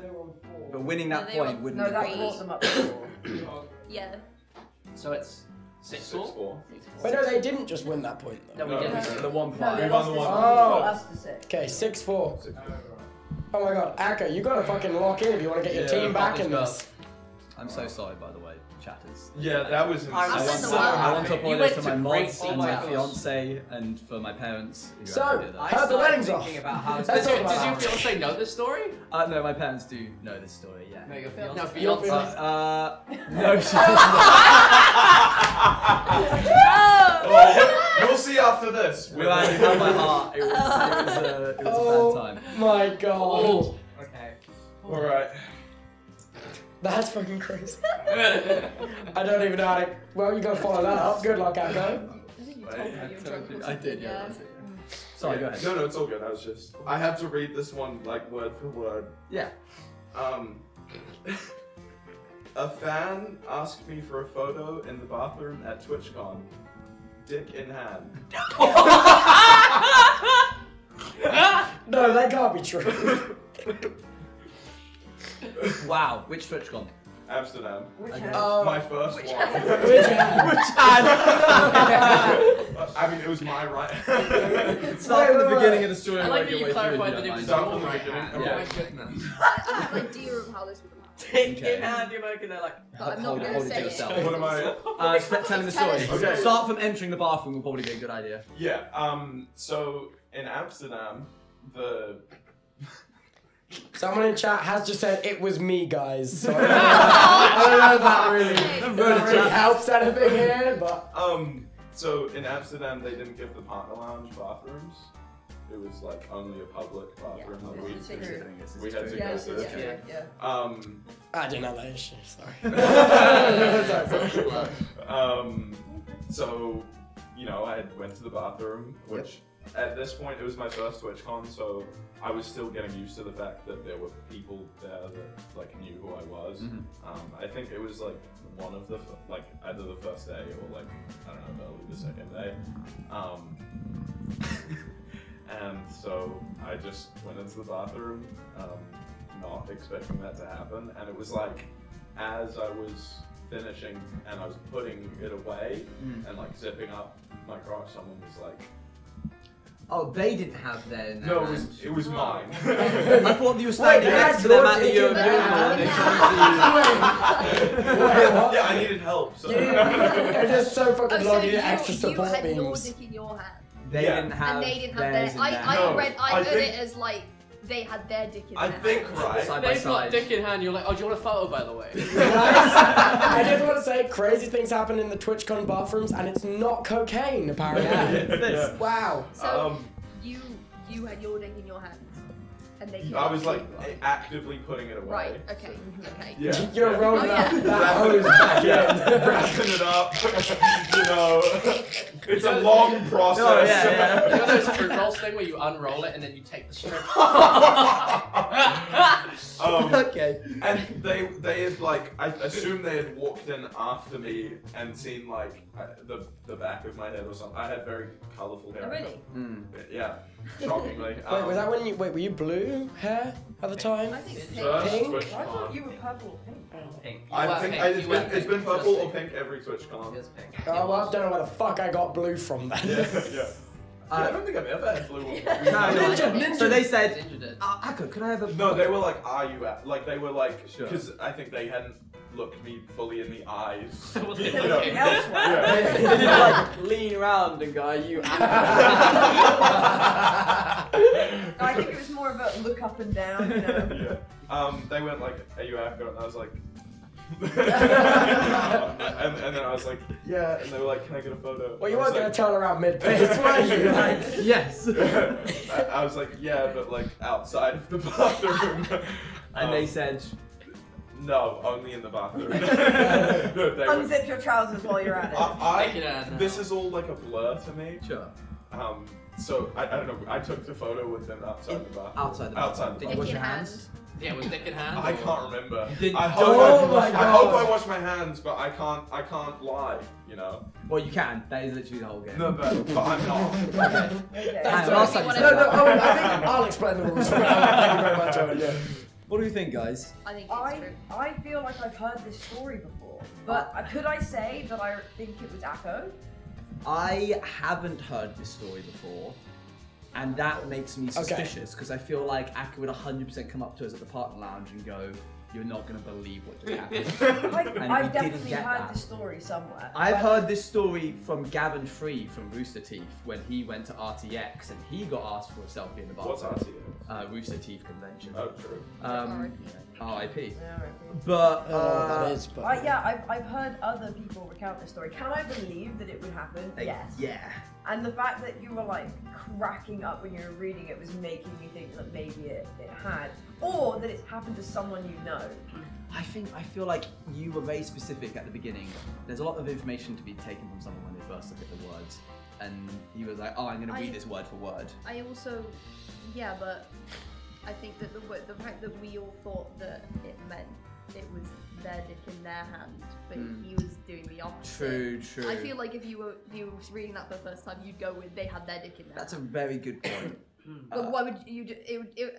winning that No, they were- point wouldn't No, have that got brought us. them up to 4. Yeah. So it's 6-4. 6-4. Wait, no, they didn't just win that point though. No, we didn't. The 1 No, point. they We lost won this the one. one. Oh. Us to 6. Okay, 6-4. Oh my god, Acho, you gotta fucking lock in if you wanna get your Yeah, team back in let's this. I'm so sorry, by the way, chatters. Yeah, that was insane. I'm I want, so to, I want to happy. You apologize went to to my great mods lengths. and Oh my my gosh. fiance and for my parents who So, had to do I that. How'd the weddings started off? thinking about how Let's Does talk your about that. fiance know this story? No, my parents do know this story, yeah. No, your No, fiance. Your fiance. No, she doesn't. Oh, we'll see after this. We had in my heart. It was a Oh bad time. my god. Okay. Alright. That's fucking crazy. I don't even know how to. Well, you gotta follow that up. Good luck, Acho. I did, yeah. That's it. Sorry, go ahead. No, it's all good. I have to read this one like word for word. Yeah. A fan asked me for a photo in the bathroom at TwitchCon. Dick in hand. No, that can't be true. Wow, which TwitchCon? Amsterdam. Which Okay. hand? My first one. Which hand? I mean, it was my right. Start from the beginning of the story. I and like work that your you way clarified through, that if it you was don't Start from your the right beginning. hand. Yeah. Oh my goodness. I have an idea of how this would work. Dick Okay. in hand, you're making that like. But I'm not Hold going it to say yourself. it. What am I? Telling the Tell story. us the Okay. Start from entering the bathroom will probably be a good idea. Yeah. So in Amsterdam, the Someone in chat has just said it was me, guys. So I don't know if that really helps anything here, but so in Amsterdam they didn't give the partner lounge bathrooms. It was like only a public bathroom that we had to Yeah, go to. yeah. I didn't know that issue. Sorry. So you know, I went to the bathroom, which at this point it was my first TwitchCon, so I was still getting used to the fact that there were people there that like knew who I was. I think it was like one of the like either the first day or like I don't know, early the second day. And so I just went into the bathroom, not expecting that to happen, and it was like as I was finishing and I was putting it away and like zipping up my crotch, someone was like, Oh, they didn't have their. no, it was mine. I thought you were standing Wait, next to that's them your at the dick in urinal there. and they tried to. Yeah, I needed help. So. They're just so Oh, fucking so long, you you need extra support had your beams. dick in your hand, They Yeah. didn't have. and they didn't have theirs theirs. in I their No, read I think- it as like they had their dick in I their think hand. right. Side by They've got side. dick in hand, you're like, oh, do you want a photo, by the way? I just want to say crazy things happen in the TwitchCon bathrooms, and it's not cocaine, apparently. Yeah. Wow. So you had your dick in your hand, and they. I was like actively putting it away. Right. Okay. Okay. Yeah. You're rolling Oh, that, yeah. that hose back in. Wrapping it up. You know, it's a long process. Oh, yeah, You know those fruit rolls thing where you unroll it and then you take the strip? Okay. And they had like, I assume they had walked in after me and seen like the back of my head or something. I had very colourful hair. Oh, really? Yeah, shockingly. Wait, was that when you? Wait, were you blue hair at the time? I think it's First Pink? TwitchCon. I thought you were purple or pink. Pink. I think it's been purple or pink every TwitchCon. It's pink. Oh well, I don't know where the fuck I got blue from then. Yeah. I don't think I've ever had blue. No, so they said, Ginger did. Acho, Acho, could I have a... No, they were like, are you at? Like, they were like, Sure. because I think they hadn't looked me fully in the eyes. They're You know? looking elsewhere. They didn't like lean around and go, are you I think it was more of a look up and down, you know. Yeah. They went like, are you Acho? And I was like, and then I was like, yeah. And they were like, can I get a photo? Well, you I was weren't going like, to turn around mid-pace, were you? Like, Yes. I was like, yeah, but like outside of the bathroom. And they said, no, only in the bathroom. No, they were- Unzip your trousers while you're at it. This is all like a blur to me. sure. So I don't know. I took the photo with them outside the bathroom. Outside the Outside the Did you bathroom. wash Dick in your hand. hands? Yeah, was dick in hand? I can't remember. Did- I Oh hope, my I hope God. I wash my hands, but I can't lie. You know. Well, you can. That is literally the whole game. No, but I'm not. Okay. Hang on, So last if you time you wanna- said no, that. Owen, I think I'll explain the rules. Thank you very much, Owen. Yeah. What do you think, guys? I think it's true. I feel like I've heard this story before, but could I say that I think it was Acho? I haven't heard this story before, and that makes me suspicious because I feel like Acho would 100% come up to us at the partner lounge and go, "You're not going to believe what just happened." And I've we didn't definitely get heard that. this story somewhere. I've but- heard this story from Gavin Free from Rooster Teeth when he went to RTX and he got asked for a selfie in the bathroom. What's RTX? Rooster Teeth convention. Oh, true. RIP. Yeah, right. But that is, but yeah, I've heard other people recount this story. Can I believe that it would happen? Yes. Yeah. And the fact that you were like cracking up when you were reading it was making me think that maybe it had, or that it's happened to someone you know. I feel like you were very specific at the beginning. There's a lot of information to be taken from someone when they first look at the words, and he was like, "Oh, I'm going to read this word for word." I also, yeah, but I think that the fact that we all thought that it meant it was their dick in their hand, but he was doing the opposite. True. I feel like if you were reading that for the first time, you'd go with they had their dick in their That's a hand. very good point. But why would you do?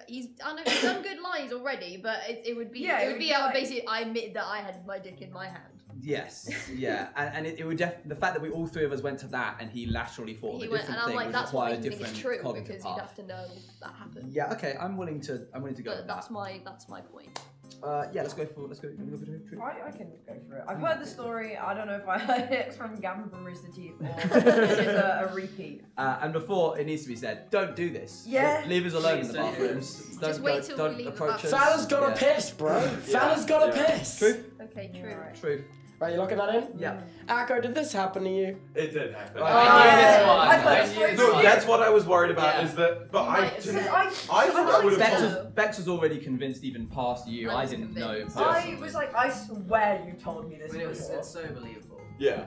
He's done good lies already, but it would be Yeah, it would be like- basically I admitted that I had my dick in my hand. Yes, yeah, and it would the fact that we all three of us went to that, and he laterally thought He of a went, and different I'm thing like, would that's what require a I think different is true cognitive because path. you'd have to know that happened. Yeah, okay, I'm willing to go But with that's that. my point. Yeah, let's go for true. I can go for it. I've heard the story. I don't know if I heard it from Gavin from Rooster Teeth or this is a repeat. And before it needs to be said, don't do this. Yeah. Leave us alone in the Please don't. bathrooms. Just wait till we don't leave the approach us. bathroom. Fella's got to piss, bro. Fella's got to piss. Truth. Okay, true. Alright. True. Right, you looking that in? Yeah. Acho, did this happen to you? It did happen. I That's what I was worried about. Yeah. Is that? But You I might have didn't. said- I thought I would have told. Bex was already convinced even past you. I I was didn't know. convinced. I was like, I swear you told me this I mean, before. it's so believable. Yeah.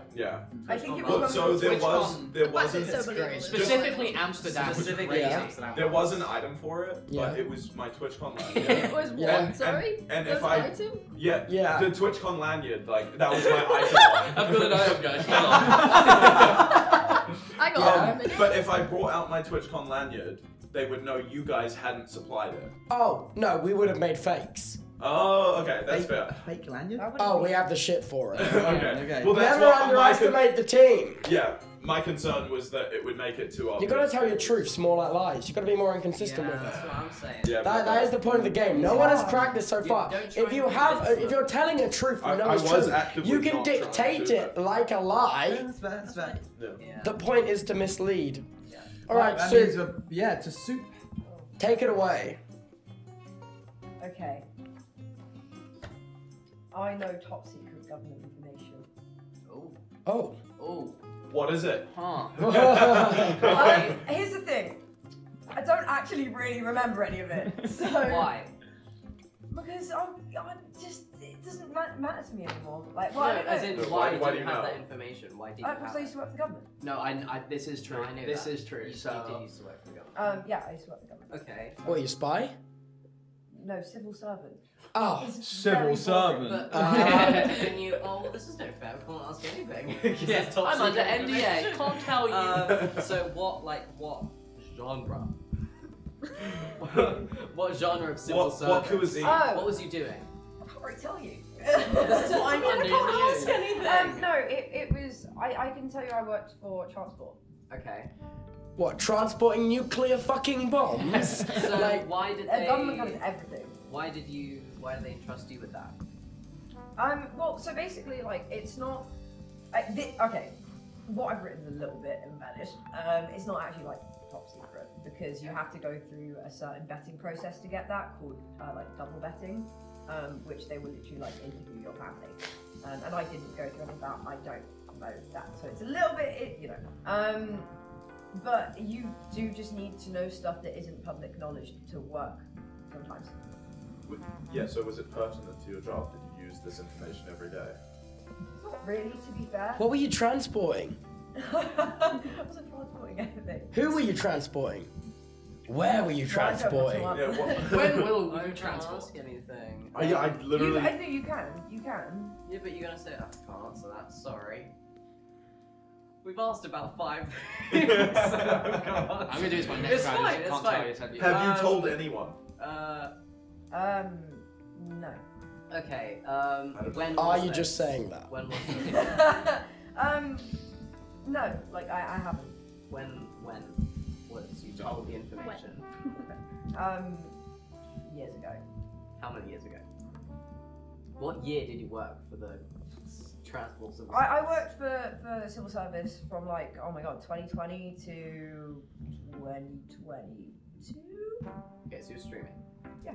I think it Well, was so there Which was one? there The fact that wasn't it's so believable. Specifically Amsterdam. was Specifically crazy. Amsterdam. there was an item for it, Yeah. but it was my TwitchCon It lanyard. was Yeah. what? Sorry? And There if was I an item? yeah, the TwitchCon lanyard, like that was my item. I've got an item, guys. Hold on. Hang on Yeah, a minute. but if I brought out my TwitchCon lanyard, they would know you guys hadn't supplied it. Oh, no, we would have made fakes. Oh, okay, that's fair. Fake lanyard? That would Oh, be- we have the shit for it. Okay. Well, that's Never what underestimate the team. yeah, my concern was that it would make it too obvious. You gotta tell your truths more like lies. You gotta be more inconsistent with That's it. what I'm saying. Yeah, That is the point of the game. No one has practiced so far. don't try If you and have, convince if you're telling a truth, you know I it's was true. actively You can not trying dictate to, it like a lie. That's fair. That's fair. Yeah. The point is to mislead. All right, That so means yeah, to soup. take it away. Okay. I know top secret government information. Oh. Oh. What is it? Huh. Here's the thing. I don't actually really remember any of it. So Why? Because I'm just it doesn't matter to me anymore. Like, well, No, I don't as know. in, Why why do do you you have know? that information? Why do you Because have I used to work for the government. No, I this is true. I knew This that. is true. You did So used to work for the government. Yeah, I used to work for the government. Okay. What, you spy? No, civil servant. Oh. It's Civil very servant. boring. But then you, oh, well, this is no fair. We can't ask anything. 'Cause yeah, it's top I'm under secret NDA. information. Can't tell you. So what genre? What genre of civil What service? cuisine? Oh. What was you doing? I can't really tell you. This is what I'm under I can't NDA. ask anything. No, it was. I can tell you I worked for transport. Okay. What, transporting nuclear fucking bombs? So like, why did The they? government covers everything. Why did they entrust you with that? Well, so basically, like, it's not. Okay, what I've written is a little bit embellished. It's not actually like top secret because you have to go through a certain vetting process to get that called like double vetting, which they will literally like interview your family. And I didn't go through any of that. I don't know that, so it's a little bit, you know. But you do just need to know stuff that isn't public knowledge to work sometimes. Yeah, so was it pertinent to your job? Did you use this information every day? Not really, to be fair. what were you transporting? I wasn't transporting anything. Who were you transporting? Where were you transporting? Yeah, When will I you can't transport? ask anything. I literally. I think you can. You can. Yeah, but you're gonna say I can't answer that. Sorry. We've asked about 5 things. So come on. I'm gonna do this my next It's round. fine, I it's can't fine. tell you, have you? Have you told anyone? No. Okay. When Are was you this? just saying that? When was it? No, like I haven't. when was you told the information? Years ago. How many years ago? What year did you work for the transport service? I worked for the civil service from like, oh my god, 2020 to 2022. Okay, so you're streaming. Yeah.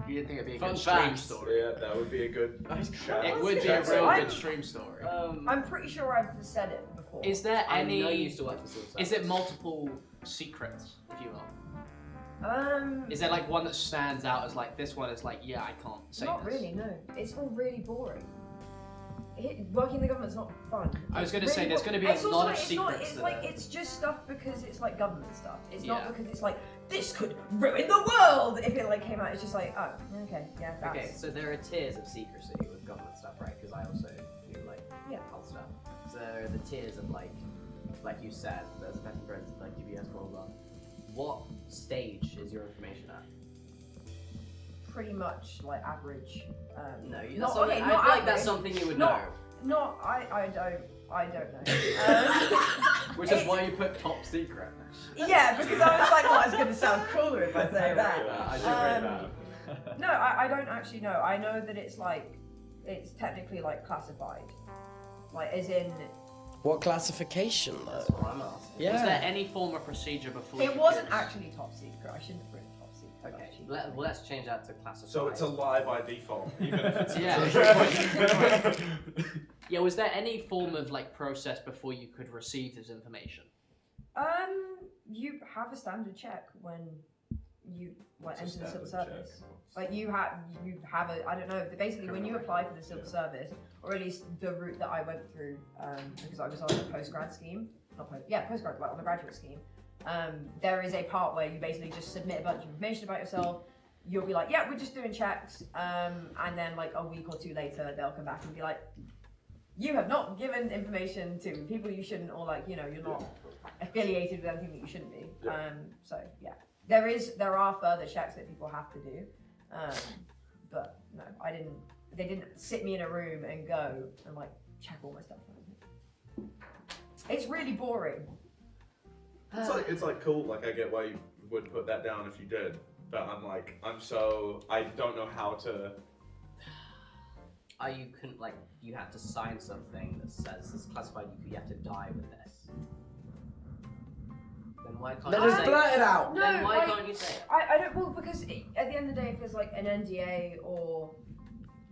You didn't think it'd be a Fun good stream fact. story? Yeah, that would be a good. shout. It would be a real good stream story. I'm pretty sure I've said it before. Is there I any? know you used to work for civil service. Is it multiple secrets, if you will? Is there like one that stands out as like this one is like, yeah, I can't say Not this? really, no. It's all really boring. Working in the government's not fun. I was It's going to say really there's boring. going to be a It's also lot like, of it's not, secrets. it's that like are- it's just stuff because it's like government stuff. It's Yeah. not because it's like this could ruin the world. If it like came out, it's just like, oh, okay, yeah, that's Okay, so there are tiers of secrecy with government stuff, right? Because I also do like health stuff. So there are the tiers of like you said, there's a vetting process, like UBS, blah blah blah. What stage is your information at? pretty much like average. No, you not, that's okay, I not feel like average. that's something you would Not- know. Not, I don't know. Which is why you put top secret. Yeah, because I was like, well, it's going to sound cooler if I say that. I do rate that. No, I don't actually know. I know that it's like, it's technically like classified. Like, as in... What classification That's though? what I'm asking. Yeah. Was there any form of procedure before you It wasn't could- actually top secret. I shouldn't have written top secret. Okay, actually. let's change that to classified. So it's a lie by default, even if it's Yeah. Yeah, was there any form of like process before you could receive this information? You have a standard check when you like, What's a enter the civil standard service. check? Like you have a, I don't know, basically when you apply for the civil service, or at least the route that I went through, because I was on the postgrad scheme, postgrad, like on the graduate scheme, there is a part where you basically just submit a bunch of information about yourself. You'll be like, yeah, we're just doing checks, and then like a week or two later, they'll come back and be like, you have not given information to people you shouldn't, or like, you know, you're not affiliated with anything that you shouldn't be. So yeah, there are further checks that people have to do, but no, they didn't sit me in a room and go and like check all my stuff. It's really boring. It's like cool. Like I get why you wouldn't put that down if you did, but I don't know how to. You couldn't like you had to sign something that says it's classified. You have to die with this. Then why can't Then you just say? blurt it out. No, Then why like, can't you say it? I don't, well, because at the end of the day, if there's like an NDA or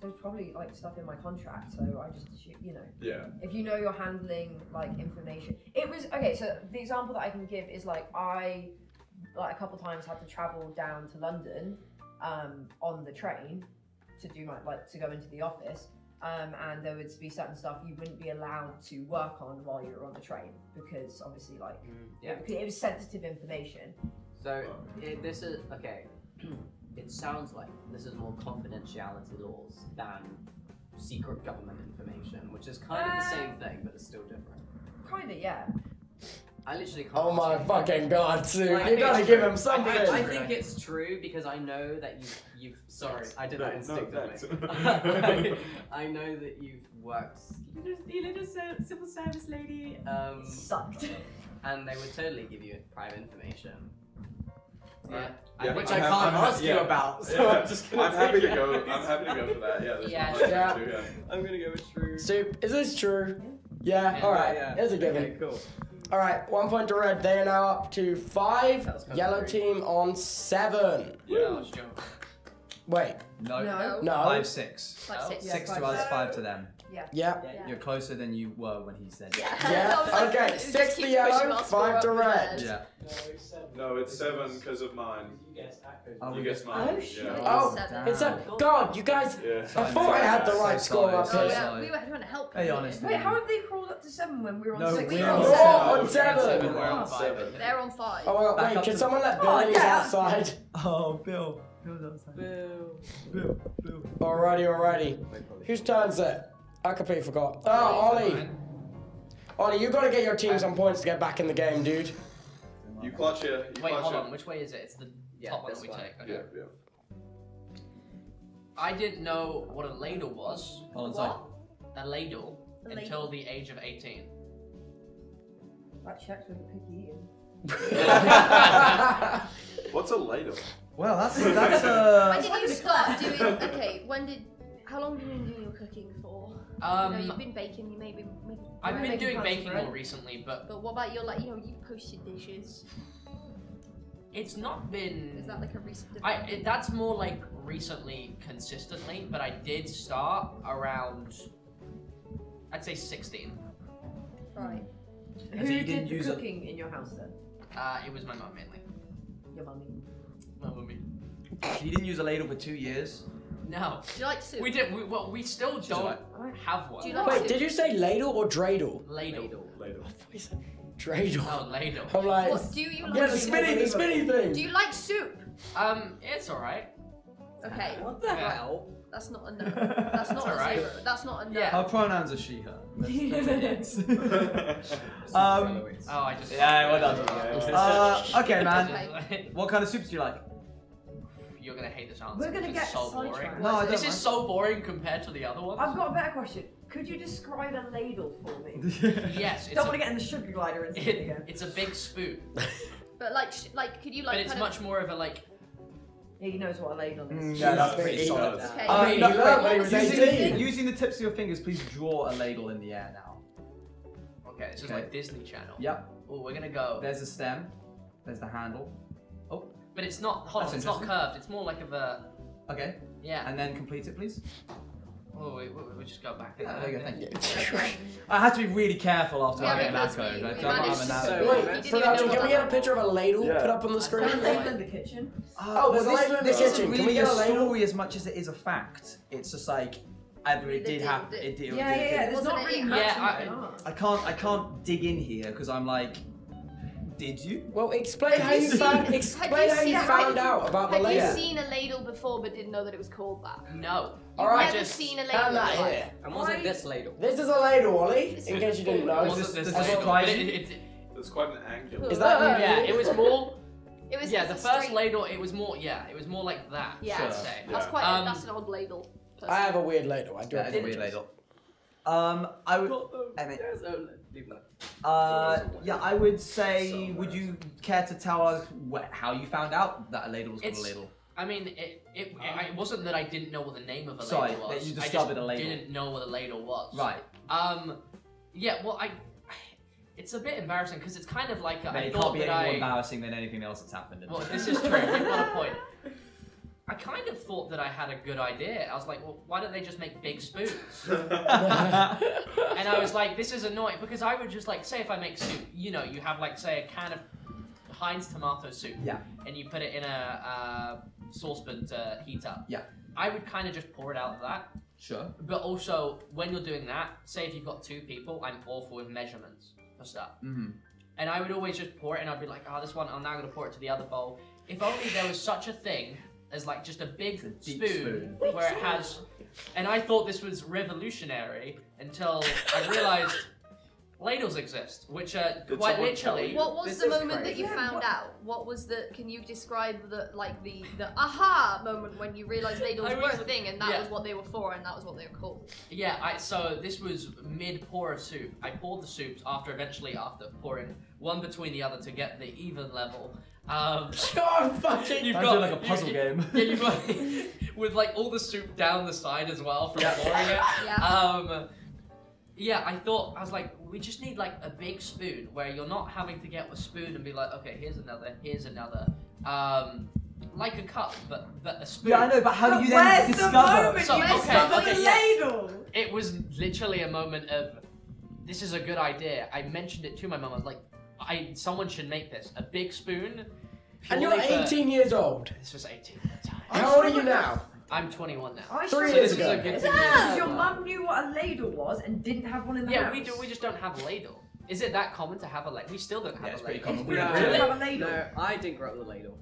there's probably like stuff in my contract, so I just, you know. Yeah. If you know you're handling like information. It was, okay, so the example that I can give is like I, like a couple times had to travel down to London on the train to do my, like to go into the office. And there would be certain stuff you wouldn't be allowed to work on while you were on the train because obviously like it was sensitive information. So this is okay. It sounds like this is more confidentiality laws than secret government information, which is kind of the same thing, but it's still different. Kinda, yeah. I literally can't. Oh my answer. fucking god, Sue, Like, you gotta it's give true. him something. I think it's true because I know that you've. Sorry, I did that No, instinctively. thanks. I know that you've worked. You just civil service lady. Sucked. and they would totally give you private information. Yeah. Which I can't ask you about. So I'm just gonna I'm happy to go. I'm happy to go for that. Yeah. Yeah. I'm gonna go with true. Soup, is this true? Yeah. All right. It's a given. Okay, cool. All right. 1 point to red. They are now up to 5. Yellow team on 7. Yeah. Wait. No. 5, 6. Like 6. 6 to us, 5 to them. Yeah. You're closer than you were when he said. Yeah. Okay. 6 to yellow, 5 to red. Yeah. No, it's 7 because of mine. You guessed Acho's. Oh, you guessed mine. Oh, shit. Yeah. Oh, it's a God. You guys. I thought I had the right score up So here. sorry. We were trying to help. Hey, honestly. Wait, how have they crawled up to 7 when we were on No, 6? we're on on 7. We're on 5. They're on 5. Oh my God! Back Wait, up can to someone let Oh, Bill in? He's yeah. outside. Oh, Bill. Bill's outside. Bill. Alrighty. Whose turn's it? I completely forgot. Oh, Ollie. Ollie, you gotta get your team some points to get back in the game, dude. You clutch it. Wait, hold on. Which way is it? It's the top one that we take. Okay. Yeah. I didn't know what a ladle was. Hold on, sorry. A ladle until the age of 18. That checks with the picky eating. What's a ladle? Well, that's When did you start doing? Okay, how long have you been doing your cooking for? You've been baking. You maybe. I've been doing baking more recently, but what about your you posted dishes? it's not been. Is that like a recent development? That's more like recently, consistently. But I did start around, I'd say 16. Right. Who did the cooking in your house then? It was my mum mainly. Your mummy. My mummy. So you didn't use a ladle for 2 years? No. Do you like soup? We did. We still don't have one. Do you like Wait, soup? did you say ladle or dreidel? Ladle. Dreidel. Oh, ladle. I'm like, What do you like? yeah, the spinny thing. Do you like soup? It's alright. Okay. What the hell? That's not a no. That's not a alright. 0. That's not a no. Yeah. Her pronouns are she, her. Oh, I just. Yeah, well done. Okay, man. Okay. What kind of soups do you like? You're gonna hate this answer. We're gonna It's get so boring. sidetracked. No, I don't This mind. is so boring compared to the other ones. I've got a better question. Could you describe a ladle for me? Yes, it's Don't want to get in the sugar glider and stuff again. it's a big spoon, But like, could you like? but it's kind much more of a like. Yeah, he knows what a ladle is. Yeah, that's pretty pretty solid. solid. Okay. I mean, he learned when he was 18. Using the tips of your fingers, please draw a ladle in the air now. Okay, this is Okay. like Disney Channel. Yep. Oh, we're gonna go. There's a stem. There's the handle. Oh, But it's not. Hold on, That's it's not interesting. curved. It's more like of a. okay. Yeah. And then complete it, please. Oh, we'll just go back. Yeah, there you go, thank you. Okay. I had to be really careful after Yeah, having an because Acho. we I don't managed have an to- Acho. So- You Wait, didn't even production, know can we get a that. picture of a ladle Yeah. put up on the Is screen? there a ladle in the kitchen? Oh, there's a ladle in the this kitchen. isn't Can really we get a a ladle? story as much as it is a fact. It's just like, it did happen. It did. Yeah. There's Wasn't not it- really yeah, much I- in there. I can't dig in here because I'm like, did you? Well, explain how you seen- found. had Explain you how you seen- found out about the Had you ladle. seen a ladle before but didn't know that it was called that? No. All right, Never just seen a hand ladle. that before. here. And was it this ladle? This is a ladle, Ollie. In case you didn't know. Was Was it this this ladle? ladle? surprise But you? It's quite an angular. Is that Yeah, it was more. It was Yeah, it's the a first straight- ladle. It was more. Yeah, it was more like that. Yeah, I'd say. that's Yeah. quite. Um, That's an odd ladle. I have a weird ladle. I do That is a weird apologize. ladle. I would. Emmett. Yeah, I would say. Would you care to tell us how you found out that a ladle was called a It's- ladle? I mean, it wasn't that I didn't know what the name of a Sorry, ladle that was. you I discovered just a ladle. didn't know what a ladle was. Right. Yeah. Well, it's a bit embarrassing because it's kind of like I It thought can't be that any more I. embarrassing than anything else that's happened. Well, this is true. You've got a point. I kind of thought that I had a good idea. I was like, well, why don't they just make big spoons? And I was like, this is annoying because I would just like say if I make soup, you have like say a can of Heinz tomato soup. Yeah. And you put it in a saucepan to heat up. Yeah. I would kind of just pour it out of that. Sure. But also, when you're doing that, say if you've got 2 people, I'm awful with measurements for stuff. Mm-hmm. And I would always just pour it and I'd be like, oh, this one, I'm now going to pour it to the other bowl. If only there was such a thing as like just a big deep spoon where it has... And I thought this was revolutionary until I realized ladles exist, which are quite literally. What was the moment that you found out? What was the? Can you describe the aha moment when you realised ladles were a thing and that was what they were for and that was what they were called? Yeah, so this was mid-pour of soup. I poured the soups after pouring one between the other to get the even level. You've got like a puzzle game. Yeah, you've got with like all the soup down the side as well from pouring it. Yeah. Yeah, I was like, we just need like a big spoon where you're not having to get a spoon and be like, okay, here's another. Like a cup, but a spoon. Yeah, I know, but how do you then discover? Ladle? It was literally a moment of, this is a good idea. I mentioned it to my mum. I was like, someone should make this. A big spoon. And you're 18 years old. This was 18 at the time. How old are you now? I'm 21 now. 3 years ago. Because your mum knew what a ladle was and didn't have one in the house. Yeah, we just don't have a ladle. Is it that common to have a ladle? We still don't have a ladle. Pretty common. We don't have a ladle. No, I didn't grow up with a ladle.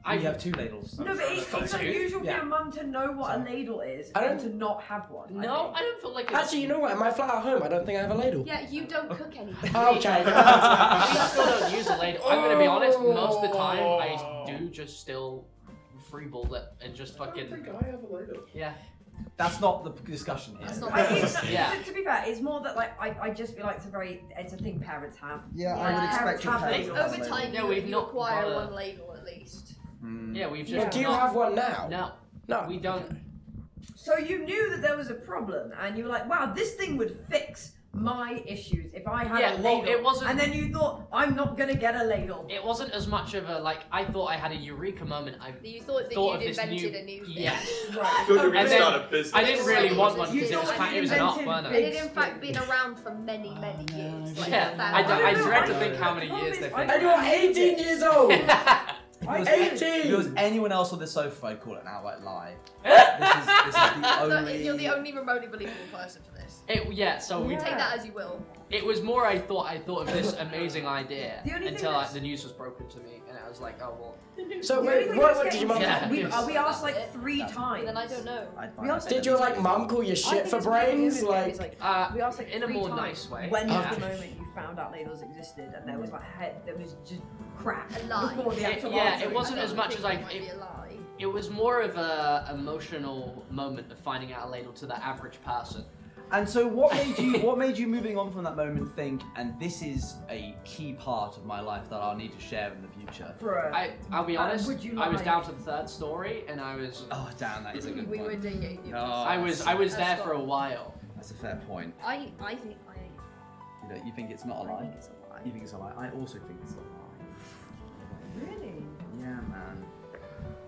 We have 2 ladles. No, but it's unusual for your mum to know what a ladle is and to not have one. No, I don't feel like it's... Actually, you know what? In my flat at home, I don't think I have a ladle. Yeah, you don't cook anything. Okay. We still don't use a ladle. I'm gonna be honest, most of the time, I do just still freeball it and just fucking... I don't think I have a ladle. Yeah. That's not the discussion here. That's not to be fair, it's more that like I just feel like it's a thing parents have. Yeah, I would expect your parents. Over time, we've you not acquire got a- one ladle at least. Yeah, we've just... Well, do you have one now? No. No. We don't. So you knew that there was a problem, and you were like, "Wow, this thing would fix my issues if I had a ladle." It wasn't... And then you thought, "I'm not gonna get a ladle." It wasn't as much of a, like, I thought I had a eureka moment. You thought that of you'd this invented a new thing. Yeah. Right. You're gonna And start then a business. I didn't really want one You because it thought was you an art invented burner. It had in fact been around for many, many years. Like Yeah, I dread to think how many years they've been. And you're 18 years old! If 18! it was anyone else on the sofa, I'd call it an outright lie. This is the only... You're the only remotely believable person for this. So We take that as you will. it was more I thought of this amazing idea The only thing until that's- the news was broken to me, and I was like, oh well. So The wait, only thing what that's did your mum... getting- Yeah. we asked like 3 times. Then I don't know. Did your like mum call you shit for brains? Like, we asked like in a 3 more times nice way. When Yeah. was the moment you found out ladles existed, and there was like there was just crap A lie. before the actual Yeah, answer. it wasn't as much as it might be a lie. It was more of a emotional moment of finding out a ladle to the average person. And so what made you moving on from that moment think, and this is a key part of my life that I'll need to share in the future? I'll be honest, would you I was like- down to the 3rd story, and I was... Oh damn, that is a good We point. were digging you. I was there for a while. That's a fair point. I think You know, you think it's not a lie? think it's a lie. You think it's a lie? I also think it's a lie. Really? Yeah, man.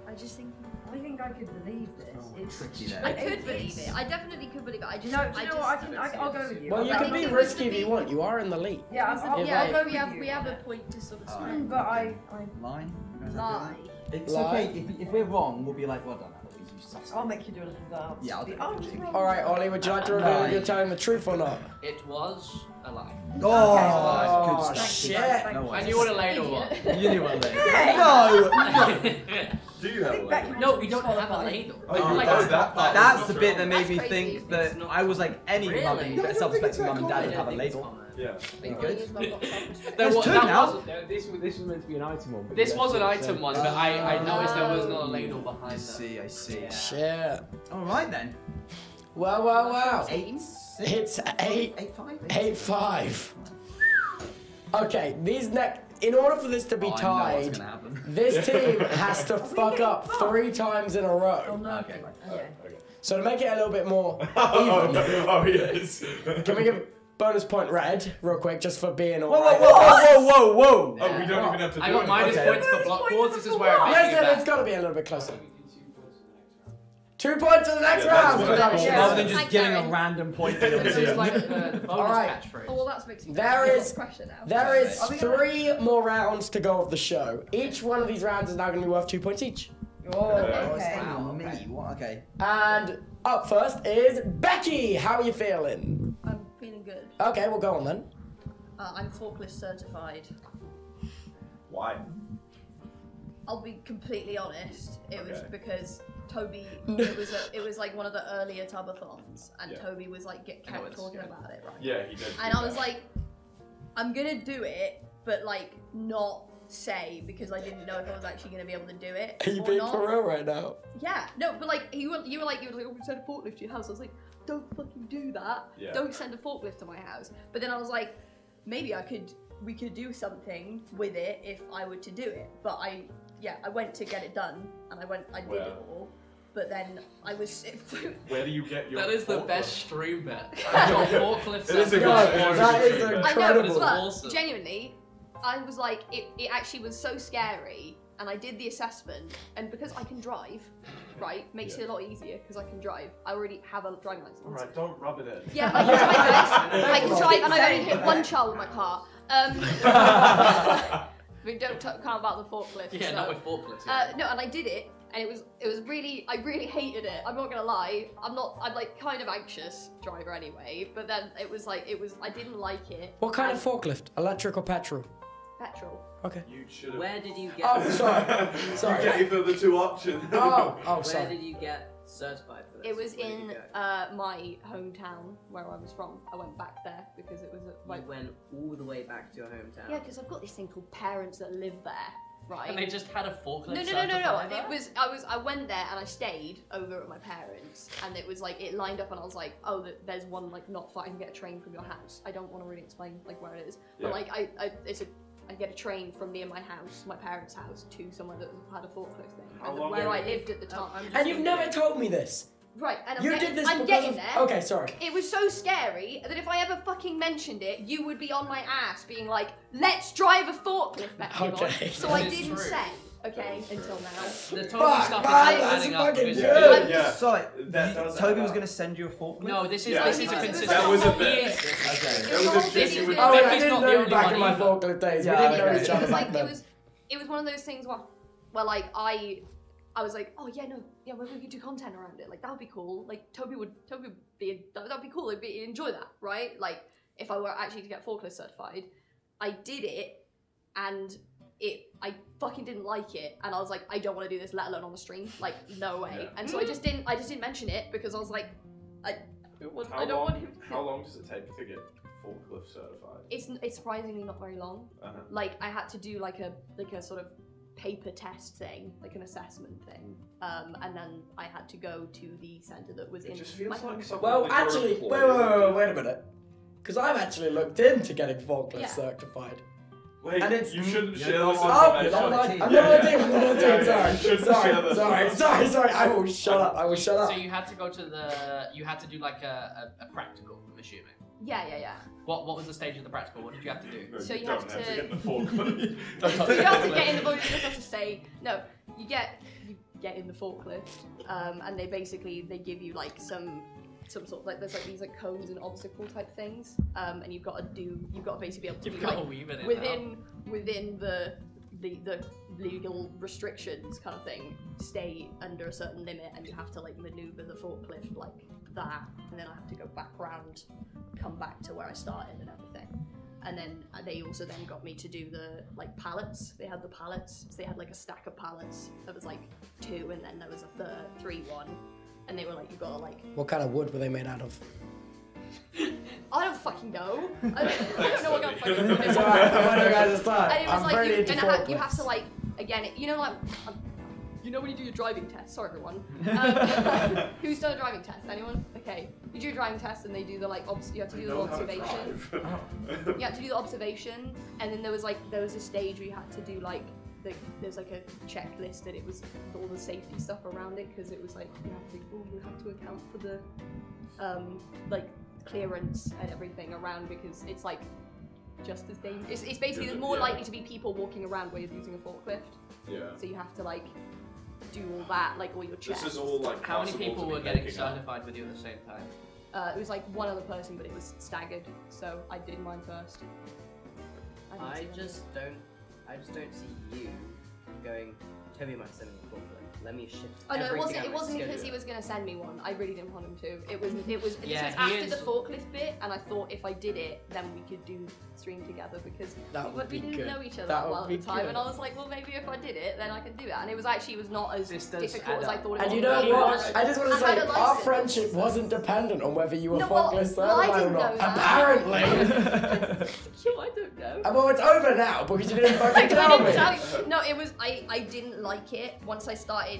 I just think I think I could believe this. Oh, It's tricky there. I could believe it. I definitely could believe it. I just Do you know what? I'll go with you. well, you I can think be it was risky the if you big- want. You are in the lead. Yeah, I'll yeah, go we with you. have a point to sort of Alright. swing. But I Lie? You guys happy Lie. with that? It's Lie. okay. If we're wrong, we'll be like, well done, Eloise. You sussed I'll it. make you do a little dance. Yeah, I'll do it. Oh, just wrong. All right, Ollie, would you like to reveal if you're telling the truth or not? It was a lie. Oh, Oh, good stuff. shit. No I way. knew what a ladle was. You knew what a ladle. Hey! No! Do you have a ladle? No, we don't have a ladle. Oh, you know that part. That's the bit that made me That's crazy. think that I was like any Really? mum, No, self-respecting mum and dad would have a ladle. Yeah. There's There's 2 now. This was meant to be an item one. but This yes, was an so- item one, but I noticed there was not a ladle behind I it. see, I see. Shit. All right then. Well, well, well. 8, 6, It's 8, 8, 5, 8-5. Okay, in order for this to be Oh, I know what's tied, gonna happen. this team has to fuck up 3 times in a Oh row. no. Okay. Okay. So to make it a little bit more Oh, even, no. Oh, yes. can we give bonus point Red real quick just for being Whoa, alright? whoa, whoa, whoa, whoa, whoa! Oh, we don't even have to do I got it. minus Okay. points for block boards. This is where I'm Yes, making it it's back. got to be a little bit closer. 2 points for the next Yeah, that's round. what I thought. Yes. Rather than just Thanks, giving a Aaron. random point to This is like the bonus Alright. catchphrase. Oh well, that makes me There is- pressure now. There is Are we gonna- 3 more rounds to go of the show. Each one of these rounds is now going to be worth 2 points each. Oh, Hang okay. on, me. What? Okay. And up first is Becky. How are you feeling? I'm feeling good. Okay, we'll go on then. I'm forklift certified. Why? I'll be completely honest. It was Okay. because Toby. It was like one of the earlier Tubathons, and Yeah. Toby was like kept talking about it, right? Yeah, he did. And do I was that. like, I'm gonna do it, but like not say because I didn't know if I was actually gonna be able to do it. Are you being for real right now? Yeah, no, but like you were like, oh, send a forklift to your house. I was like, don't fucking do that. Yeah. Don't send a forklift to my house. But then I was like, maybe we could do something with it if I were to do it. But I went to get it done, and I did it all. But then I was. Where do you get your? That is the forklift? best stream bet. Your forklift. It is a good that is stream bet. incredible. I know, but awesome. genuinely, I was like, it actually was so scary, and I did the assessment, and because I can drive, right, makes it a lot easier because I can drive. I already have a driving license. Alright, don't rub it in. Yeah, I can drive, I can drive, and I only hit one child with my car. We don't talk about the forklift. Yeah, so. not with forklifts. No, and I did it, and it was really, I really hated it. I'm not gonna lie. I'm like kind of anxious driver anyway, but then it was, I didn't like it. What kind of forklift? Electric or petrol? Petrol. Okay. You should have. Where did you get? Oh, sorry. Sorry. You gave them the two options. Oh, sorry. Where did you get certified for this? It was Where did you in go? my hometown where I was from. I went back there because it was You went all the way back to your hometown. yeah, because I've got this thing called parents that live there, right? And they just had a forklift. No. certified? I went there and I stayed over at my parents, and it was like it lined up, and I was like, oh, there's one like not far. I can get a train from your house. I don't want to really explain like where it is, but like I get a train from near my house, my parents' house, to somewhere that had a forklift thing, and where I lived at the time. And you've never told me this. Right, and You did this I'm because getting of... there. Okay, sorry. It was so scary that if I ever fucking mentioned it, you would be on my ass being like, let's drive a forklift, Bekyamon. Okay. So I That is didn't true. say, okay, until now. The Toby Fuck, stuff man, is that's adding up. fucking because- good. Yeah. Sorry, That does Toby add was up. going to send you a forklift? No, this is Yeah. this is a That consistent. That was a It bit. was That It was was a all genuine. busy. Oh, Becky's I didn't not the know only back one in my either. forklift days. Yeah, we didn't know okay. each It other was back like, then. it was one of those things where like I was like, oh yeah, no, yeah, well, we could do content around it. Like that would be cool. Like Toby would be that'd be cool. He'd enjoy that, right? Like if I were actually to get forklift certified, I did it, and I fucking didn't like it, and I was like, I don't want to do this, let alone on the stream. Like no way. Yeah. And so I just didn't mention it because I was like, I don't want him. How long does it take to get forklift certified? It's surprisingly not very long. Like I had to do like a sort of paper test thing, like an assessment thing, and then I had to go to the centre that was It in just feels my like home. something Well, that you're actually, employed. wait a minute. Because I've actually looked into getting forklift Yeah. certified. Wait, And it's- you shouldn't You're share not this on- Oh, information. I'm not team. on Yeah, the team, I'm not on the team, Yeah, you shouldn't share this sorry. information. I will shut up, So you had to go to you had to do like a practical, I'm assuming. Yeah. What was the stage of the practical? What did you have to do? No, So you don't have to- get the forklift. You don't have to get in the boat. You just have to say no. You get in the forklift, and they give you like some sort of like there's like these like cones and obstacle type things, and you've got to basically be able to You've be got to like weave it in within the legal restrictions kind of thing, stay under a certain limit, and you have to like maneuver the forklift like that, and then I have to go back round, come back to where I started and everything. And then they also then got me to do the like pallets. They had the pallets, so they had like a stack of pallets. There was like 2, and then there was a 3-1, and they were like, you gotta like. What kind of wood were they made out of? I don't fucking know. I don't know what kind of fucking wood it It's is. alright, I'm on your guys' side. And it was I'm like very you, into and you have to forklifts. like again, you know like. You know when you do your driving test? Sorry everyone. Who's done a driving test? Anyone? Okay. You do a driving test and they do the like you have to do the observation. You have to do the observation, and then there was a stage where you had to do like there's like a checklist, and it was all the safety stuff around it, because it was like you have to account for the like clearance and everything around, because it's like just as dangerous. It's basically there's more likely to be people walking around while you're using a forklift. Yeah. So you have to like do all that, like all your checks. This is all like. How many possible people to be were getting picking up. certified with you at the same time? It was like one other person, but it was staggered, so I did mine first. I just don't see you going, Toby might send me a forklift. let me shift. Oh no, everything it wasn't on my because he schedule. was gonna send me one. I really didn't want him to. It was Yeah, this was after the forklift bit, and I thought if I did it, then we could do stream together because we didn't know each other that well at the time. And I was like, well, maybe if I did it, then I could do that. And it was not as difficult as I thought it was. And you know what? I just want to say, our friendship wasn't dependent on whether you were forklift certified or not. Apparently. Sure, I don't know. Well, it's over now because you didn't fucking tell me. No, it was I didn't like it once I started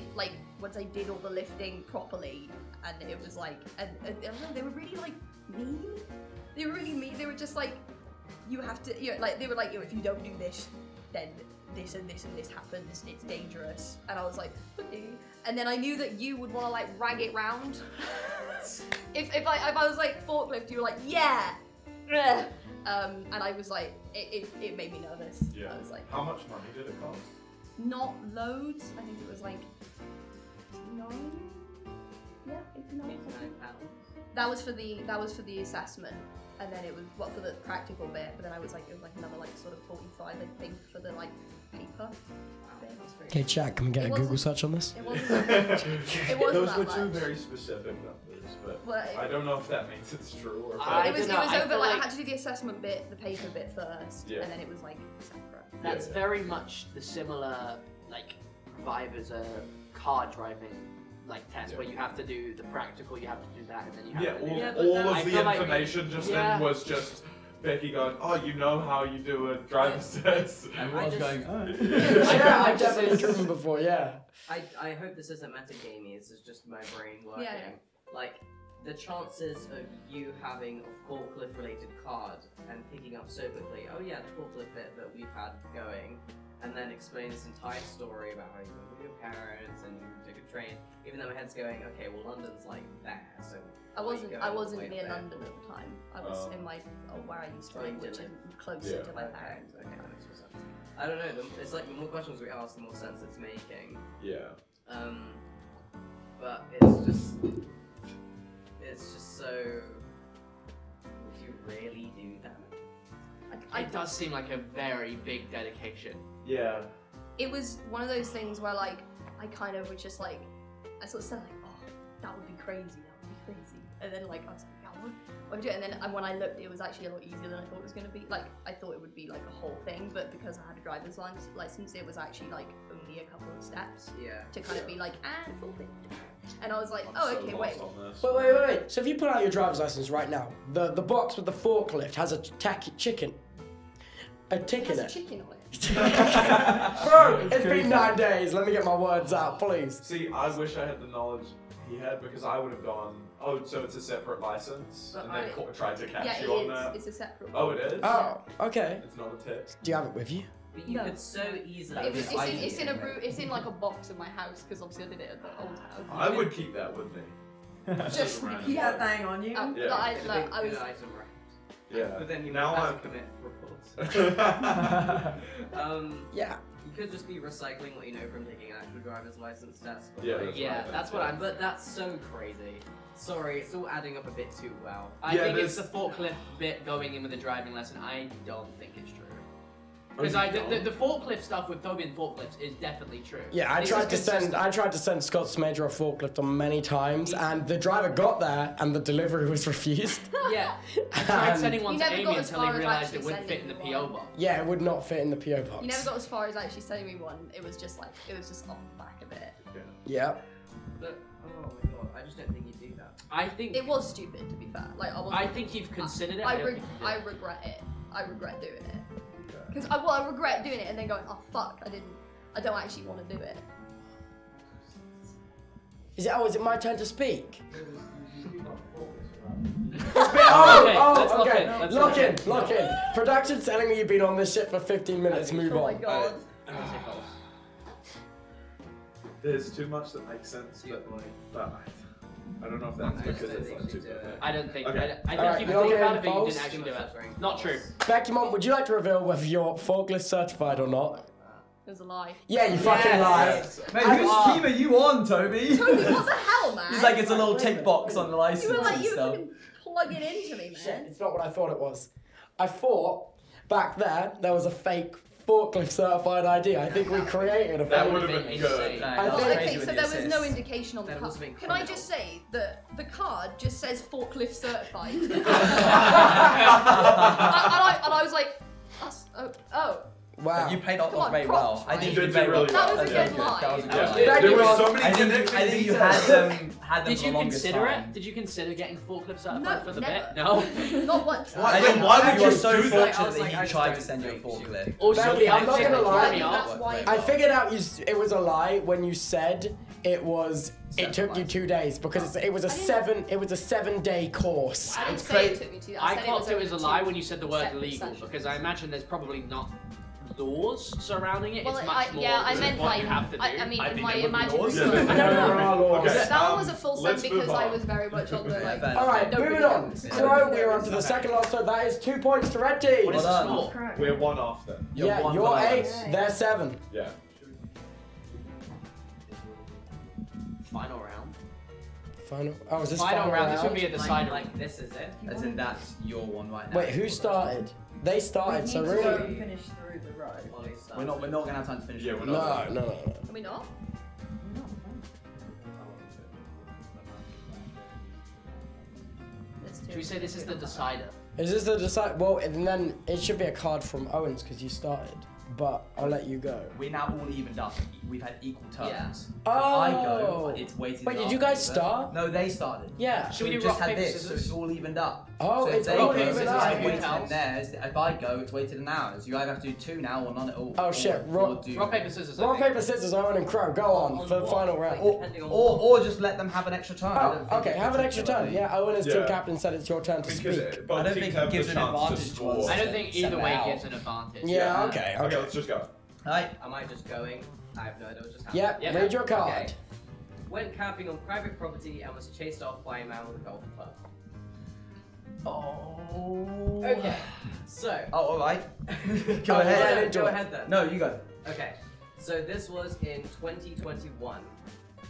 once I did all the lifting properly, and it was like and I don't know, they were really like mean. They were really mean. They were just like, you have to, they were like, if you don't do this, then this and this and this happens. It's dangerous. And I was like, okay. And then I knew that you would want to like rag it round. if I was like forklift, you were like, yeah. And I was like, it made me nervous. Yeah. I was like, how much money did it cost? Not loads. I think it was like 89. Yeah, 89. That was for the assessment, and then it was for the practical bit. But then it was like another like sort of 45, I think, for the like paper. Okay, chat. Can we get a Google search on this? It wasn't. It wasn't Those that were much. two very specific numbers, but I don't know if that means it's true or. It was over. Like I had to do the assessment bit, the paper bit first, and then it was like separate. That's very much the similar like vibe as a car driving like test where you have to do the practical, you have to do that, and then you have to do all of the information just then was just Becky going, oh, you know how you do a driver's test. And I was going, oh. Yeah, I've definitely driven before, yeah. I hope this isn't metagamey, this is just my brain working. Yeah. Like, the chances of you having a forklift related card and picking up so quickly, oh yeah, the forklift bit that we've had going, and then explain this entire story about how you went with your parents and you took a train, even though my head's going, okay, well London's like there, so I wasn't near London at the time. I was in where I used to live, which is closer to my parents. Okay, that makes more sense. I don't know, it's like the more questions we ask, the more sense it's making. Yeah. But it's just so, would you really do that? It does seem like a very big dedication. Yeah. It was one of those things where like, I kind of was just like, I sort of said like, oh, that would be crazy, and then like I was like, yeah, what do you do? And then when I looked, it was actually a lot easier than I thought it was going to be. Like I thought it would be like a whole thing, but because I had a driver's license, it was actually like only a couple of steps. Yeah. To kind of be like, and forklift. And I was like, oh, okay, wait. Wait. So if you pull out your driver's license right now, the box with the forklift has a chicken. A tick in it. Has a chicken on it. Bro, it's been 9 days. Let me get my words out, please. See, I wish I had the knowledge he had because I would have gone, oh, so it's a separate license? But and then tried to catch you it on is. that? It's a separate Oh, it is? Oh, okay. It's not a tip. Do you have it with you? But you could so easily. It's in like a box in my house because obviously I did it at the old house. I would keep that with me. Just keep that thing on you. Yeah. I was. Yeah. But then you now have I'm to commit reports. Yeah. You could just be recycling what you know from taking an actual driver's license test. But That's what I'm. But that's so crazy. Sorry, it's all adding up a bit too well. I think it's the forklift bit going in with the driving lesson. I don't think it's true. Because the forklift stuff with Toby and forklifts is definitely true. Yeah, I tried to send Scott's Major a forklift on many times, and the driver got there, and the delivery was refused. Yeah, I tried sending one to Amy until he realised it wouldn't fit in the PO box. Yeah, it would not fit in the PO box. You never got as far as actually sending me one. It was just off the back of it. Yeah. But oh my god, I just don't think you do that. I think it was stupid, to be fair. Like I think you've considered it. I regret it. I regret doing it. Because I regret doing it and then going, oh fuck, I don't actually want to do it. Is it my turn to speak? Okay. Lock in. Production's telling me you've been on this shit for 15 minutes. Move on. Oh my god. There's too much that makes sense, but I don't know if that's because it's like too perfect. I don't think. Okay. I think you thought about it, but you didn't actually do it. Not true. Bekyamon, would you like to reveal whether you're forklift certified or not? It was a lie. Yeah, you fucking lied. Man, whose team are you on, Toby? Toby, what the hell, man? He's like, it's a little tick box on the license You were like, and you stuff. fucking plug it into me, man. Shit, it's not what I thought it was. I thought back there was a fake forklift certified ID. I think we created a That would forklift. have been good. Okay, so there was no indication on the card. Can I just say that the card just says forklift certified? and I was like, that's, oh. Wow. You played off on, very well. I think You did really well. That was a good lie. That was a good Yeah. lie. There were so many I think connecting you details. had them Did for you the longest consider time. it? Did you consider getting forklift certified No, for the never. bit? No. Not once. I think Why would you are you so do that? fortunate I was that like, he I just tried to don't send you a think she would forklift. do Also, Becky, I'm not I gonna think lie. me That's up. why. I figured out it was a lie when you said it took you 2 days because it was a 7-day course. I didn't It's say great. it took me 2 days. I said thought it was a over lie 2 when you said the word separate legal sessions. because I imagine there's probably not laws surrounding it. Well, It's much more I just meant what like you have to do. I mean, I in think my there would be imaginary laws. world. I know there are laws. Okay. That one was a full send let's because move I on. was very much on the like. fair All right, Nobody moving on. knows. Crow, we are on to the second last, so that is 2 points to red team. What is Well the done. score? We're one off then. Yeah, one you're below 8, us. they're 7. Yeah. Final round. Final. Oh, is this Final round. This would round? be a decider. Like this is it. As in, that's your one right now. Wait, who started? They started, so really. finish through the row. Ollie We're not gonna have time to finish. Yeah, it. we're No, not. no. Are we not? Should we say this is the decider? Is this the decide? Well, and then it should be a card from Owens because you started. But I'll let you go. We're now all evened up. We've had equal turns. Yeah. If I go, Oh. it's weighted. Wait, did after you guys the- start? No, they started. Yeah. Should we We've do just rock, had paper, this, so scissors? it's all evened up. Oh, so if it's they all go, evened it's up. weighted Who in theirs. If I go, it's weighted in ours. You either have to do 2 now or none at all. Oh, shit. Or do Rock, paper, scissors. I Rock, think. paper, scissors, Owen and Crow. Go on for the what? final round. Like, depending on or just let them have an extra turn. I don't Oh, think okay. it's Have an extra turn. particularly- Yeah, Owen as team Yeah. captain said it's your turn to Because speak. both I don't teams think have it gives the an chance to advantage to score. us. I don't think either Seven way out. gives an advantage. Yeah, okay, Okay, okay. let's just go. Right. Am I just going? I have no idea what just happened. Yeah, Yeah. read your card. Okay. Went camping on private property and was chased off by a man with a golf club. Oh. Okay, so. Oh, all right. Go Oh, ahead. yeah, into Go it. ahead then. No, you go. Okay, so this was in 2021,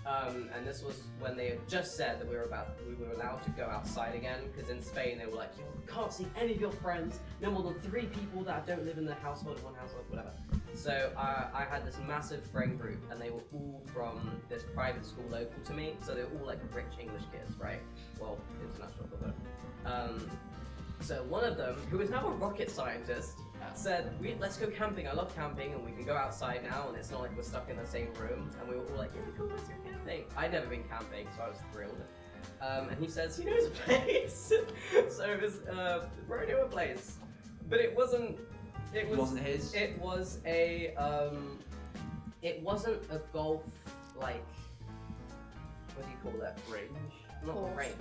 and this was when they had just said that we were allowed to go outside again, because in Spain they were like, you can't see any of your friends, no more than 3 people that don't live in the household of one household, whatever. So I had this massive friend group, and they were all from this private school local to me, so they were all like rich English kids, right? Well, international, but so one of them, who is now a rocket scientist, said, let's go camping, I love camping, and we can go outside now, and it's not like we're stuck in the same room, and we were all like, yeah, cool, let's go camping. I'd never been camping, so I was thrilled. And he says, he knows a place. So it was, bro knew a place. But it wasn't, it Wasn't his? It was a, it wasn't a golf, like, what do you call that? Range? Not Course. range.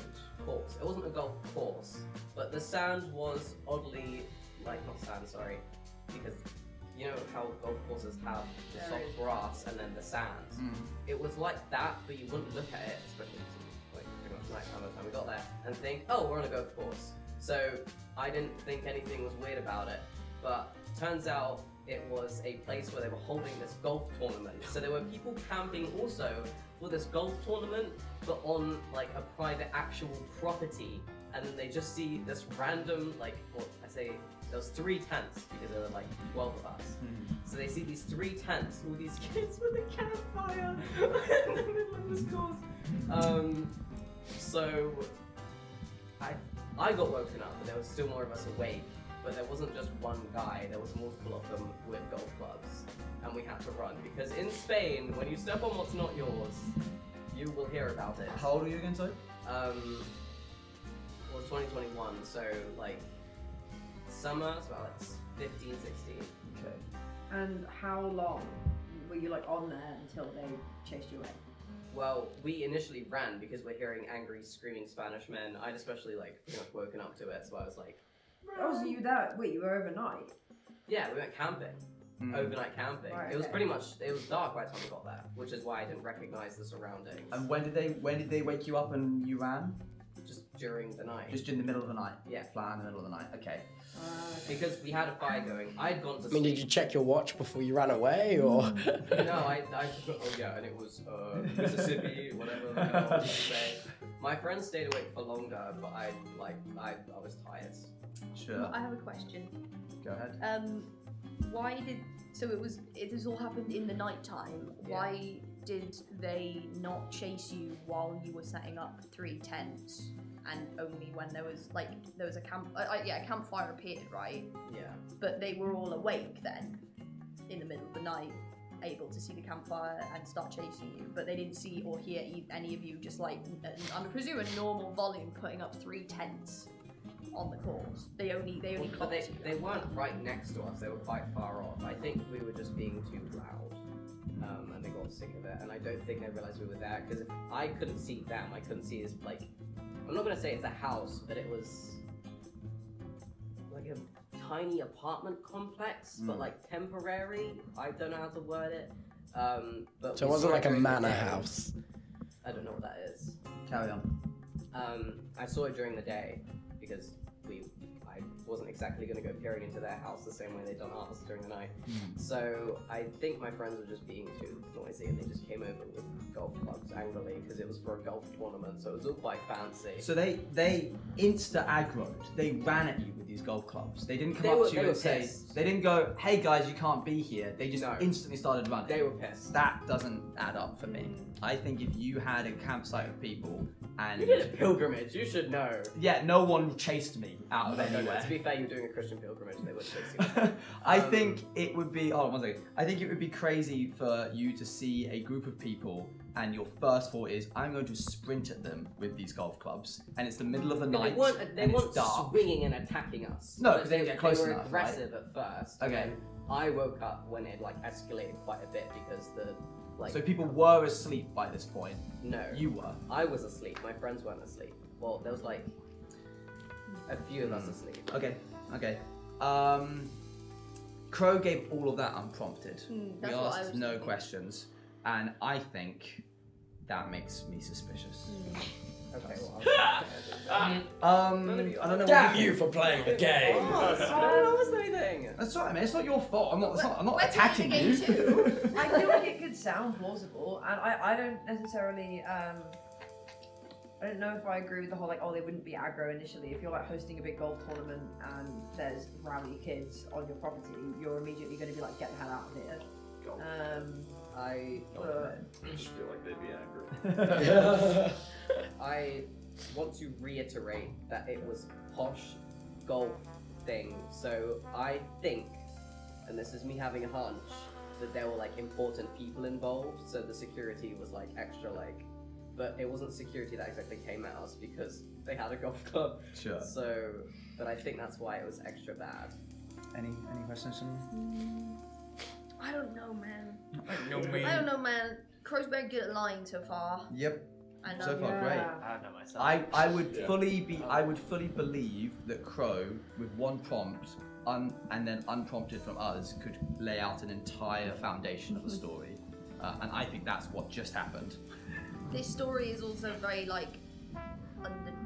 Course. It wasn't a golf course, but the sand was oddly, like, not sand, sorry, because you know how golf courses have the There soft is. grass and then the sand. It was like that, but you wouldn't look at it, especially like pretty much night time by the time we got there, and think, oh, we're on a golf course. So I didn't think anything was weird about it, but turns out it was a place where they were holding this golf tournament. So there were people camping also for this golf tournament, but on like a private actual property, and then they just see this random, like, well, I say there was 3 tents because there were like 12 of us. So they see these 3 tents, all these kids with a campfire in the middle of this course. So I got woken up, but there was still more of us awake. But there wasn't just one guy, there was multiple of them with golf clubs. And we had to run, because in Spain, when you step on what's not yours, you will hear about it. How old are you again, sorry? It was 2021, so like summer, it's about like 15, 16. Okay. And how long were you like on there until they chased you away? Well, we initially ran because we're hearing angry, screaming Spanish men. I'd especially like pretty much woken up to it, so I was like, Oh, so you there? Wait, you were overnight? yeah, we went camping. Overnight camping. Right, It was okay. pretty much, it was dark by the time we got there, which is why I didn't recognize the surroundings. And when did they wake you up and you ran? Just during the night. Just in the middle of the night? Yeah. Flat in the middle of the night, okay. Because we had a fire going. I'd gone to I mean, sleep. did you check your watch before you ran away, or? No, I oh yeah, and it was Mississippi, whatever the hell you say. My friends stayed awake for longer, but I was tired. Sure. Well, I have a question. Go ahead. Why did So it has all happened in the night time. Yeah. Why did they not chase you while you were setting up 3 tents? And only when there was a a campfire appeared, right? Yeah. But they were all awake then, in the middle of the night, able to see the campfire and start chasing you. But they didn't see or hear any of you. Just like I'm presuming normal volume, putting up 3 tents on the course. They only But they weren't right next to us. They were quite far off. I think we were just being too loud, and they got sick of it. And I don't think they realized we were there because if I couldn't see them, I couldn't see this like. I'm not gonna say it's a house, but it was like a tiny apartment complex, but like temporary. I don't know how to word it. But So it wasn't like a manor house. I don't know what that is. Carry on. I saw it during the day because I wasn't exactly going to go peering into their house the same way they'd done ours during the night. So I think my friends were just being too noisy and they just came over with golf clubs angrily because it was for a golf tournament, so it was all quite fancy. So they insta-aggroed. They ran at you with these golf clubs. They didn't come up to you and say, pissed. they didn't go, hey guys, you can't be here. They just instantly started running. They were pissed. That doesn't add up for me. I think if you had a campsite of people and... You did a pilgrimage, you should know. Yeah, no one chased me out of anywhere. No, to be fair, you're doing a Christian pilgrimage, they would chase you. I think it would be... Hold on one second. I think it would be crazy for you to see a group of people and your first thought is, I'm going to sprint at them with these golf clubs. And it's the middle of the night. They weren't swinging and attacking us. No, because they didn't get close They were enough, aggressive at first. Okay. I woke up when it like escalated quite a bit because the like. So people were asleep by this point? No. You were? I was asleep. My friends weren't asleep. Well, there was like a few of us asleep. Okay. Crow gave all of that unprompted. We asked no questions, and I think that makes me suspicious. Okay, well, I don't know. Damn you for playing the game. I don't know anything. That's right, man. It's not your fault. I'm not We're attacking playing you. the game too. I feel like it could sound plausible, and I don't necessarily. I don't know if I agree with the whole like, oh, they wouldn't be aggro initially. If you're like hosting a big golf tournament and there's rowdy kids on your property, you're immediately going to be like, get the hell out of here. I just feel like they'd be angry. I want to reiterate that it was posh golf thing. So I think, and this is me having a hunch, that there were like important people involved. So the security was like extra like. But it wasn't security that exactly came at us because they had a golf club. Sure. So, but I think that's why it was extra bad. Any questions from I don't know, man. I don't know, man. Crow's very good at lying so far. Yep. I know. So far, great. I don't know myself. I would fully believe that Crow, with one prompt, and then unprompted from us, could lay out an entire foundation of a story, and I think that's what just happened. This story is also very like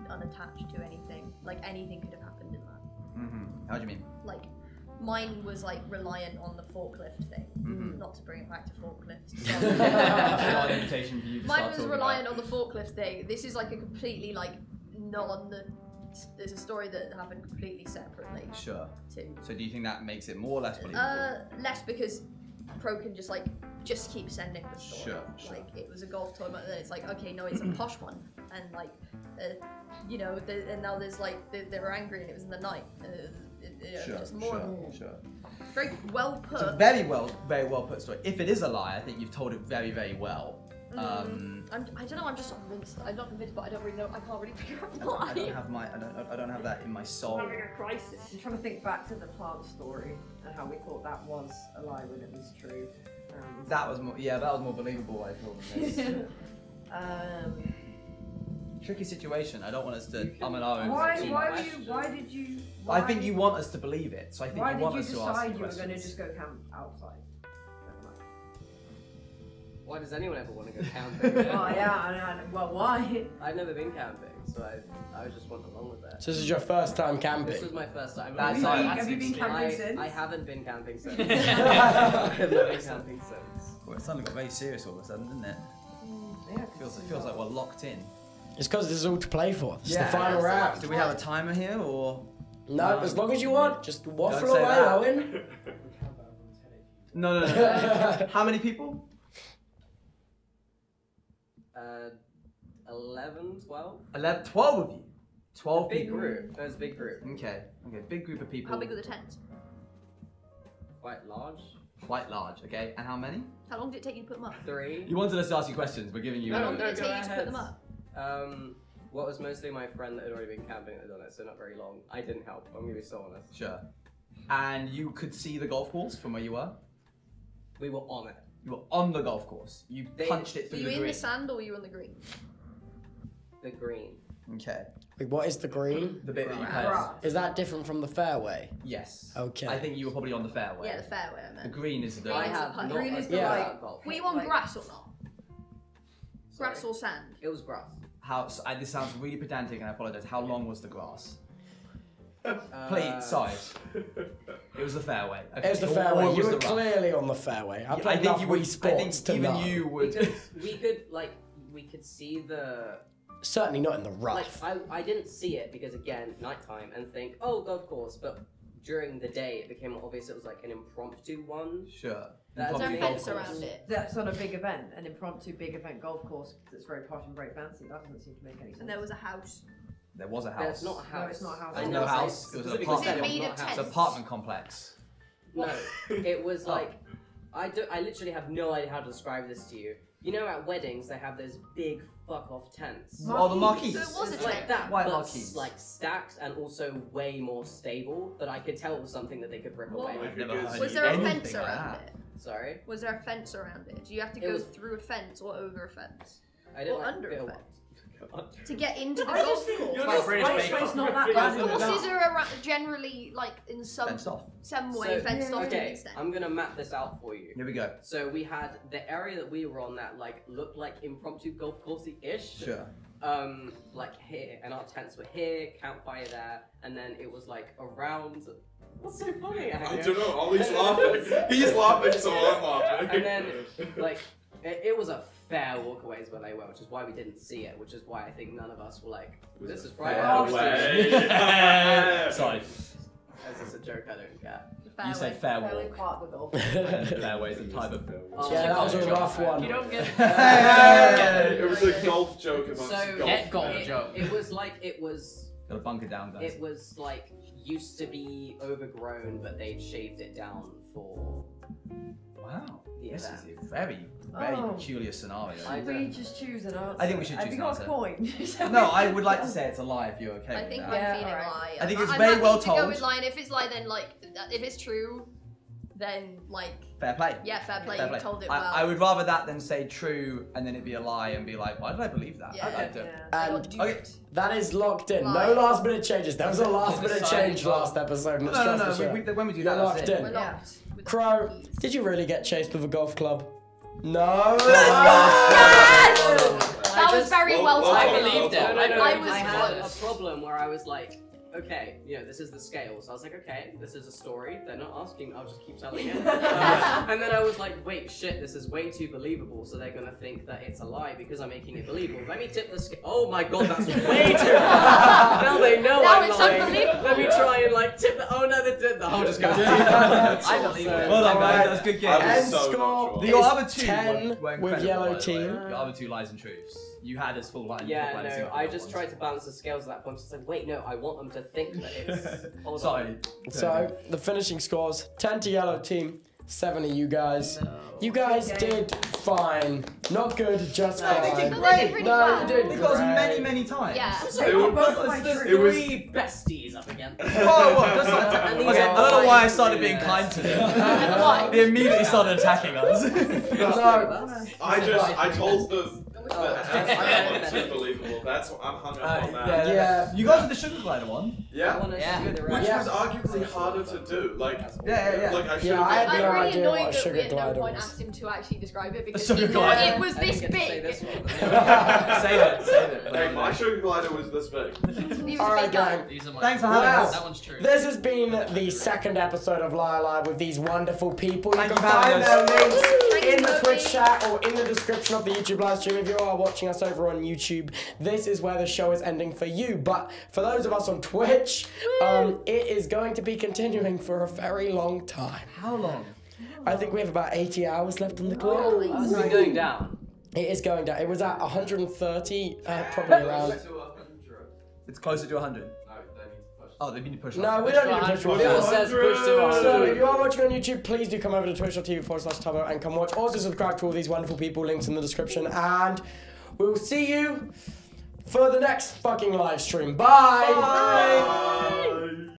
unattached to anything. Like anything could have happened in that. How do you mean? Like mine was like reliant on the forklift thing. Not to bring it back to forklifts. Mine was reliant on the forklift thing. This is like a completely like there's a story that happened completely separately. Sure. Too. So do you think that makes it more or less believable? Less because Pro can just keep sending the story. Sure. Like it was a golf tournament, and then it's like, okay, no, it's a posh one, and like, and now there's like they were angry, and it was in the night. Just more and more. Sure. Very well put. It's a very well put story. If it is a lie, I think you've told it very, very well. I don't know. I'm just not convinced. I'm not convinced, but I don't really know. I can't really figure out the lie. I don't have that in my soul. I'm having a crisis. I'm trying to think back to the plant story and how we thought that was a lie when it was true. That was more believable, I thought, than this. Tricky situation. I don't want us to and Why did you? I think you want us to believe it, so I think you want us to ask why the did you decide you were going to questions. just go camp outside? Why does anyone ever want to go camping? Well, why? I've never been camping, so I just went along with it. So this is your first time camping? This was my first time. Have you been camping since? I haven't been camping since. I haven't been camping since. Well, it suddenly got very serious all of a sudden, didn't it? Yeah. It feels like we're locked in. It's because this is all to play for. This is the final round. Do we have a timer here, or? No, as long as you want. Just waffle Don't say away, that. Owen. No. How many people? 11, 12? 12 of you. 12 Big people. group. That was a big group. Okay, big group of people. How big were the tents? Quite large. Quite large, okay. And how many? How long did it take you to put them up? 3. You wanted us to ask you questions, we're giving you... How long did it take you to put them up? Well, it was mostly my friend that had already been camping that had done it, so not very long. I didn't help, I'm gonna be so honest. Sure. And you could see the golf course from where you were? We were on it. You were on the golf course. You punched it through the green. Were you in the sand or were you on the green? The green. Okay. Wait, what is the green? The bit that you had. Is that different from the fairway? Yes. Okay. I think you were probably on the fairway. Yeah, the fairway I meant. The green is the... Green is the right. Were you on grass or not? Grass or sand? It was grass. This sounds really pedantic and I apologise. How long was the grass? Please, sorry. It was the fairway. Okay. It was the fairway. You were clearly on the fairway. I played enough Wii Sports to know. I think even you would... we could see the... Certainly not in the rough. Like, I didn't see it because, again, nighttime, and think, oh, golf course, but during the day it became obvious it was like an impromptu one. Sure. There's no fence around it. That's not a big event, an impromptu big event golf course that's very posh and very fancy. That doesn't seem to make any sense. And there was a house. There was a house. There's not a house. No, it's not a house. There's no house. It was an apartment. made of tents? It's an apartment complex. No, it was like, I literally have no idea how to describe this to you. You know, at weddings they have those big fuck-off tents. Oh, the marquees. So it was a It's like tent. that, White but marquees. like stacked and also way more stable. But I could tell it was something that they could rip away. I've never heard Was there a anything fence like around that. it? Sorry? Was there a fence around it? Do you have to go through a fence or over a fence? I didn't Or like under feel a what- fence? To get into the I just golf think course. your British space not that bad. Golf courses are generally like in some Fenced off. way fenced off to an Okay, extent. I'm gonna map this out for you. Here we go. So we had the area that we were on that like looked like impromptu golf coursey-ish. Sure. Like here, and our tents were here, campfire there, and then it was like around. What's so funny? I don't know. Ollie's laughing. He's laughing, so I'm laughing. And then like it was a fair walkaways where they were, which is why we didn't see it, which is why I think none of us were like, this is private. Sorry. As it's a joke, I don't get. You say fair Fairly walk. part of the golf. Fairways and type of... Yeah, that was a rough one. You don't get It was a golf joke amongst golf joke. It was like it was. Gotta bunker down, guys. It was like used to be overgrown, but they'd shaved it down for. Wow. Yeah, This that. is a very peculiar scenario. We just choose an answer. I think we should Have choose you an got a answer. coin? No, I would like to say it's a lie if you're okay I with think that. I'm feeling alright. lie. I think it's I'm very happy well to go told. with lie, and if it's lie, then like if it's true, then like Fair play. yeah, fair play. Fair You play. told it well. I would rather that than say true and then it be a lie and be like, why did I believe that? Yeah. I don't. And Okay. that is locked in. Lie. No last minute changes. There was a last minute change last episode. No, when we do You're that, locked that's it. in. We're locked. with the Crow, keys. did you really get chased with a golf club? No. That was very well Well, timed. I believed it. I was I had a close. problem where I was like, okay, you know, this is the scale. So I was like, okay, this is a story. They're not asking. I'll just keep telling it. And then I was like, wait, shit, this is way too believable. So they're gonna think that it's a lie because I'm making it believable. Let me tip the scale. Oh my god, that's way too. Now they know Now I'm it's lying. unbelievable. Let me try and like tip the. Oh no, they did. I'll just go. I believe it. Well done, Alright. guys. That was a good game. I was End so not score sure. Your is other two 10 were with incredible, yellow by the way. team. Your other two lies and truths. You had us full line. Yeah, no, I just tried to balance the scales at that point. It's like, wait, no, I want them to think that it's. Hold Sorry. on. So the finishing scores: 10 to yellow team, 7 to you guys. You guys did fine. Not good, just fine. they did No, they great. did pretty No, well. you did They got us great. many times. Yeah. It was, it was Three besties up again. Oh, what? That's not okay, I don't know why I started being kind to them. Why? They immediately started attacking us. No. I told the Yeah. that's unbelievable. That's I'm hung up on that. Yeah. You guys did the sugar glider one. Yeah. Which Yeah. was arguably harder to do. Like, Yeah. like I should Yeah, I have had no I'm really idea annoyed what that sugar we at no glider point was. asked him to actually describe it because sugar he thought glider. it was this Say big. this one. Save it. Hey, my sugar glider was this big. He was a Alright, big guy. gang. These are my Thanks for having Wow. us. That one's true. This has been the second episode of Liar Live with these wonderful people. You Thank can you for find having their us. links Thank in you, the Twitch Toby. chat or in the description of the YouTube live stream. If you are watching us over on YouTube, this is where the show is ending for you. But for those of us on Twitch, it is going to be continuing for a very long time. How long? I think we have about 80 hours left on the clock. Oh, it's going down. It is going down. It was at 130, probably around. It's closer to 100. Oh, they need to push. No, we don't need to push. Bill says push to 100. So if you are watching on YouTube, please do come over to twitch.tv/Tubbo and come watch. Also subscribe to all these wonderful people. Links in the description, and we'll see you for the next fucking live stream. Bye. Bye.